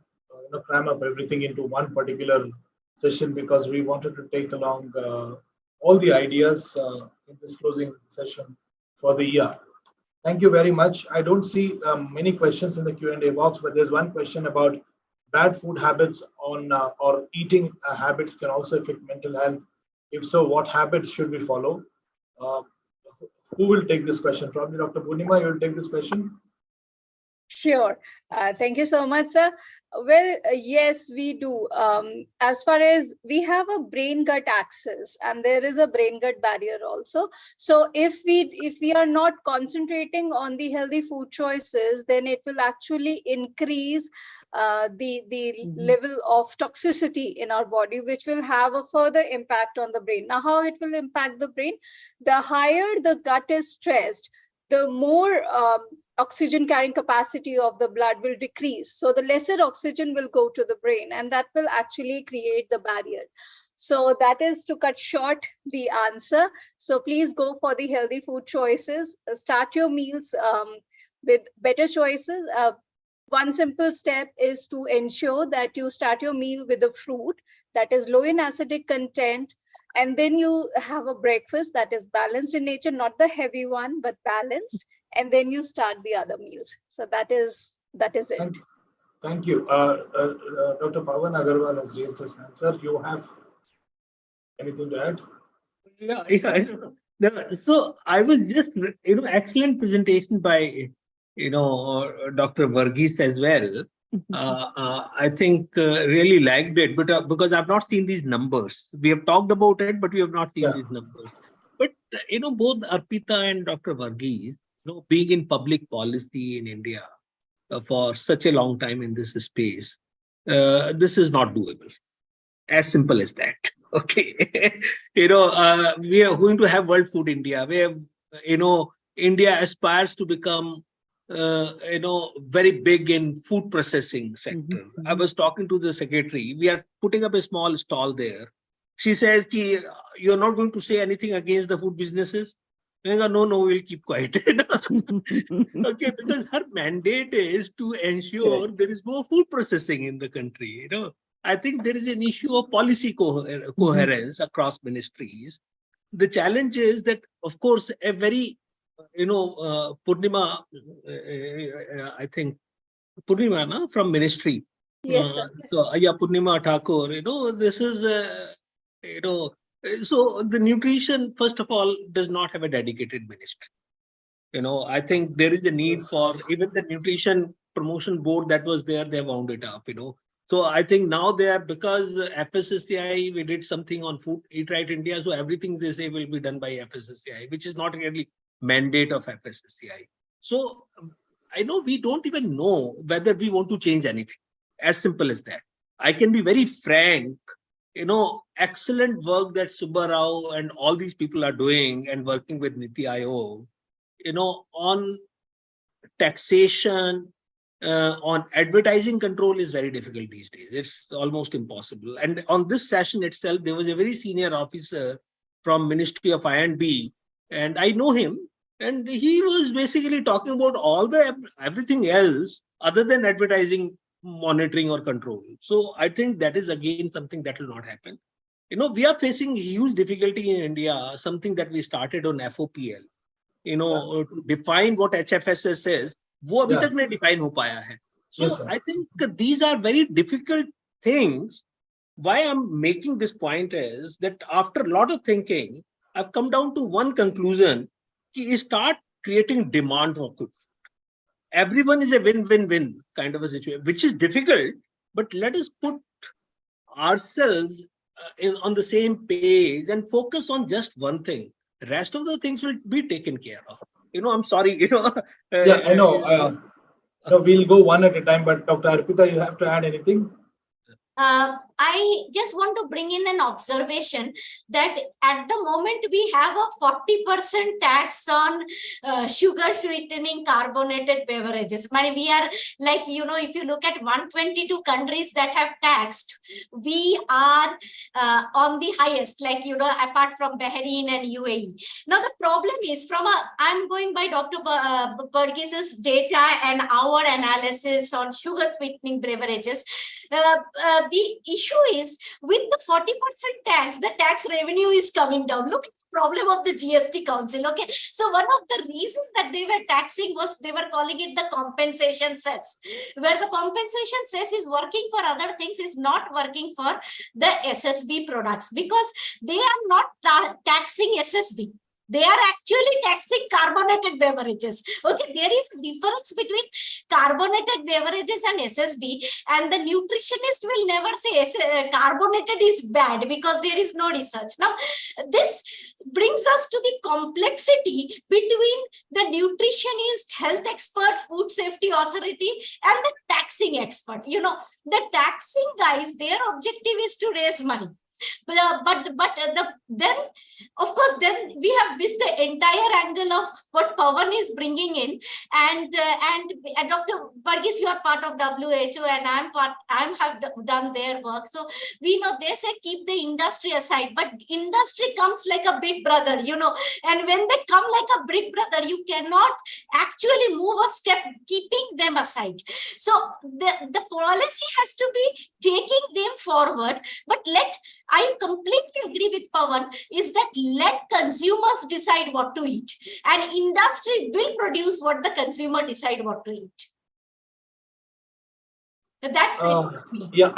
Speaker 1: cram up everything into one particular session because we wanted to take along all the ideas in this closing session for the year. Thank you very much. I don't see many questions in the Q&A box, but there's one question about bad food habits on or eating habits can also affect mental health. If so, what habits should we follow? Who will take this question? Probably Dr. Purnima, you will take this question.
Speaker 10: Sure. Thank you so much, sir. Well, yes, we do. As far as we have a brain-gut axis, and there is a brain-gut barrier also. So if we are not concentrating on the healthy food choices, then it will actually increase the level of toxicity in our body, which will have a further impact on the brain. Now, how it will impact the brain? The higher the gut is stressed, the more oxygen carrying capacity of the blood will decrease. So the lesser oxygen will go to the brain, and that will actually create the barrier. So that is to cut short the answer. So please go for the healthy food choices. Start your meals with better choices. One simple step is to ensure that you start your meal with a fruit that is low in acidic content, and then you have a breakfast that is balanced in nature, not the heavy one, but balanced. And then you start the other meals. So that is it.
Speaker 1: Thank you. Dr. Pawan Agarwal has raised his hand. Sir, you have anything to add?
Speaker 5: Yeah. So I was just, excellent presentation by, Dr. Varghese as well. I think really liked it, but because I've not seen these numbers. We have talked about it, but we have not seen these numbers. But, both Arpita and Dr. Varghese, being in public policy in India for such a long time in this space, this is not doable. As simple as that. Okay. We are going to have World Food India, where, India aspires to become, very big in food processing sector. I was talking to the secretary. We are putting up a small stall there. She says, you're not going to say anything against the food businesses? No, we'll keep quiet. Okay, because her mandate is to ensure there is more food processing in the country. I think there is an issue of policy coherence across ministries. The challenge is that, of course, a very, Purnima, I think, Purnima from ministry.
Speaker 10: Yes, sir.
Speaker 5: So, Purnima Thakur, this is, so the nutrition, first of all, does not have a dedicated ministry. I think there is a need for even the nutrition promotion board that was there, they wound it up, So I think now they are, because FSSAI, we did something on food, Eat Right India. So everything they say will be done by FSSAI, which is not really mandate of FSSAI. So I know we don't even know whether we want to change anything. As simple as that. I can be very frank excellent work that Subba Rao and all these people are doing and working with Niti Aayog, on taxation, on advertising control is very difficult these days. It's almost impossible. And on this session itself, there was a very senior officer from Ministry of I&B, and I know him, and he was basically talking about everything else other than advertising, monitoring or control. So I think that is again something that will not happen. We are facing huge difficulty in India, something that we started on FOPL, to define what HFSS says, वो अभी तक नहीं define हो पाया है. So I think these are very difficult things. Why I'm making this point is that after a lot of thinking, I've come down to one conclusion: कि start creating demand for good. Everyone is a win-win-win kind of a situation, which is difficult, but let us put ourselves on the same page and focus on just one thing. The rest of the things will be taken care of. I'm sorry,
Speaker 1: yeah, I know. We'll go one at a time, but Dr. Arpita, you have to add anything?
Speaker 9: I just want to bring in an observation that at the moment we have a 40% tax on sugar sweetening carbonated beverages. We are like, if you look at 122 countries that have taxed, we are on the highest, like, apart from Bahrain and UAE. Now, the problem is I'm going by Dr. Burgess's data and our analysis on sugar sweetening beverages. The issue is with the 40% tax, the tax revenue is coming down. Look at the problem of the GST Council. Okay, so one of the reasons that they were taxing was they were calling it the compensation cess, where the compensation cess is working for other things, is not working for the SSB products, because they are not taxing SSB. They are actually taxing carbonated beverages. Okay, there is a difference between carbonated beverages and SSB, and the nutritionist will never say carbonated is bad because there is no research. Now, this brings us to the complexity between the nutritionist, health expert, food safety authority, and the taxing expert. The taxing guys, their objective is to raise money. Then of course we have missed the entire angle of what Pawan is bringing in, and Dr. Burgess, you are part of WHO, and I have done their work, so we know they say keep the industry aside, but industry comes like a big brother, and when they come like a big brother, you cannot actually move a step keeping them aside. So the policy has to be taking them forward, but I completely agree with Pawan, is that let consumers decide what to eat, and industry will produce what the consumer decide what to eat. That's it.
Speaker 1: Yeah,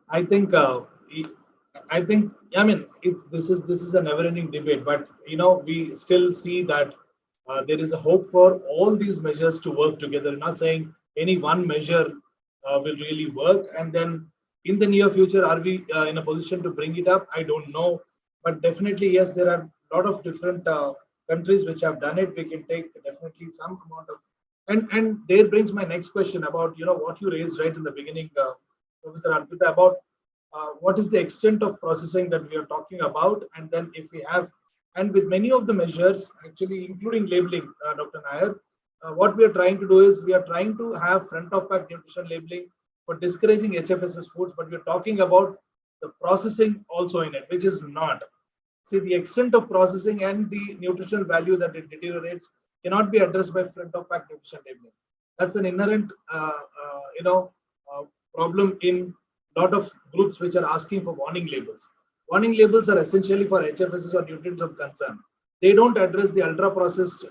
Speaker 1: I think this is a never-ending debate, but we still see that there is a hope for all these measures to work together. I'm not saying any one measure will really work, and then in the near future, are we in a position to bring it up? I don't know, but definitely yes, there are a lot of different countries which have done it. We can take definitely some amount of, and there brings my next question about what you raised right in the beginning, Professor Arpita, about what is the extent of processing that we are talking about, and then if we have, and with many of the measures actually including labeling, Dr. Nair, what we are trying to do is we are trying to have front of pack nutrition labeling for discouraging HFSS foods, but we're talking about the processing also in it, which is not. See, the extent of processing and the nutritional value that it deteriorates cannot be addressed by front of pack nutrition labeling. That's an inherent, problem in a lot of groups which are asking for warning labels. Warning labels are essentially for HFSS or nutrients of concern. They don't address the ultra processed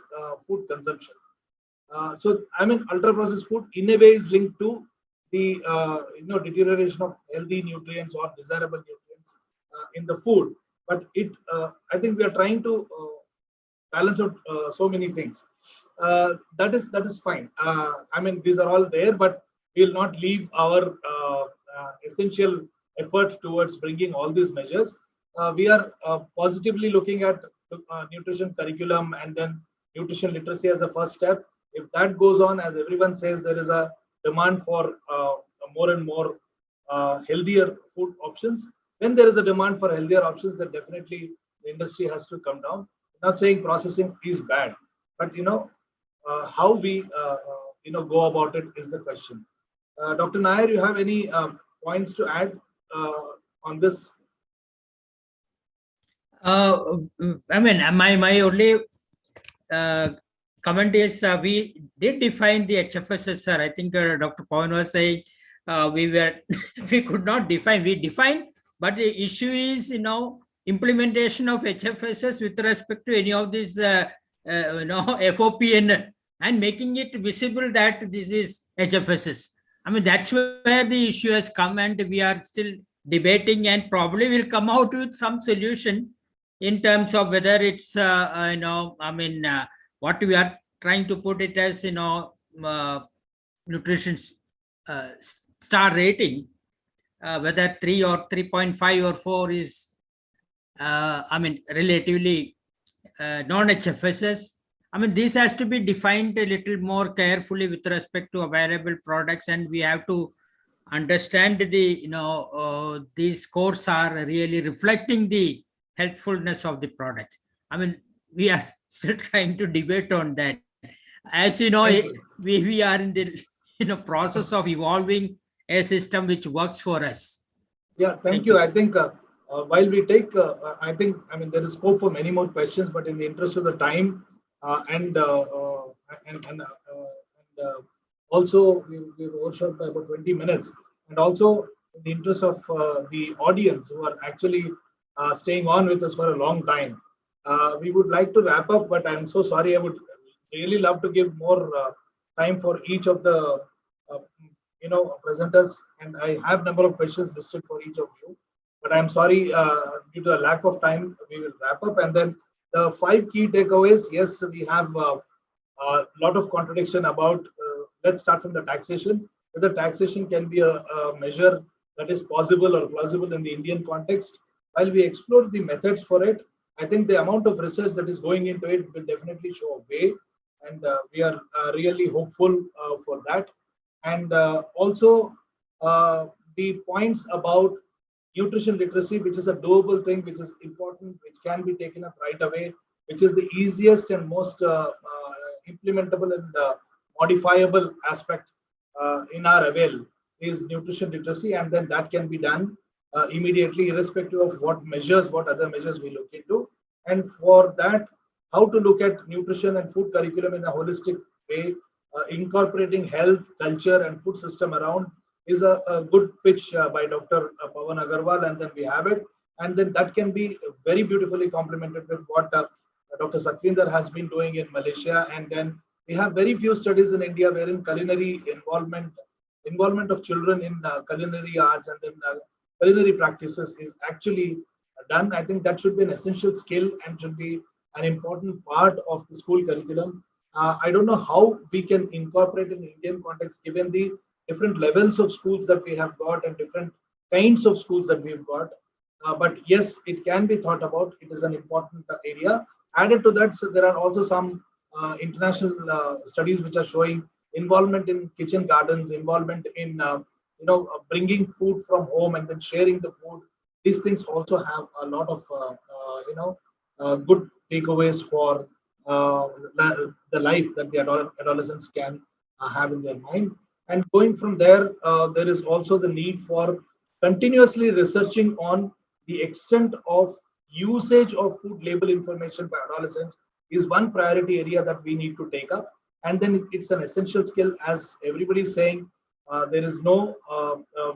Speaker 1: food consumption. So, ultra processed food in a way is linked to the deterioration of healthy nutrients or desirable nutrients in the food, but I think we are trying to balance out so many things. That is fine. These are all there, but we will not leave our essential effort towards bringing all these measures. We are positively looking at nutrition curriculum and then nutrition literacy as a first step. If that goes on, as everyone says, there is a demand for more and more healthier food options. When there is a demand for healthier options, then definitely the industry has to come down. I'm not saying processing is bad, but how we go about it is the question. Dr. Nair, you have any points to add on this?
Speaker 4: I mean, my only uh, comment is we did define the HFSS, sir. I think Dr. Pawan was saying we were we could not define. We defined, but the issue is implementation of HFSS with respect to any of these FOP and making it visible that this is HFSS. I mean, that's where the issue has come, and we are still debating, and probably will come out with some solution in terms of whether it's what we are trying to put it as nutrition star rating, whether 3 or 3.5 or 4 is relatively non-HFSS. I mean, this has to be defined a little more carefully with respect to available products, and we have to understand these scores are really reflecting the healthfulness of the product. I mean, we are still trying to debate on that. As you know, we are in the process of evolving a system which works for us.
Speaker 1: Yeah, thank you. I think while we take, I there is scope for many more questions, but in the interest of the time and also we've overshot by about 20 minutes, and also in the interest of the audience who are actually staying on with us for a long time, we would like to wrap up, but I'm so sorry. I would really love to give more time for each of the presenters, and I have number of questions listed for each of you, but I'm sorry, due to a lack of time, we will wrap up. And then the 5 key takeaways. Yes, we have a lot of contradiction about, let's start from the taxation. Whether taxation can be a measure that is possible or plausible in the Indian context. While we explore the methods for it, I think the amount of research that is going into it will definitely show a way, and we are really hopeful for that. And also the points about nutrition literacy, which is a doable thing, which is important, which can be taken up right away, which is the easiest and most implementable and modifiable aspect in our avail is nutrition literacy, and then that can be done immediately, irrespective of what other measures we look into. And for that, how to look at nutrition and food curriculum in a holistic way, incorporating health, culture, and food system around is a good pitch by Dr. Pawan Agarwal, and then we have it. And then that can be very beautifully complemented with what Dr. Satvinder has been doing in Malaysia. And then we have very few studies in India wherein culinary involvement of children in culinary arts and then culinary practices is actually done. I think that should be an essential skill and should be an important part of the school curriculum. I don't know how we can incorporate in Indian context, given the different levels of schools that we have got and different kinds of schools that we've got. But yes, it can be thought about. It is an important area. Added to that, so there are also some international studies which are showing involvement in kitchen gardens, involvement in bringing food from home and then sharing the food. These things also have a lot of good takeaways for the life that the adolescents can have in their mind. And going from there, there is also the need for continuously researching on the extent of usage of food label information by adolescents is one priority area that we need to take up. And then it's an essential skill, as everybody is saying. There is no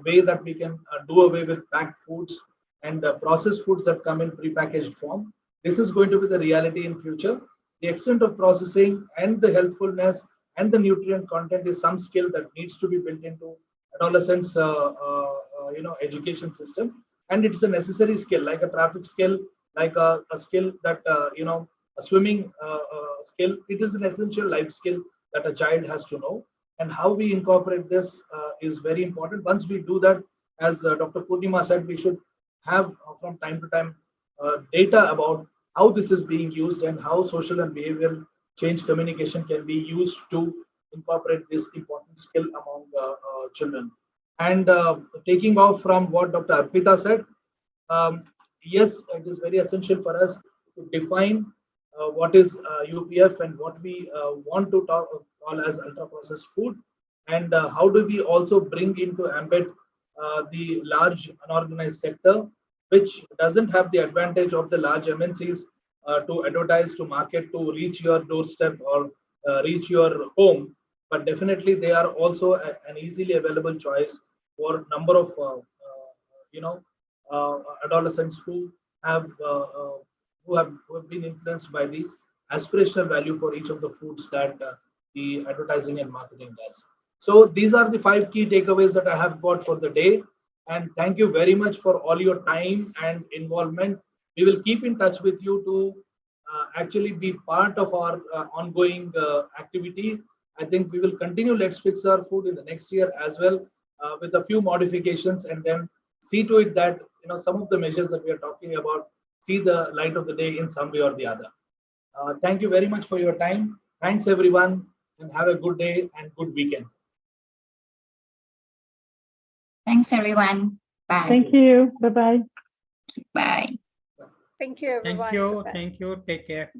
Speaker 1: way that we can do away with packed foods and processed foods that come in prepackaged form. This is going to be the reality in future. The extent of processing and the healthfulness and the nutrient content is some skill that needs to be built into adolescents' education system, and it's a necessary skill, like a traffic skill, like a skill that a swimming skill. It is an essential life skill that a child has to know, and how we incorporate this is very important. Once we do that, as Dr. Purnima said, we should have from time to time data about how this is being used and how social and behavioral change communication can be used to incorporate this important skill among children. And taking off from what Dr. Arpita said, yes, it is very essential for us to define what is UPF and what we want to call as ultra processed food, and how do we also bring into ambit the large unorganized sector, which doesn't have the advantage of the large MNCs to advertise, to market, to reach your doorstep or reach your home, but definitely they are also an easily available choice for number of you know adolescents who have been influenced by the aspirational value for each of the foods that the advertising and marketing does. So these are the 5 key takeaways that I have got for the day. And thank you very much for all your time and involvement. We will keep in touch with you to actually be part of our ongoing activity. I think we will continue Let's Fix Our Food in the next year as well, with a few modifications, and then see to it that some of the measures that we are talking about see the light of the day in some way or the other. Thank you very much for your time. Thanks everyone, and have a good day and good weekend.
Speaker 3: Thanks, everyone. Bye.
Speaker 2: Thank you. Bye-bye.
Speaker 3: Bye.
Speaker 10: Thank you, everyone.
Speaker 4: Thank you.
Speaker 10: Bye-bye.
Speaker 4: Thank you. Take care.